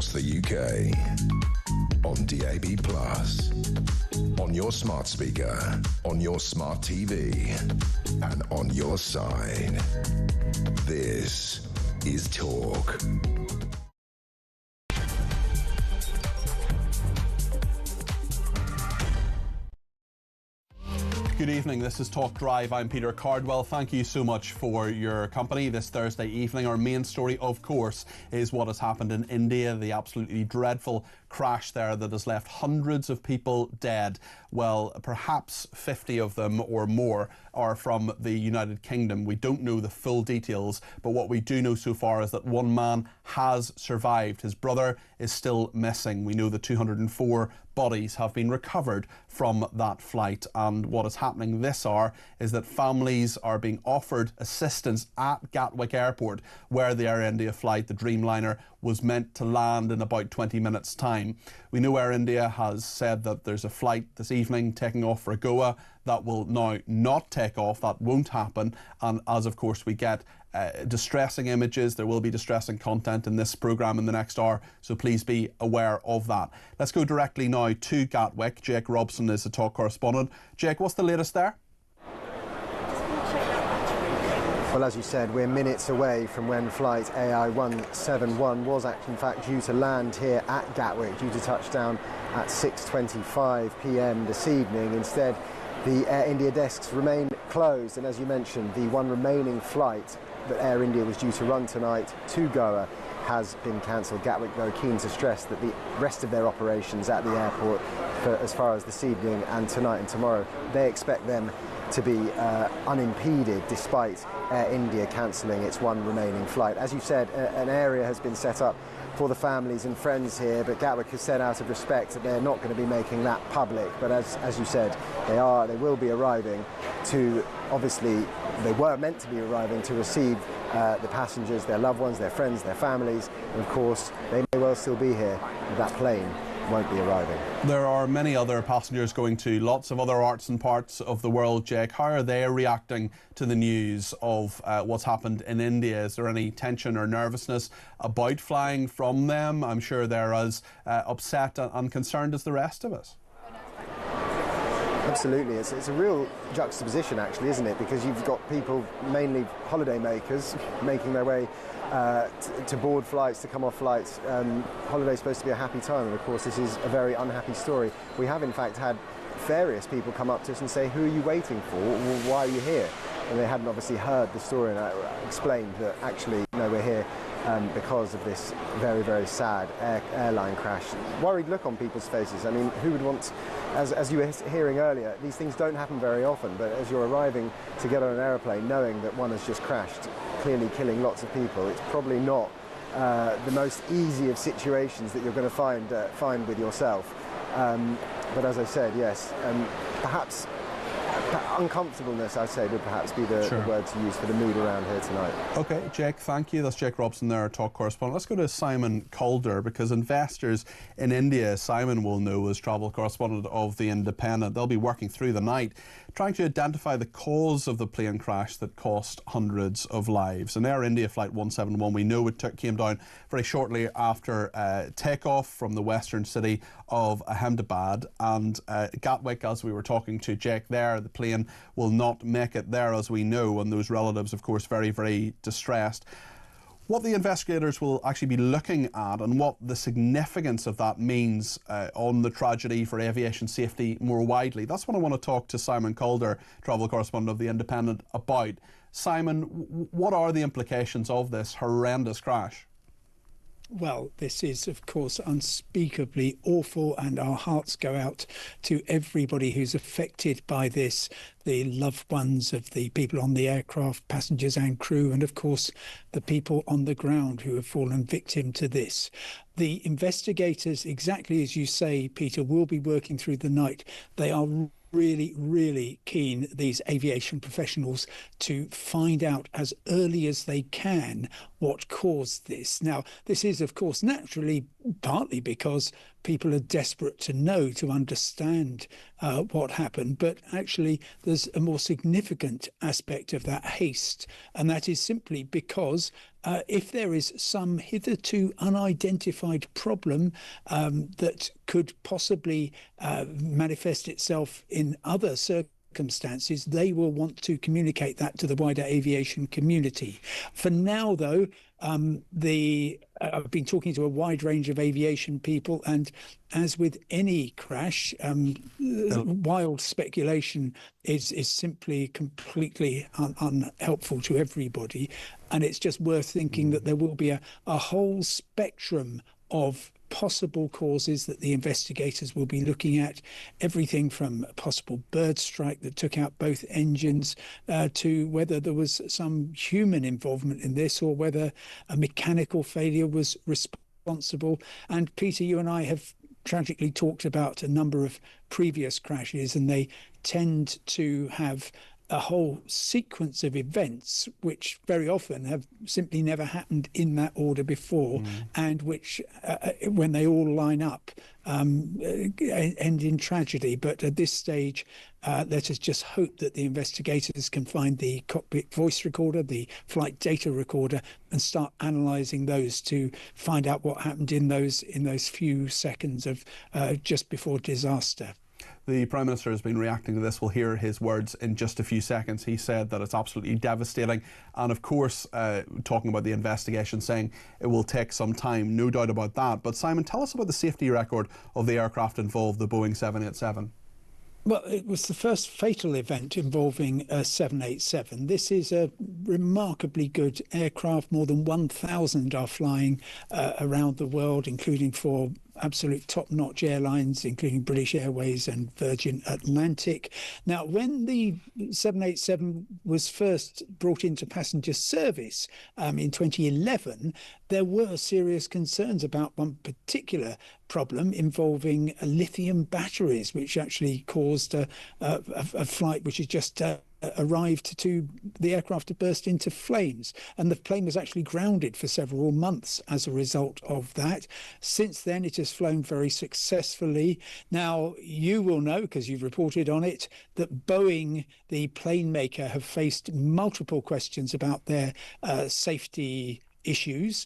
S1: across the UK. On DAB+, on your smart speaker, on your smart TV, and on your side. This is Talk.
S2: Good evening, this is Talk Drive. I'm Peter Cardwell. Thank you so much for your company this Thursday evening. Our main story, of course, is what has happened in India, the absolutely dreadful crash there that has left hundreds of people dead. Well, perhaps 50 of them or more are from the United Kingdom. We don't know the full details, but what we do know so far is that one man has survived. His brother is still missing. We know that 204 bodies have been recovered from that flight, and what is happening this hour is that families are being offered assistance at Gatwick Airport, where the Air India flight, the Dreamliner, was meant to land in about 20 minutes' time. We know Air India has said that there's a flight this evening taking off for Goa that will now not take off. That won't happen, and as of course we get distressing images, there will be distressing content in this programme in the next hour, so please be aware of that. Let's go directly now to Gatwick. Jake Robson is the Talk correspondent. Jake, what's the latest there?
S3: Well, as you said, we're minutes away from when flight AI171 was in fact due to land here at Gatwick, due to touchdown at 6:25 p.m. this evening. Instead, the Air India desks remain closed, and as you mentioned, the one remaining flight that Air India was due to run tonight to Goa has been cancelled. Gatwick, though, keen to stress that the rest of their operations at the airport, as far as this evening and tonight and tomorrow, they expect them to be unimpeded despite Air India cancelling its one remaining flight. As you said, an area has been set up for the families and friends here, but Gatwick has said out of respect that they're not going to be making that public. But as you said, they will be arriving to, obviously they were meant to be arriving to receive the passengers, their loved ones, their friends, their families, and of course they may well still be here. That plane won't be arriving.
S2: There are many other passengers going to lots of other arts and parts of the world, Jake. How are they reacting to the news of what's happened in India? Is there any tension or nervousness about flying from them? I'm sure they're as upset and concerned as the rest of us.
S3: Absolutely, it's a real juxtaposition actually, isn't it? Because you've got people, mainly holiday makers, making their way to board flights, to come off flights. Holiday's supposed to be a happy time, and of course this is a very unhappy story. We have in fact had various people come up to us and say, who are you waiting for? Why are you here? And they hadn't obviously heard the story, and I explained that actually, no, we're here because of this very, very sad airline crash. Worried look on people's faces. I mean, who would want, as you were hearing earlier, these things don't happen very often, but as you're arriving to get on an aeroplane knowing that one has just crashed, clearly killing lots of people, it's probably not the most easy of situations that you're going to find with yourself. But as I said, yes, perhaps uncomfortableness, I'd say, would perhaps be the word to use for the mood around here tonight.
S2: OK, Jake, thank you. That's Jake Robson there, our Talk correspondent. Let's go to Simon Calder, because investors in India, Simon will know as travel correspondent of The Independent, they'll be working through the night trying to identify the cause of the plane crash that cost hundreds of lives. And Air India Flight 171, we know it came down very shortly after takeoff from the western city of Ahmedabad, and Gatwick, as we were talking to Jake there, the plane will not make it there, as we know, and those relatives, of course, very, very distressed. What the investigators will actually be looking at and what the significance of that means on the tragedy for aviation safety more widely, that's what I want to talk to Simon Calder, travel correspondent of The Independent, about. Simon, what are the implications of this horrendous crash?
S19: Well, this is, of course, unspeakably awful, and our hearts go out to everybody who's affected by this, the loved ones of the people on the aircraft, passengers and crew, and, of course, the people on the ground who have fallen victim to this. The investigators, exactly as you say, Peter, will be working through the night. They are really, really keen, these aviation professionals, to find out as early as they can what caused this. Now, this is, of course, naturally partly because people are desperate to know, to understand what happened. But actually, there's a more significant aspect of that haste, and that is simply because if there is some hitherto unidentified problem that could possibly manifest itself in other circumstances, they will want to communicate that to the wider aviation community. For now, though, I've been talking to a wide range of aviation people, and as with any crash, wild speculation is simply completely unhelpful to everybody. And it's just worth thinking that there will be a whole spectrum of possible causes that the investigators will be looking at, everything from a possible bird strike that took out both engines to whether there was some human involvement in this or whether a mechanical failure was responsible. And Peter, you and I have tragically talked about a number of previous crashes, and they tend to have a whole sequence of events which very often have simply never happened in that order before, and which, when they all line up, end in tragedy. But at this stage, let us just hope that the investigators can find the cockpit voice recorder, the flight data recorder, and start analysing those to find out what happened in those few seconds of just before disaster.
S2: The Prime Minister has been reacting to this. We'll hear his words in just a few seconds. He said that it's absolutely devastating. And of course, talking about the investigation, saying it will take some time, no doubt about that. But Simon, tell us about the safety record of the aircraft involved, the Boeing 787.
S19: Well, it was the first fatal event involving a 787. This is a remarkably good aircraft. More than 1,000 are flying around the world, including for absolute top-notch airlines, including British Airways and Virgin Atlantic. Now, when the 787 was first brought into passenger service in 2011, there were serious concerns about one particular problem involving lithium batteries, which actually caused a flight which is just arrived to the aircraft to burst into flames, and the plane was actually grounded for several months as a result of that. Since then, it has flown very successfully. Now, you will know, because you've reported on it, that Boeing, the plane maker, have faced multiple questions about their safety issues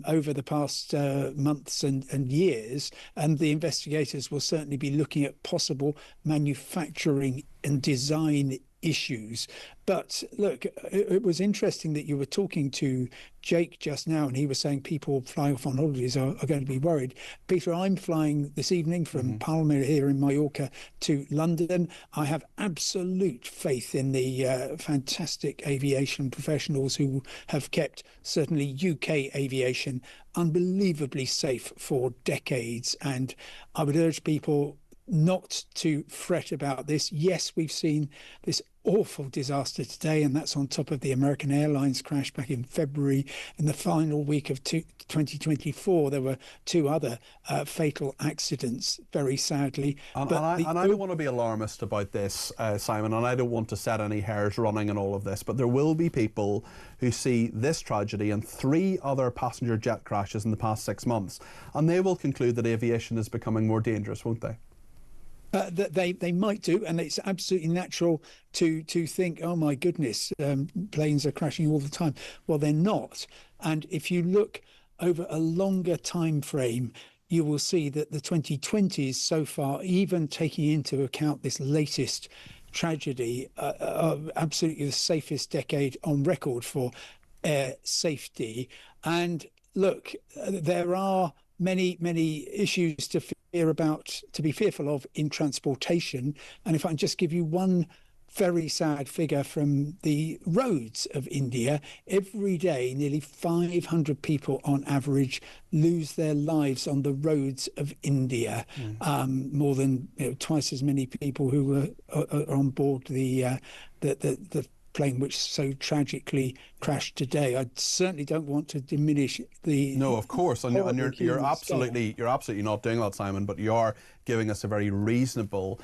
S19: over the past months and years, and the investigators will certainly be looking at possible manufacturing and design issues. But look, it was interesting that you were talking to Jake just now, and he was saying people flying off on holidays are going to be worried. Peter, I'm flying this evening from Palma here in Mallorca to London. I have absolute faith in the fantastic aviation professionals who have kept certainly UK aviation unbelievably safe for decades. And I would urge people not to fret about this. Yes, we've seen this awful disaster today, and that's on top of the American Airlines crash back in February. In the final week of 2024, there were two other fatal accidents, very sadly.
S2: And I don't want to be alarmist about this, Simon, and I don't want to set any hairs running in all of this, but there will be people who see this tragedy and 3 other passenger jet crashes in the past 6 months, and they will conclude that aviation is becoming more dangerous, won't they?
S19: They might do, and it's absolutely natural to think, oh my goodness, planes are crashing all the time. Well, they're not. And if you look over a longer time frame, you will see that the 2020s so far, even taking into account this latest tragedy, are absolutely the safest decade on record for air safety. And look, there are many issues to be fearful of in transportation. And if I can just give you one very sad figure from the roads of India, every day nearly 500 people on average lose their lives on the roads of India. More than twice as many people who were on board the plane which so tragically crashed today. I certainly don't want to diminish the...
S2: No, of course, and you're absolutely not doing that, Simon, but you are giving us a very reasonable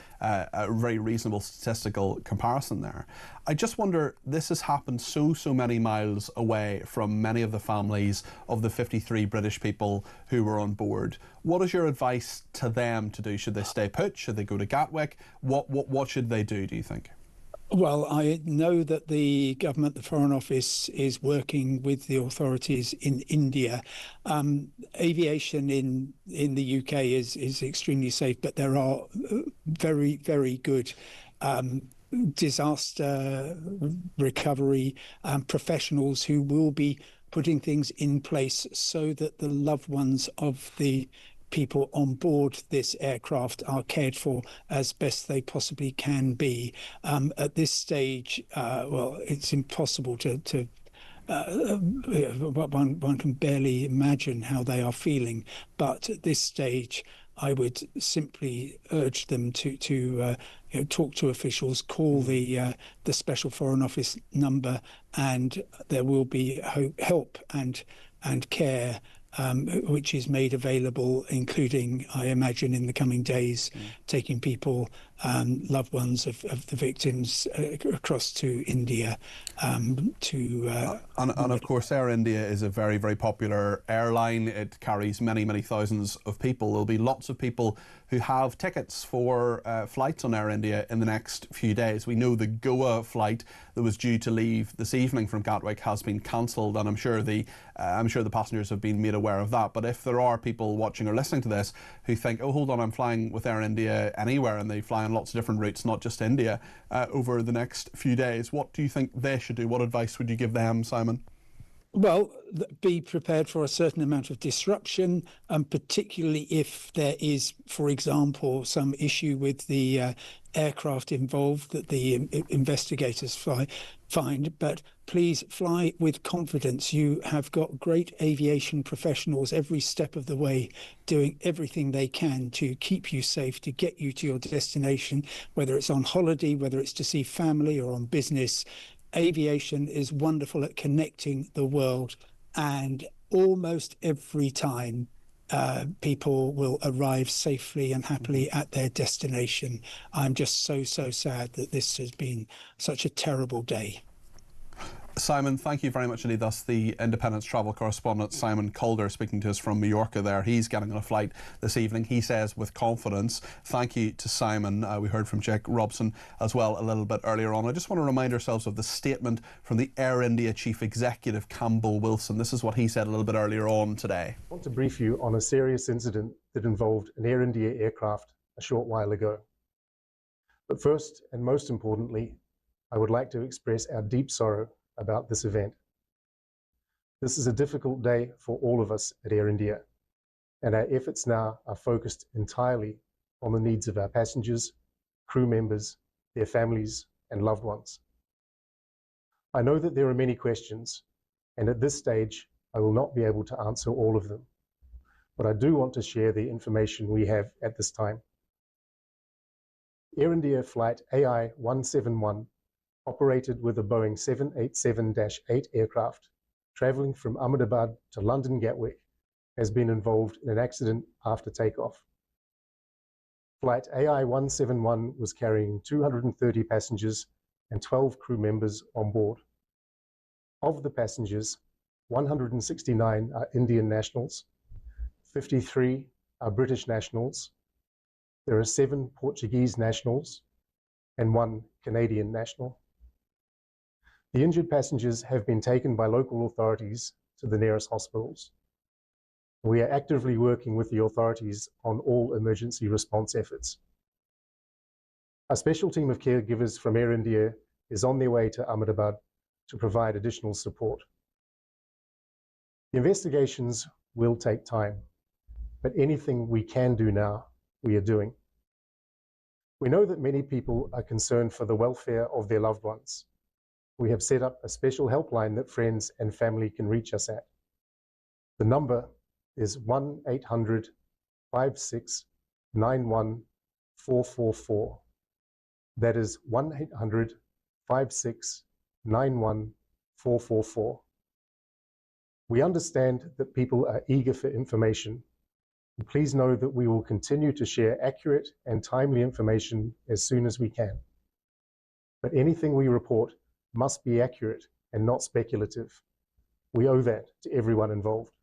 S2: statistical comparison there. I just wonder, this has happened so many miles away from many of the families of the 53 British people who were on board. What is your advice to them to do? Should they stay put? Should they go to Gatwick? What should they do you think?
S19: Well, I know that the government, the Foreign Office, is working with the authorities in India. Aviation in the UK is extremely safe, but there are very, very good disaster recovery professionals who will be putting things in place so that the loved ones of the people on board this aircraft are cared for as best they possibly can be. At this stage, well, it's impossible to one can barely imagine how they are feeling. But at this stage, I would simply urge them to talk to officials, call the Special Foreign Office number, and there will be help and care which is made available, including, I imagine, in the coming days, taking people, loved ones of the victims across to India. And
S2: of course, Air India is a very, very popular airline. It carries many, many thousands of people. There'll be lots of people who have tickets for flights on Air India in the next few days. We know the Goa flight that was due to leave this evening from Gatwick has been cancelled, and I'm sure the passengers have been made aware of that. But if there are people watching or listening to this who think, oh, hold on, I'm flying with Air India anywhere, and they fly on lots of different routes, not just India, over the next few days, what do you think they should do? What advice would you give them, Simon?
S19: Well, be prepared for a certain amount of disruption, particularly if there is, for example, some issue with the aircraft involved that the investigators find. But please fly with confidence. You have got great aviation professionals every step of the way doing everything they can to keep you safe, to get you to your destination, whether it's on holiday, whether it's to see family or on business. Aviation is wonderful at connecting the world, and almost every time people will arrive safely and happily at their destination. I'm just so sad that this has been such a terrible day.
S2: Simon, thank you very much indeed. That's the Independent's travel correspondent, Simon Calder, speaking to us from Mallorca there. He's getting on a flight this evening, he says, with confidence. Thank you to Simon. We heard from Jake Robson as well a little bit earlier on. I just want to remind ourselves of the statement from the Air India Chief Executive, Campbell Wilson. This is what he said a little bit earlier on today.
S8: I want to brief you on a serious incident that involved an Air India aircraft a short while ago. But first, and most importantly, I would like to express our deep sorrow about this event. This is a difficult day for all of us at Air India, and our efforts now are focused entirely on the needs of our passengers, crew members, their families, and loved ones. I know that there are many questions, and at this stage, I will not be able to answer all of them, but I do want to share the information we have at this time. Air India flight AI-171 operated with a Boeing 787-8 aircraft traveling from Ahmedabad to London Gatwick has been involved in an accident after takeoff. Flight AI-171 was carrying 230 passengers and 12 crew members on board. Of the passengers, 169 are Indian nationals, 53 are British nationals, there are 7 Portuguese nationals, and 1 Canadian national. The injured passengers have been taken by local authorities to the nearest hospitals. We are actively working with the authorities on all emergency response efforts. A special team of caregivers from Air India is on their way to Ahmedabad to provide additional support. The investigations will take time, but anything we can do now, we are doing. We know that many people are concerned for the welfare of their loved ones. We have set up a special helpline that friends and family can reach us at. The number is 1-800-5691-444. That is 1-800-5691-444. We understand that people are eager for information. Please know that we will continue to share accurate and timely information as soon as we can. But anything we report must be accurate and not speculative. We owe that to everyone involved.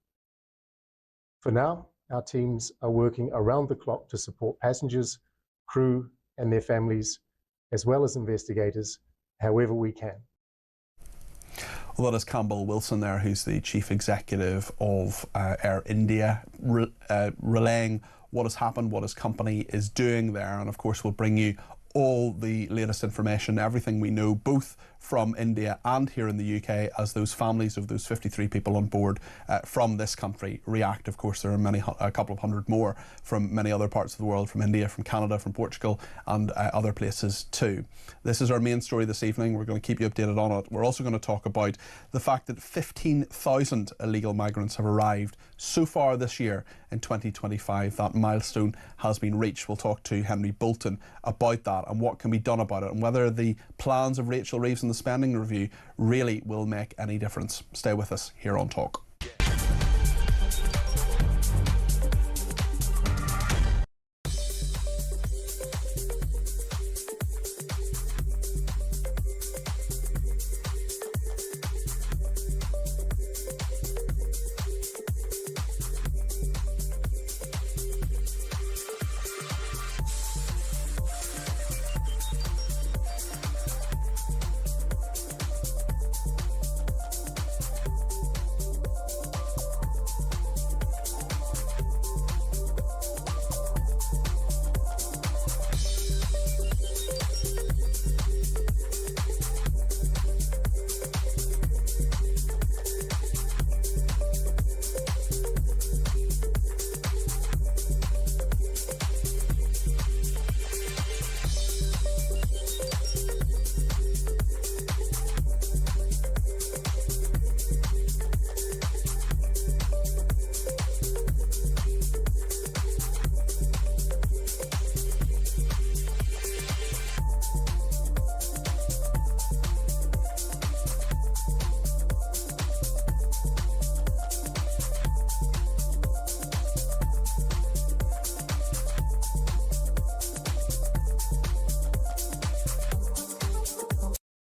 S8: For now, our teams are working around the clock to support passengers, crew, and their families, as well as investigators, however we can.
S2: Well, that is Campbell Wilson there, who's the Chief Executive of Air India, relaying what has happened, what his company is doing there. And of course, we'll bring you all the latest information, everything we know, both from India and here in the UK, as those families of those 53 people on board from this country react. Of course, there are a couple of hundred more from many other parts of the world, from India, from Canada, from Portugal, and other places too. This is our main story this evening. We're going to keep you updated on it. We're also going to talk about the fact that 15,000 illegal migrants have arrived so far this year in 2025. That milestone has been reached. We'll talk to Henry Bolton about that and what can be done about it, and whether the plans of Rachel Reeves and the spending review really will make any difference. Stay with us here on Talk.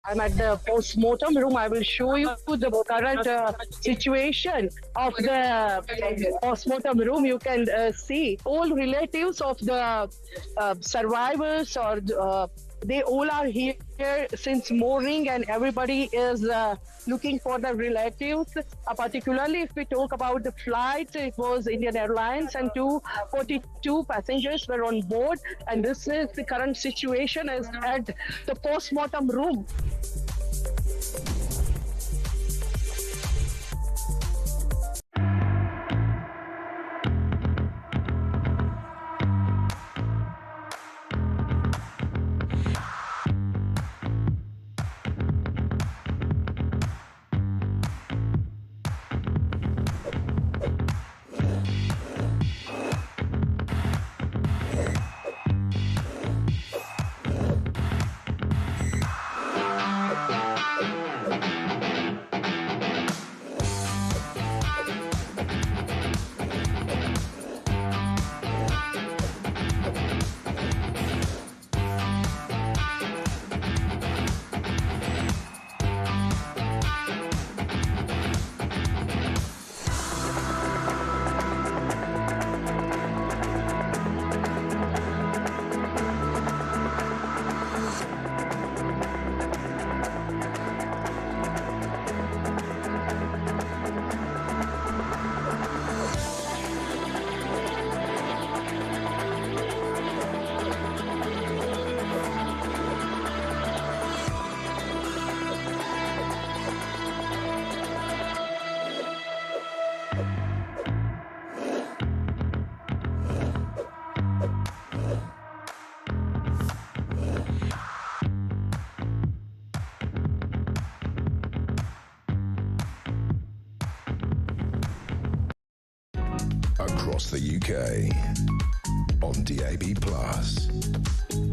S5: I'm at the post-mortem room. I will show you the current situation of the post-mortem room. You can see all relatives of the survivors, or they all are here since morning, and everybody is looking for the relatives. Particularly if we talk about the flights, it was Indian Airlines and 242 passengers were on board, and this is the current situation is at the post-mortem room.
S1: Across the UK, on DAB+,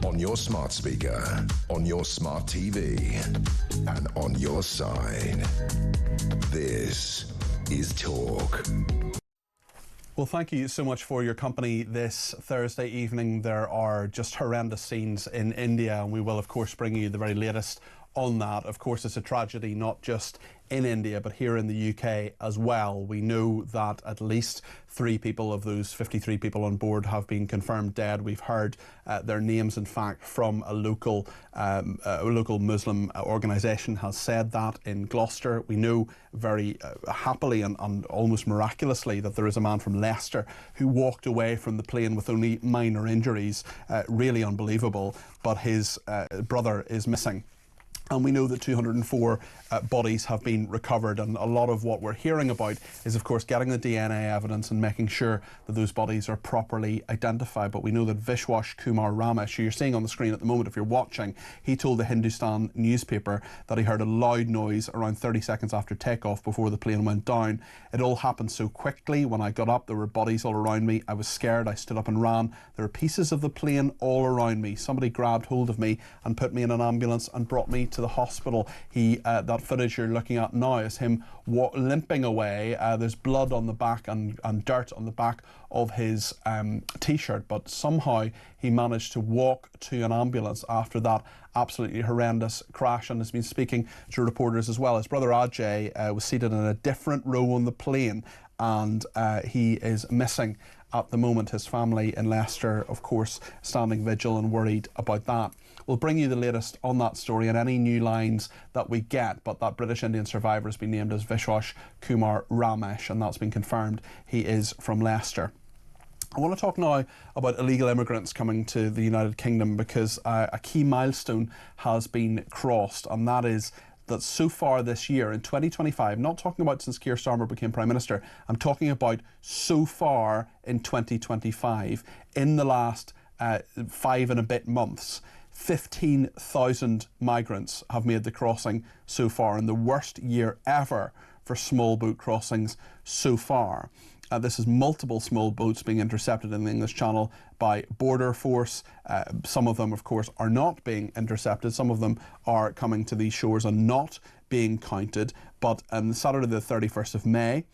S1: on your smart speaker, on your smart TV, and on your side. This is Talk.
S2: Well, thank you so much for your company this Thursday evening. There are just horrendous scenes in India, and we will, of course, bring you the very latest on that. Of course, it's a tragedy not just in India, but here in the UK as well. We know that at least 3 people of those 53 people on board have been confirmed dead. We've heard their names, in fact, from a local Muslim organisation has said that in Gloucester. We know very happily and almost miraculously that there is a man from Leicester who walked away from the plane with only minor injuries. Really unbelievable, but his brother is missing. And we know that 204 bodies have been recovered, and a lot of what we're hearing about is, of course, getting the DNA evidence and making sure that those bodies are properly identified. But we know that Vishwas Kumar Ramesh, who you're seeing on the screen at the moment if you're watching, he told the Hindustan newspaper that he heard a loud noise around 30 seconds after takeoff before the plane went down. It all happened so quickly. When I got up, there were bodies all around me. I was scared. I stood up and ran. There were pieces of the plane all around me. Somebody grabbed hold of me and put me in an ambulance and brought me to the hospital. That footage you're looking at now is him limping away. There's blood on the back and dirt on the back of his t-shirt, but somehow he managed to walk to an ambulance after that absolutely horrendous crash, and has been speaking to reporters as well. His brother Ajay was seated in a different row on the plane, and he is missing at the moment. His family in Leicester, of course, standing vigil and worried about that. We'll bring you the latest on that story and any new lines that we get, but that British Indian survivor has been named as Vishwas Kumar Ramesh, and that's been confirmed. He is from Leicester. I want to talk now about illegal immigrants coming to the United Kingdom, because a key milestone has been crossed, and that is that so far this year, in 2025, not talking about since Keir Starmer became Prime Minister, I'm talking about so far in 2025, in the last 5 and a bit months, 15,000 migrants have made the crossing so far, in the worst year ever for small boat crossings so far. This is multiple small boats being intercepted in the English Channel by Border Force. Some of them, of course, are not being intercepted. Some of them are coming to these shores and not being counted. But on Saturday the 31st of May,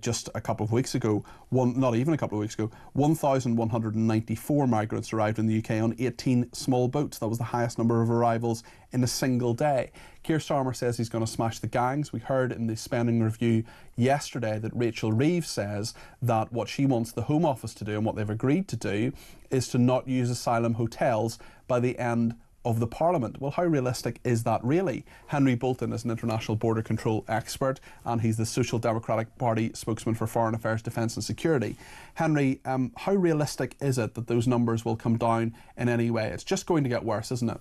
S2: just a couple of weeks ago, not even a couple of weeks ago, 1,194 migrants arrived in the UK on 18 small boats. That was the highest number of arrivals in a single day. Keir Starmer says he's going to smash the gangs. We heard in the spending review yesterday that Rachel Reeves says that what she wants the Home Office to do, and what they've agreed to do, is to not use asylum hotels by the end of the Parliament. Well, how realistic is that really? Henry Bolton is an international border control expert, and he's the Social Democratic Party spokesman for Foreign Affairs, Defence and Security. Henry, how realistic is it that those numbers will come down in any way? It's just going to get worse, isn't it?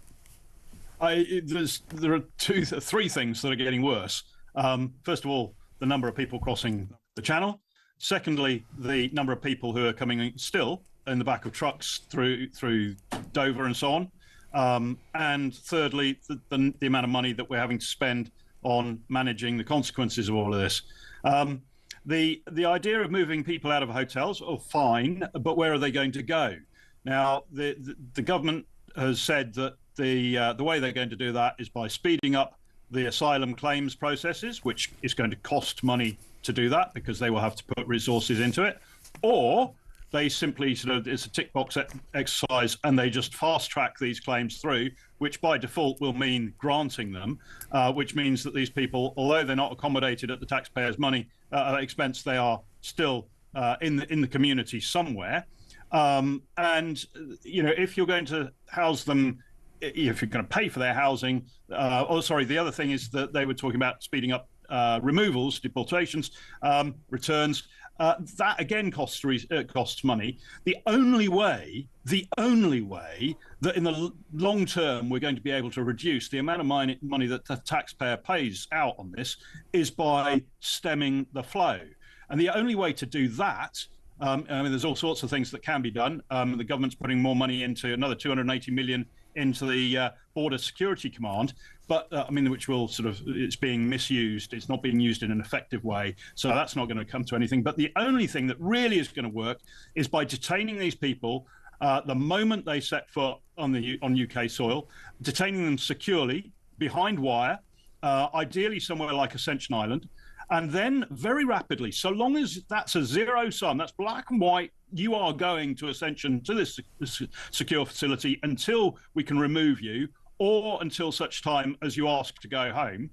S20: There are three things that are getting worse. First of all, the number of people crossing the Channel. Secondly, the number of people who are coming still in the back of trucks through Dover and so on. And thirdly, the amount of money that we're having to spend on managing the consequences of all of this. The idea of moving people out of hotels, fine, but where are they going to go? Now, the government has said that the way they're going to do that is by speeding up the asylum claims processes, which is going to cost money to do that because they will have to put resources into it, or they simply it's a tick box exercise and they just fast track these claims through, which by default will mean granting them, which means that these people, although they're not accommodated at the taxpayers' money expense, they are still in the community somewhere. And if you're going to house them, if you're going to pay for their housing, the other thing is that they were talking about speeding up removals, deportations, returns. That again costs money. The only way that in the long term we're going to be able to reduce the amount of money that the taxpayer pays out on this is by stemming the flow. And the only way to do that, there's all sorts of things that can be done. The government's putting more money into another 280 million into the Border Security Command, but which will it's being misused. It's not being used in an effective way, so that's not going to come to anything. But the only thing that really is going to work is by detaining these people the moment they set foot on UK soil, detaining them securely behind wire, ideally somewhere like Ascension Island, and then very rapidly, so long as that's a zero sum, that's black and white, you are going to Ascension, to this secure facility until we can remove you, or until such time as you ask to go home,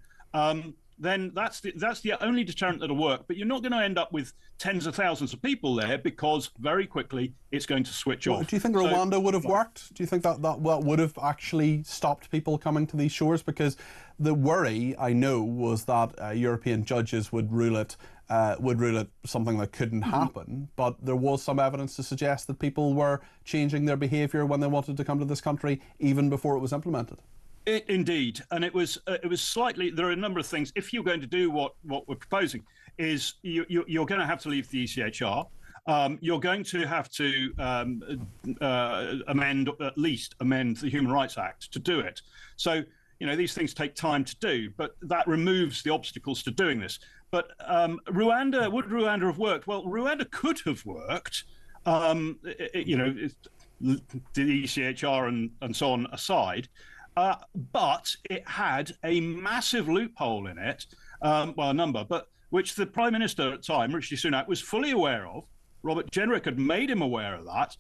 S20: then that's the only deterrent that'll work. But you're not going to end up with tens of thousands of people there, because very quickly it's going to switch off.
S2: Do you think Rwanda would have worked? Do you think that would have actually stopped people coming to these shores? Because the worry, I know, was that European judges would rule it something that couldn't happen. But there was some evidence to suggest that people were changing their behaviour when they wanted to come to this country, even before it was implemented.
S20: Indeed, and it was slightly. There are a number of things. If you're going to do what we're proposing, is you're going to have to leave the ECHR. You're going to have to amend the Human Rights Act to do it. So these things take time to do, but that removes the obstacles to doing this. But would Rwanda have worked? Well, Rwanda could have worked. The ECHR and so on aside. But it had a massive loophole in it, a number, but which the Prime Minister at the time, Rishi Sunak, was fully aware of. Robert Jenrick had made him aware of that,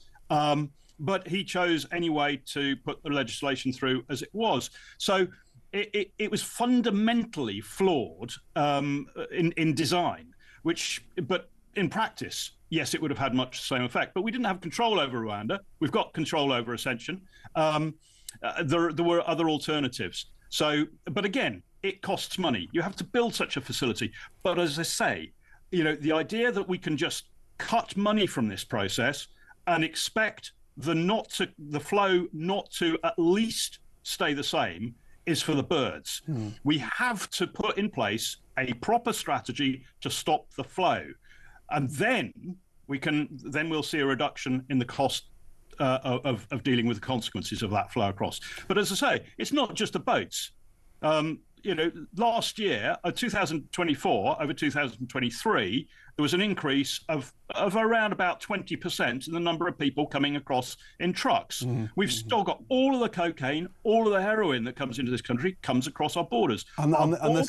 S20: but he chose anyway to put the legislation through as it was. So it was fundamentally flawed in design, but in practice, yes, it would have had much the same effect. But we didn't have control over Rwanda. We've got control over Ascension. There were other alternatives. But again, it costs money. You have to build such a facility. But as I say, the idea that we can just cut money from this process and expect the flow not to at least stay the same is for the birds. We have to put in place a proper strategy to stop the flow, and then we'll see a reduction in the cost of dealing with the consequences of that flow across. But as I say, it's not just the boats. Last year, 2024 over 2023, there was an increase of around about 20% in the number of people coming across in trucks. We've still got all of the cocaine, all of the heroin that comes into this country comes across our borders.
S2: And the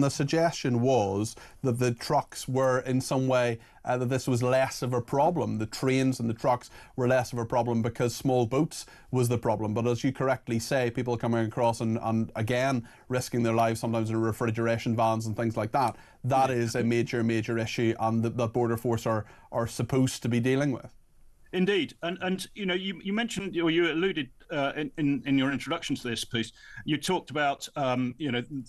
S2: suggestion was that the trucks were in some way that this was less of a problem. The trains and the trucks were less of a problem because small boats was the problem. But as you correctly say, people coming across and again risking their lives sometimes in refrigeration vans and things like that, that is a major issue, and that Border Force are supposed to be dealing with.
S20: Indeed, and you mentioned, or you alluded in your introduction to this piece, you talked about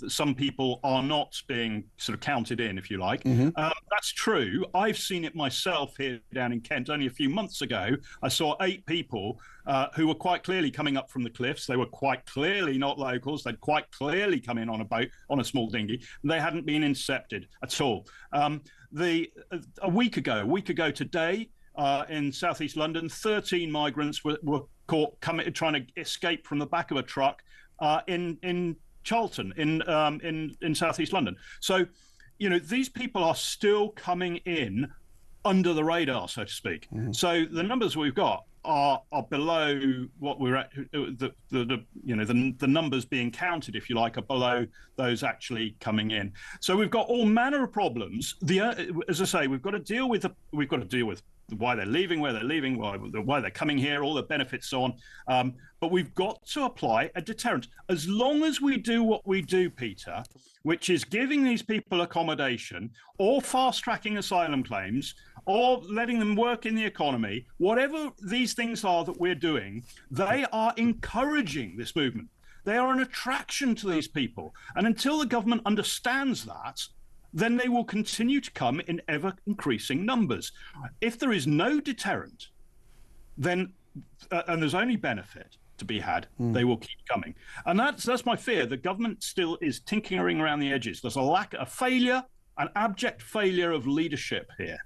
S20: some people are not being sort of counted in, if you like. That's true. I've seen it myself here down in Kent. Only a few months ago, I saw 8 people who were quite clearly coming up from the cliffs. They were quite clearly not locals. They'd quite clearly come in on a boat, on a small dinghy. They hadn't been intercepted at all. A week ago today, in southeast London, 13 migrants were caught trying to escape from the back of a truck in Charlton, in southeast London. So, these people are still coming in under the radar, so to speak. So the numbers we've got are below what we're at. The numbers being counted, if you like, are below those actually coming in. So we've got all manner of problems. As I say, we've got to deal with why they're leaving, where they're leaving, why they're coming here, all the benefits, so on. But we've got to apply a deterrent. As long as we do what we do, Peter, which is giving these people accommodation, or fast-tracking asylum claims, or letting them work in the economy, whatever these things are that we're doing, they are encouraging this movement. They are an attraction to these people. And until the government understands that, then they will continue to come in ever-increasing numbers. If there is no deterrent, then, and there's only benefit to be had, they will keep coming. And that's my fear. The government still is tinkering around the edges. There's an abject failure of leadership here.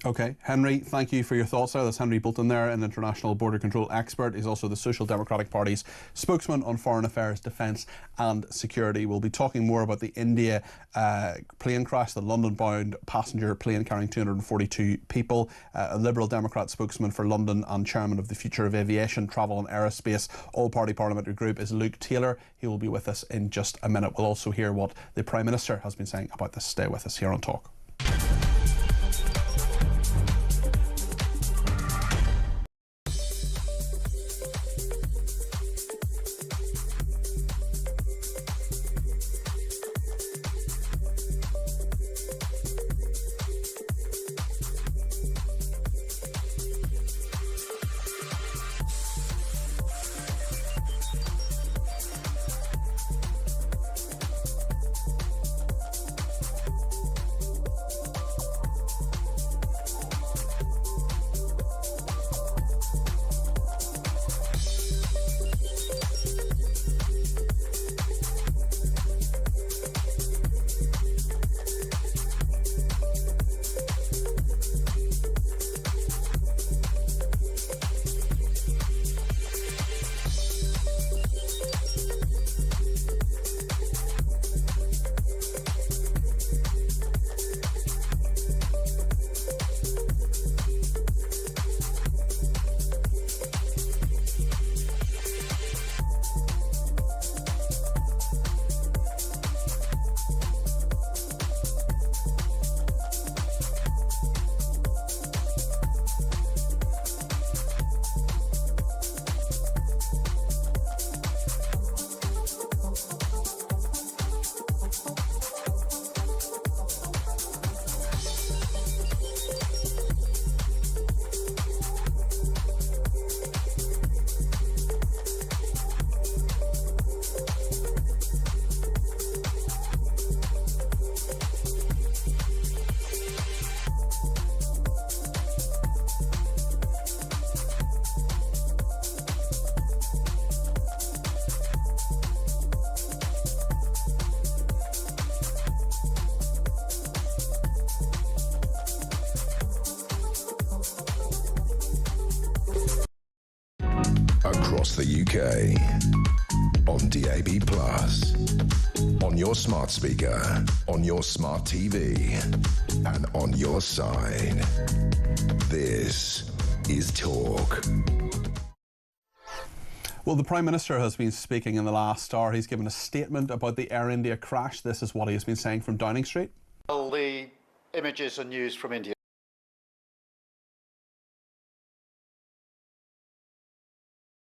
S2: Okay, Henry, thank you for your thoughts there. That's Henry Bolton there, an international border control expert. He's also the Social Democratic Party's spokesman on foreign affairs, defence and security. We'll be talking more about the India plane crash, the London-bound passenger plane carrying 242 people. A Liberal Democrat spokesman for London and chairman of the Future of Aviation, Travel and Aerospace All-Party Parliamentary Group is Luke Taylor. He will be with us in just a minute. We'll also hear what the Prime Minister has been saying about this. Stay with us here on Talk.
S1: the UK. On DAB+, on your smart speaker, on your smart TV, and on your side. This is Talk.
S2: Well, the Prime Minister has been speaking in the last hour. He's given a statement about the Air India crash. This is what he has been saying from Downing Street.
S21: Well, the images and news from India.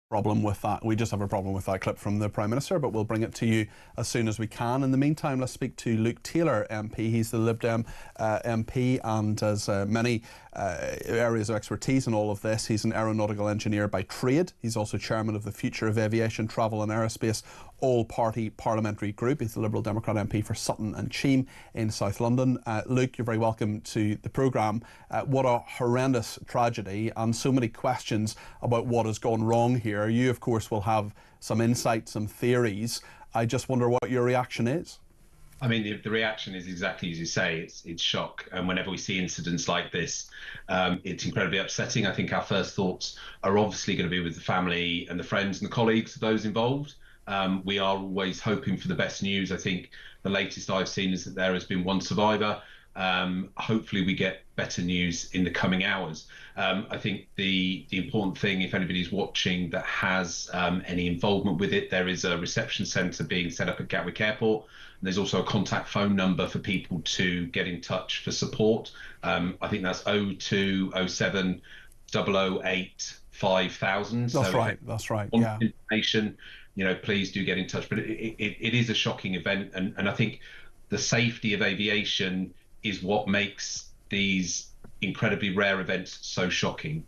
S2: Problem with that. We just have a problem with that clip from the Prime Minister, but we'll bring it to you as soon as we can. In the meantime, let's speak to Luke Taylor MP. He's the Lib Dem MP and has many areas of expertise in all of this. He's an aeronautical engineer by trade. He's also chairman of the Future of Aviation, Travel and Aerospace all-party parliamentary group. He's the Liberal Democrat MP for Sutton and Cheam in South London. Luke, you're very welcome to the programme. What a horrendous tragedy and so many questions about what has gone wrong here. You, of course, will have some insight, some theories. I just wonder what your reaction is.
S22: I mean, the reaction is exactly as you say. It's shock. And whenever we see incidents like this, it's incredibly upsetting. I think our first thoughts are obviously going to be with the family and the friends and the colleagues of those involved. We are always hoping for the best news. I think the latest I've seen is that there has been one survivor. Hopefully we get better news in the coming hours. I think the important thing, if anybody's watching that has any involvement with it, there is a reception centre being set up at Gatwick Airport. And there's also a contact phone number for people to get in touch for support. I think that's 0207 008 5000.
S2: That's right. That's right. Yeah.
S22: Information, please do get in touch. But it is a shocking event, and I think the safety of aviation is what makes these incredibly rare events so shocking.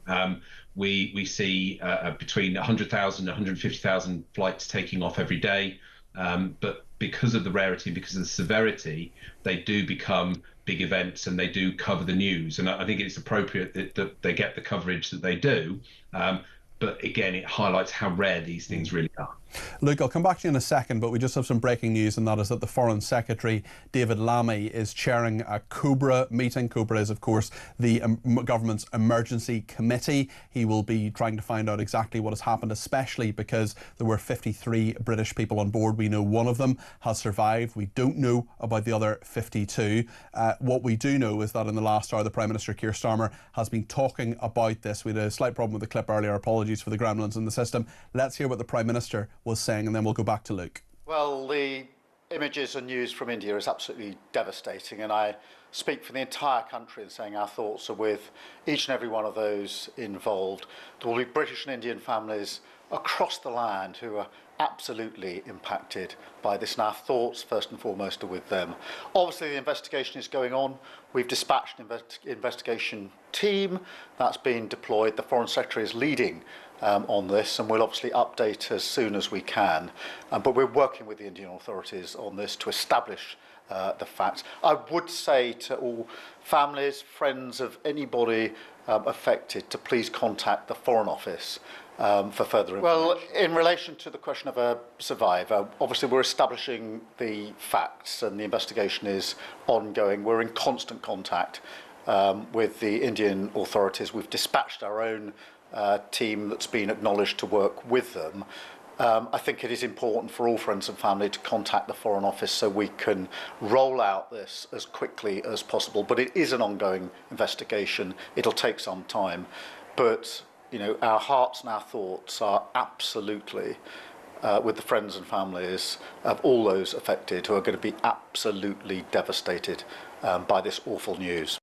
S22: We see between 100,000 and 150,000 flights taking off every day, but because of the rarity, because of the severity, they do become big events and they do cover the news. And I think it's appropriate that they get the coverage that they do. But again, it highlights how rare these things really are.
S2: Luke, I'll come back to you in a second, but we just have some breaking news, and that is that the Foreign Secretary, David Lammy, is chairing a COBRA meeting. COBRA is, of course, the government's emergency committee. He will be trying to find out exactly what has happened, especially because there were 53 British people on board. We know one of them has survived. We don't know about the other 52. What we do know is that in the last hour, the Prime Minister, Keir Starmer, has been talking about this. We had a slight problem with the clip earlier. Apologies for the gremlins in the system. Let's hear what the Prime Minister was saying, and then we'll go back to Luke.
S21: Well, the images and news from India is absolutely devastating, and I speak for the entire country in saying our thoughts are with each and every one of those involved. There will be British and Indian families across the land who are absolutely impacted by this, and our thoughts first and foremost are with them. Obviously the investigation is going on. We've dispatched an investigation team that's been deployed. The Foreign Secretary is leading on this, and we'll obviously update as soon as we can. But we're working with the Indian authorities on this to establish the facts. I would say to all families, friends of anybody affected to please contact the Foreign Office for further information. Well, in relation to the question of a survivor, obviously we're establishing the facts and the investigation is ongoing. We're in constant contact with the Indian authorities. We've dispatched our own team that's been acknowledged to work with them. I think it is important for all friends and family to contact the Foreign Office so we can roll out this as quickly as possible. But it is an ongoing investigation. It'll take some time. But, our hearts and our thoughts are absolutely with the friends and families of all those affected who are going to be absolutely devastated by this awful news.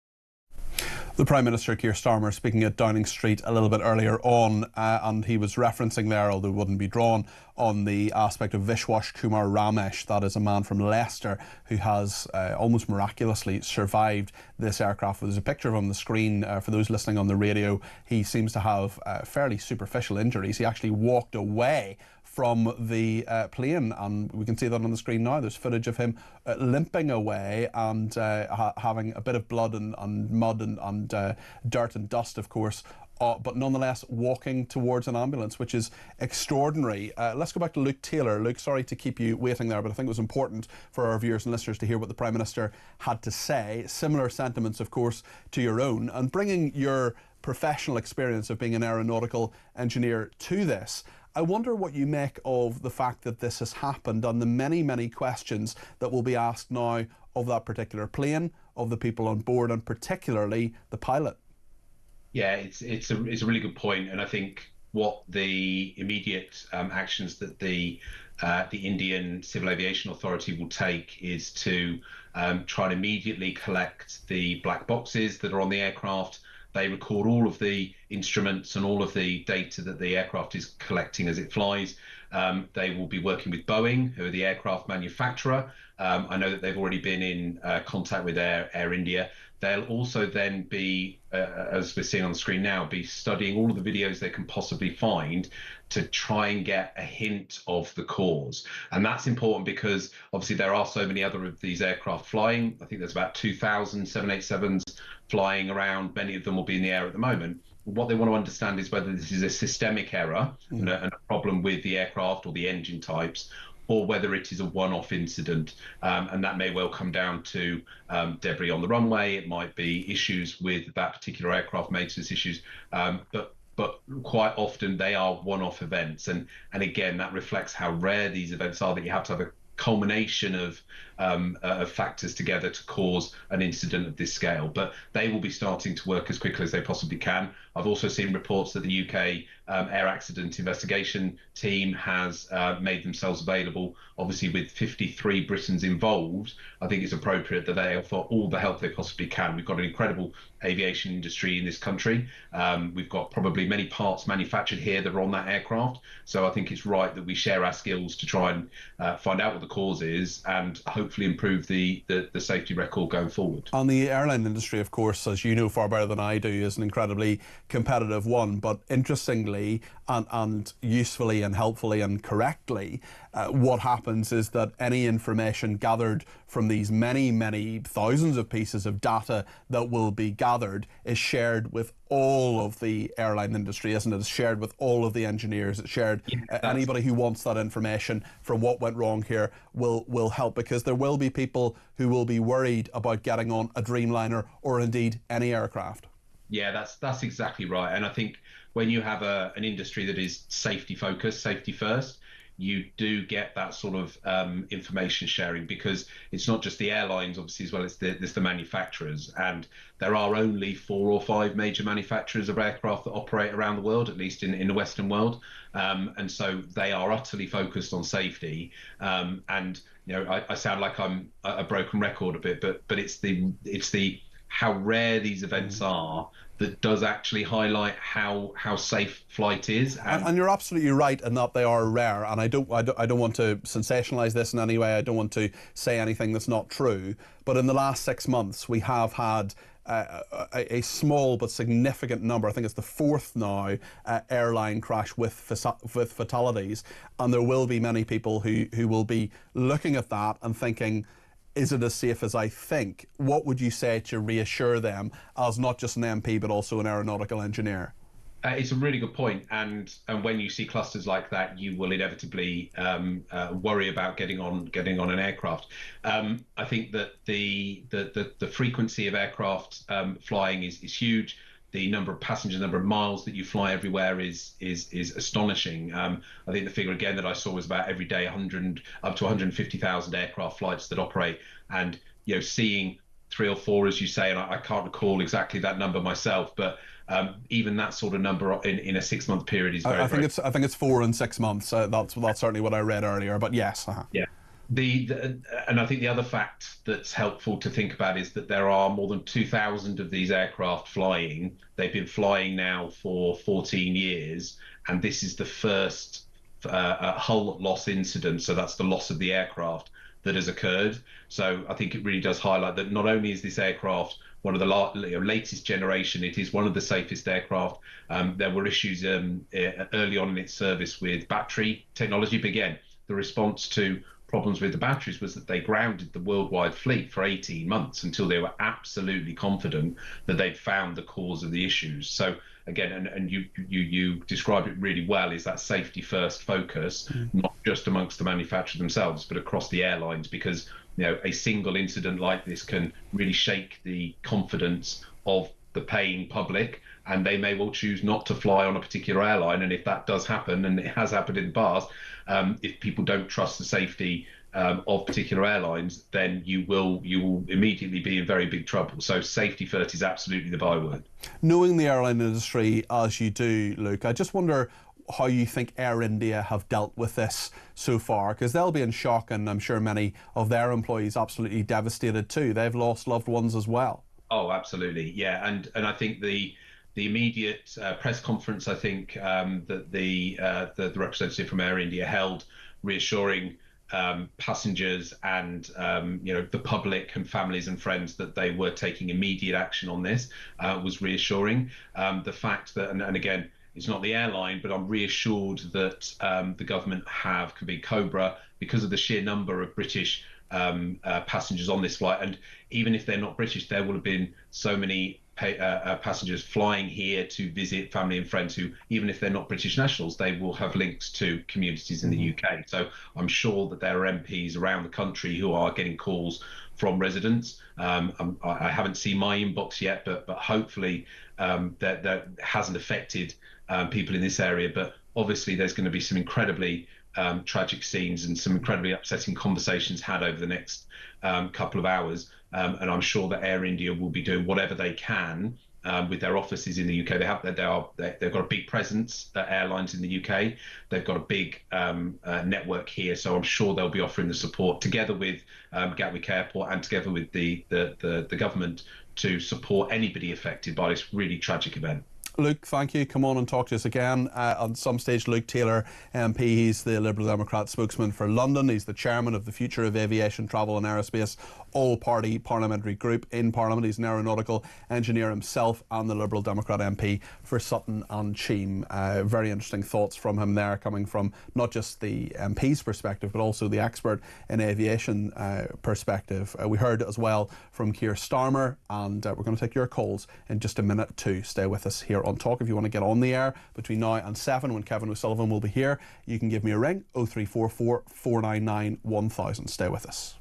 S2: The Prime Minister, Keir Starmer, speaking at Downing Street a little bit earlier on, and he was referencing there, although it wouldn't be drawn, on the aspect of Vishwas Kumar Ramesh. That is a man from Leicester who has almost miraculously survived this aircraft. There's a picture of him on the screen for those listening on the radio. He seems to have fairly superficial injuries. He actually walked away from the plane, and we can see that on the screen now. There's footage of him limping away and having a bit of blood and mud and dirt and dust, of course, but nonetheless walking towards an ambulance, which is extraordinary. Let's go back to Luke Taylor. Luke, sorry to keep you waiting there, but I think it was important for our viewers and listeners to hear what the Prime Minister had to say. Similar sentiments, of course, to your own, and bringing your professional experience of being an aeronautical engineer to this. I wonder what you make of the fact that this has happened and the many, many questions that will be asked now of that particular plane, of the people on board, and particularly the pilot.
S22: Yeah, it's a really good point, and I think what the immediate actions that the Indian Civil Aviation Authority will take is to try and immediately collect the black boxes that are on the aircraft. They record all of the instruments and all of the data that the aircraft is collecting as it flies. They will be working with Boeing, who are the aircraft manufacturer. I know that they've already been in contact with Air India. They'll also then be, as we're seeing on the screen now, be studying all of the videos they can possibly find to try and get a hint of the cause. And that's important because obviously there are so many other of these aircraft flying. I think there's about 2,000 787s flying around. Many of them will be in the air at the moment. What they want to understand is whether this is a systemic error and a problem with the aircraft or the engine types, or whether it is a one-off incident. And that may well come down to debris on the runway. It might be issues with that particular aircraft, maintenance issues. But quite often they are one-off events. And again, that reflects how rare these events are, that you have to have a culmination of factors together to cause an incident of this scale. But they will be starting to work as quickly as they possibly can. I've also seen reports that the UK Air Accident Investigation Team has made themselves available. Obviously, with 53 Britons involved, I think it's appropriate that they offer all the help they possibly can. We've got an incredible aviation industry in this country. We've got probably many parts manufactured here that are on that aircraft. So I think it's right that we share our skills to try and find out what the cause is and hopefully improve the safety record going forward.
S2: And the airline industry, of course, as you know far better than I do, is an incredibly competitive one. But interestingly and usefully and helpfully and correctly, what happens is that any information gathered from these many, many thousands of pieces of data that will be gathered is shared with all of the airline industry, isn't it? It's shared with all of the engineers. It's shared. Anybody who wants that information from what went wrong here will help, because there will be people who will be worried about getting on a Dreamliner or indeed any aircraft.
S22: Yeah, that's exactly right. And I think when you have an industry that is safety focused, safety first, you do get that sort of information sharing, because it's not just the airlines, obviously, as well as there's the manufacturers. And there are only 4 or 5 major manufacturers of aircraft that operate around the world, at least in the Western world. And so they are utterly focused on safety. And, you know, I sound like I'm a broken record a bit, but it's the how rare these events are that does actually highlight how safe flight is.
S2: And you're absolutely right in that they are rare. And I don't want to sensationalize this in any way. I don't want to say anything that's not true. But in the last 6 months, we have had a small but significant number. I think it's the 4th now airline crash with fatalities. And there will be many people who will be looking at that and thinking, is it as safe as I think? What would you say to reassure them as not just an MP but also an aeronautical engineer?
S22: It's a really good point, and when you see clusters like that, you will inevitably worry about getting on an aircraft. I think that the frequency of aircraft flying is huge. The number of passengers, number of miles that you fly everywhere is astonishing. I think the figure again that I saw was about every day up to 150,000 aircraft flights that operate, and you know, seeing 3 or 4, as you say, and I can't recall exactly that number myself, but even that sort of number in a 6-month period is very.
S2: I think it's 4 in 6 months. That's certainly what I read earlier. But yes.
S22: Yeah. And I think the other fact that's helpful to think about is that there are more than 2,000 of these aircraft flying. They've been flying now for 14 years, and this is the first hull loss incident. So that's the loss of the aircraft that has occurred. So I think it really does highlight that not only is this aircraft one of the latest generation, it is one of the safest aircraft. There were issues early on in its service with battery technology, but again, the response to problems with the batteries was that they grounded the worldwide fleet for 18 months until they were absolutely confident that they'd found the cause of the issues. So again, and you describe it really well, is that safety first focus, not just amongst the manufacturers themselves, but across the airlines, because you know, a single incident like this can really shake the confidence of the paying public, and they may well choose not to fly on a particular airline. And if that does happen, and it has happened in the past, if people don't trust the safety of particular airlines, then you will immediately be in very big trouble. So safety first is absolutely the byword.
S2: Knowing the airline industry as you do, Luke, I just wonder how you think Air India have dealt with this so far, because they'll be in shock, and I'm sure many of their employees absolutely devastated too. They've lost loved ones as well.
S22: Oh, absolutely, yeah, and I think the immediate press conference, I think that the representative from Air India held, reassuring passengers and the public and families and friends that they were taking immediate action on this, was reassuring. The fact that, and again, it's not the airline, but I'm reassured that the government have could Cobra, because of the sheer number of British passengers on this flight. And even if they're not British, there will have been so many passengers flying here to visit family and friends who, even if they're not British nationals, they will have links to communities in the UK. So I'm sure that there are MPs around the country who are getting calls from residents. I haven't seen my inbox yet, but hopefully that hasn't affected people in this area. But obviously there's going to be some incredibly tragic scenes and some incredibly upsetting conversations had over the next couple of hours. And I'm sure that Air India will be doing whatever they can with their offices in the UK. They've got a big presence, airlines in the UK. They've got a big network here, so I'm sure they'll be offering the support together with Gatwick Airport and together with the government to support anybody affected by this really tragic event.
S2: Luke, thank you. Come on and talk to us again. On some stage, Luke Taylor, MP, he's the Liberal Democrat spokesman for London. He's the chairman of the Future of Aviation, Travel and Aerospace all-party parliamentary group in Parliament. He's an aeronautical engineer himself and the Liberal Democrat MP for Sutton and Cheam. Very interesting thoughts from him there, coming from not just the MP's perspective, but also the expert in aviation perspective. We heard as well from Keir Starmer, and we're going to take your calls in just a minute too. Stay with us here on Talk. If you want to get on the air between now and 7, when Kevin O'Sullivan will be here, you can give me a ring, 0344 499 1000. Stay with us.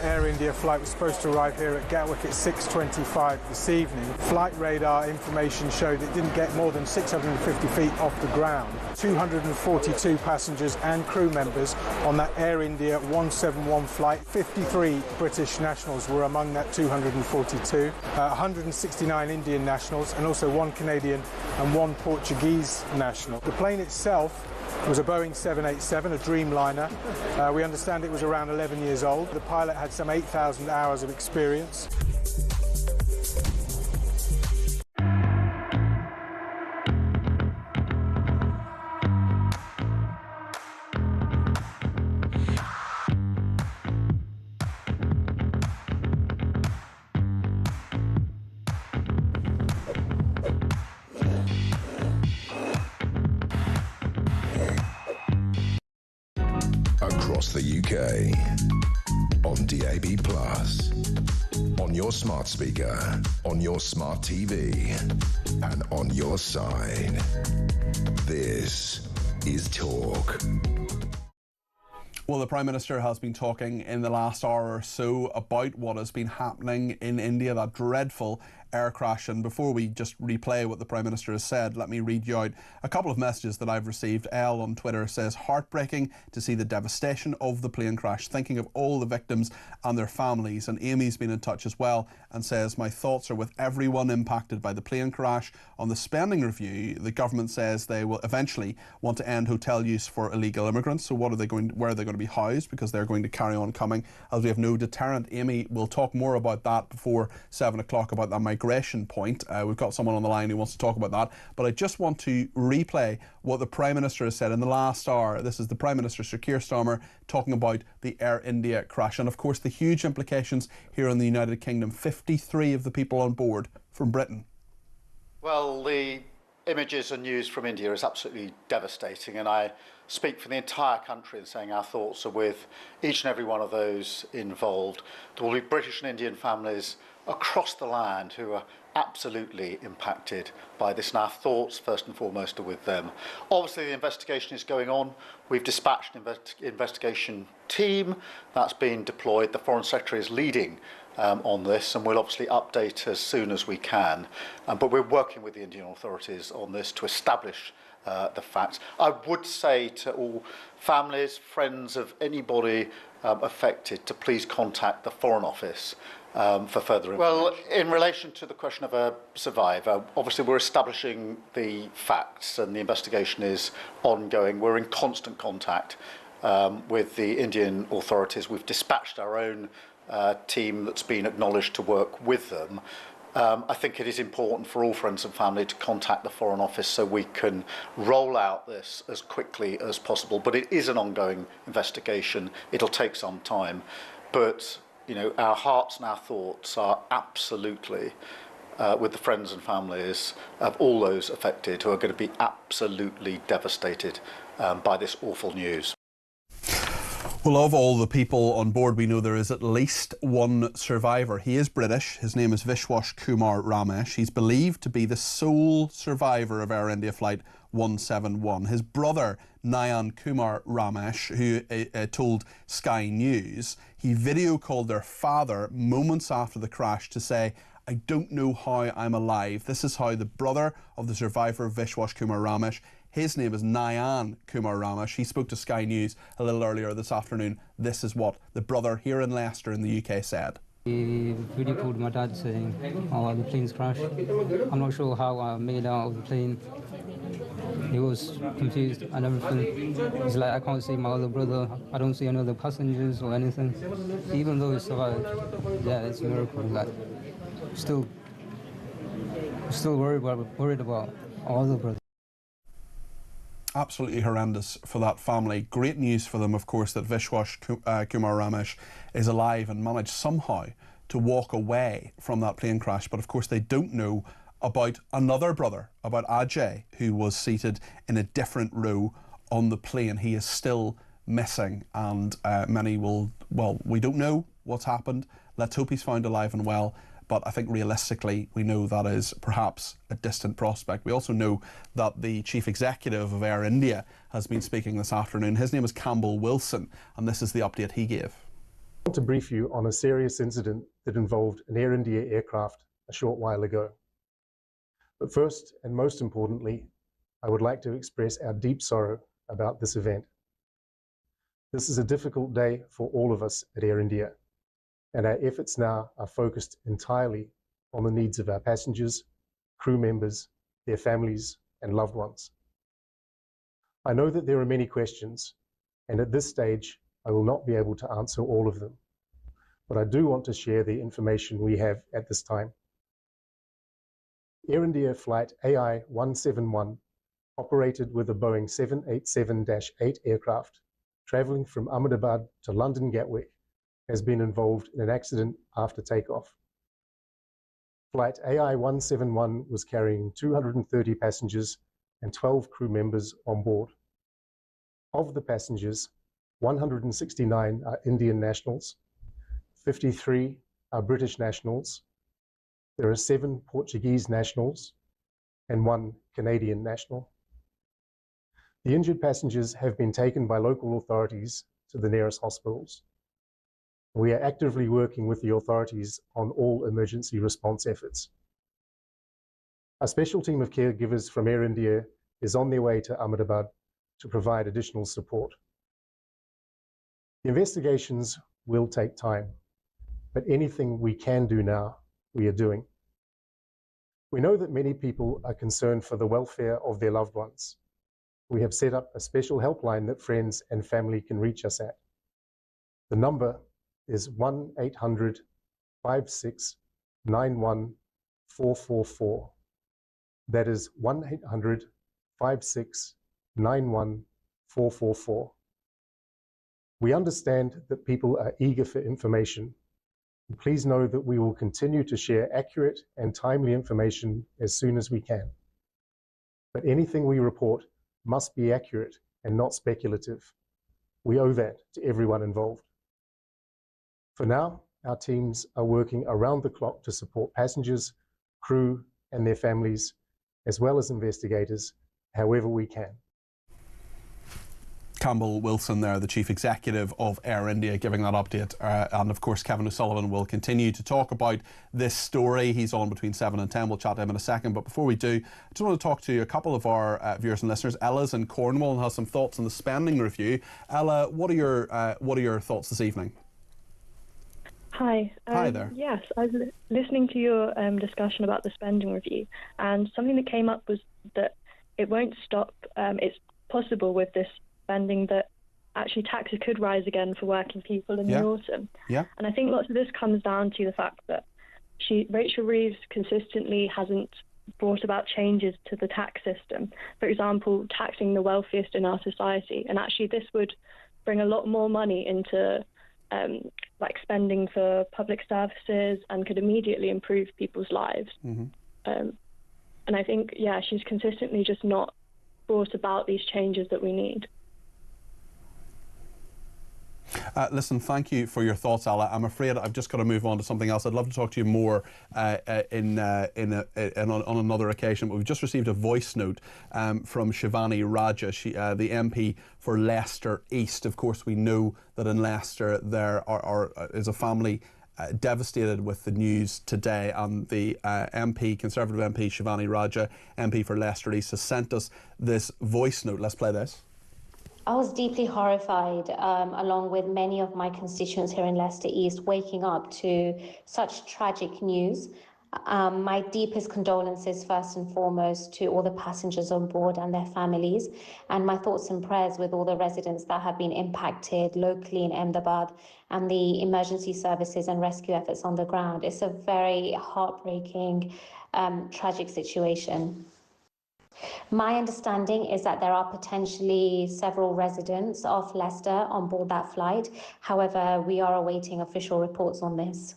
S4: Air India flight was supposed to arrive here at Gatwick at 6:25 this evening. Flight radar information showed it didn't get more than 650 feet off the ground. 242 passengers and crew members on that Air India 171 flight. 53 British nationals were among that 242. 169 Indian nationals and also 1 Canadian and 1 Portuguese national. The plane itself was a Boeing 787, a Dreamliner. We understand it was around 11 years old. The pilot had some 8,000 hours of experience.
S1: Across the UK, on DAB+, on your smart speaker, on your smart TV, and on your side. This is Talk.
S2: Well, the Prime Minister has been talking in the last hour or so about what has been happening in India, that dreadful air crash. And before we just replay what the Prime Minister has said, let me read you out a couple of messages that I've received. Elle on Twitter says, heartbreaking to see the devastation of the plane crash, thinking of all the victims and their families. And Amy's been in touch as well and says, my thoughts are with everyone impacted by the plane crash. On the spending review, the government says they will eventually want to end hotel use for illegal immigrants. So where are they going to be housed? Because they're going to carry on coming as we have no deterrent. Amy will talk more about that before 7 o'clock, about that migration point. We've got someone on the line who wants to talk about that. But I just want to replay what the Prime Minister has said in the last hour. This is the Prime Minister, Sir Keir Starmer, talking about the Air India crash and, of course, the huge implications here in the United Kingdom. 53 of the people on board from Britain.
S21: Well, the images and news from India is absolutely devastating, and I speak for the entire country in saying our thoughts are with each and every one of those involved. There will be British and Indian families across the land who are absolutely impacted by this, and our thoughts first and foremost are with them. Obviously the investigation is going on. We've dispatched an investigation team that's been deployed. The Foreign Secretary is leading on this, and we'll obviously update as soon as we can. But we're working with the Indian authorities on this to establish the facts. I would say to all families, friends of anybody affected to please contact the Foreign Office for further information. Well, in relation to the question of a survivor, obviously we're establishing the facts and the investigation is ongoing. We're in constant contact with the Indian authorities. We've dispatched our own team that's been acknowledged to work with them. I think it is important for all friends and family to contact the Foreign Office so we can roll out this as quickly as possible. But it is an ongoing investigation. It'll take some time. But, you know, our hearts and our thoughts are absolutely with the friends and families of all those affected who are going to be absolutely devastated by this awful news.
S2: Well, of all the people on board, we know there is at least one survivor. He is British. His name is Vishwas Kumar Ramesh. He's believed to be the sole survivor of Air India Flight 171. His brother, Nayan Kumar Ramesh, who told Sky News, he video called their father moments after the crash to say, I don't know how I'm alive. This is how the brother of the survivor, Vishwas Kumar Ramesh, his name is Nayan Kumar Ramesh. He spoke to Sky News a little earlier this afternoon. This is what the brother here in Leicester in the UK said.
S6: He video called my dad saying, oh, the plane's crashed. I'm not sure how I made out of the plane. He was confused and everything. He's like, I can't see my other brother. I don't see any other passengers or anything. Even though he survived, yeah, it's a miracle. Like, still worried about our other brother.
S2: Absolutely horrendous for that family. Great news for them, of course, that Vishwas Kumar Ramesh is alive and managed somehow to walk away from that plane crash. But of course they don't know about another brother, about Ajay, who was seated in a different row on the plane. He is still missing, and many will, well, we don't know what's happened. Let's hope he's found alive and well. But I think realistically, we know that is perhaps a distant prospect. We also know that the Chief Executive of Air India has been speaking this afternoon. His name is Campbell Wilson, and this is the update he gave.
S8: I want to brief you on a serious incident that involved an Air India aircraft a short while ago. But first, and most importantly, I would like to express our deep sorrow about this event. This is a difficult day for all of us at Air India, and our efforts now are focused entirely on the needs of our passengers, crew members, their families, and loved ones. I know that there are many questions, and at this stage, I will not be able to answer all of them, but I do want to share the information we have at this time. Air India flight AI 171 operated with a Boeing 787-8 aircraft traveling from Ahmedabad to London Gatwick has been involved in an accident after takeoff. Flight AI 171 was carrying 230 passengers and 12 crew members on board. Of the passengers, 169 are Indian nationals, 53 are British nationals, there are 7 Portuguese nationals, and 1 Canadian national. The injured passengers have been taken by local authorities to the nearest hospitals. We are actively working with the authorities on all emergency response efforts. A special team of caregivers from Air India is on their way to Ahmedabad to provide additional support. The investigations will take time, but anything we can do now, we are doing. We know that many people are concerned for the welfare of their loved ones. We have set up a special helpline that friends and family can reach us at. The number is 1-800-5691-444. That is 1-800-5691-444. We understand that people are eager for information. Please know that we will continue to share accurate and timely information as soon as we can. But anything we report must be accurate and not speculative. We owe that to everyone involved. For now, our teams are working around the clock to support passengers, crew, and their families, as well as investigators, however we can.
S2: Campbell Wilson there, the Chief Executive of Air India, giving that update. And of course, Kevin O'Sullivan will continue to talk about this story. He's on between 7 and 10. We'll chat to him in a second. But before we do, I just want to talk to a couple of our viewers and listeners. Ella's in Cornwall and has some thoughts on the spending review. Ella, what are your thoughts this evening?
S7: Hi.
S2: Hi there.
S7: Yes, I was listening to your discussion about the spending review, and something that came up was that it won't stop. It's possible with this spending that actually taxes could rise again for working people in the autumn.
S2: Yeah.
S7: And I think lots of this comes down to the fact that Rachel Reeves consistently hasn't brought about changes to the tax system. For example, taxing the wealthiest in our society. And actually this would bring a lot more money into like spending for public services and could immediately improve people's lives.
S2: Mm-hmm.
S7: And I think, she's consistently just not brought about these changes that we need.
S2: Listen, thank you for your thoughts, Ella. I'm afraid I've just got to move on to something else. I'd love to talk to you more on another occasion. But we've just received a voice note from Shivani Raja, the MP for Leicester East. Of course, we know that in Leicester there is a family devastated with the news today, and the Conservative MP Shivani Raja, MP for Leicester East, has sent us this voice note. Let's play this.
S9: I was deeply horrified, along with many of my constituents here in Leicester East, waking up to such tragic news. My deepest condolences, first and foremost, to all the passengers on board and their families, and my thoughts and prayers with all the residents that have been impacted locally in Ahmedabad and the emergency services and rescue efforts on the ground. It's a very heartbreaking, tragic situation. My understanding is that there are potentially several residents of Leicester on board that flight. However, we are awaiting official reports on this.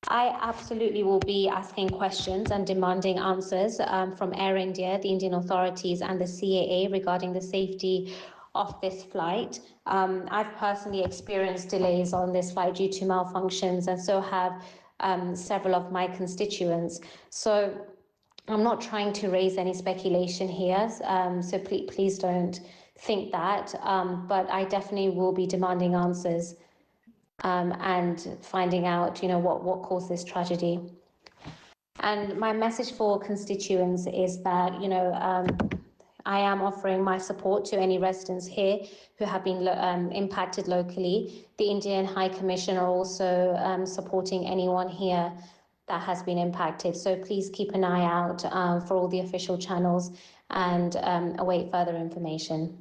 S9: I absolutely will be asking questions and demanding answers from Air India, the Indian authorities, and the CAA regarding the safety of this flight. I've personally experienced delays on this flight due to malfunctions, and so have several of my constituents. So I'm not trying to raise any speculation here, so please don't think that, but I definitely will be demanding answers and finding out, what caused this tragedy. And my message for constituents is that, I am offering my support to any residents here who have been impacted locally. The Indian High Commission are also supporting anyone here that has been impacted. So please keep an eye out for all the official channels and await further information.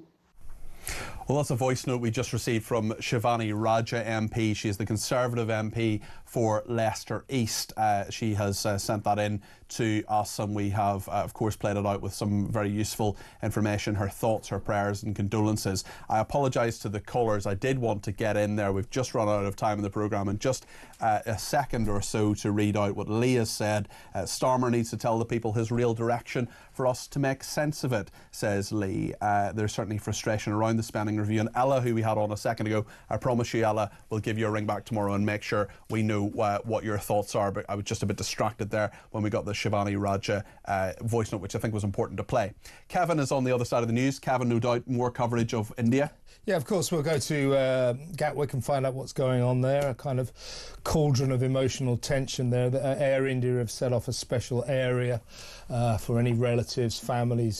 S2: Well, that's a voice note we just received from Shivani Raja MP. She is the Conservative MP for Leicester East. She has sent that in to us, and we have, of course, played it out with some very useful information, her thoughts, her prayers and condolences. I apologise to the callers. I did want to get in there. We've just run out of time in the programme, and just a second or so to read out what Lee has said. Starmer needs to tell the people his real direction for us to make sense of it, says Lee. There's certainly frustration around the spending review, and Ella, who we had on a second ago, I promise you, Ella, will give you a ring back tomorrow and make sure we know know what your thoughts are, but I was just a bit distracted there when we got the Shivani Raja voice note, which I think was important to play. Kevin is on the other side of the news. Kevin, no doubt more coverage of India.
S17: Yeah, of course, we'll go to Gatwick and find out what's going on there, a kind of cauldron of emotional tension there. Air India have set off a special area for any relatives, families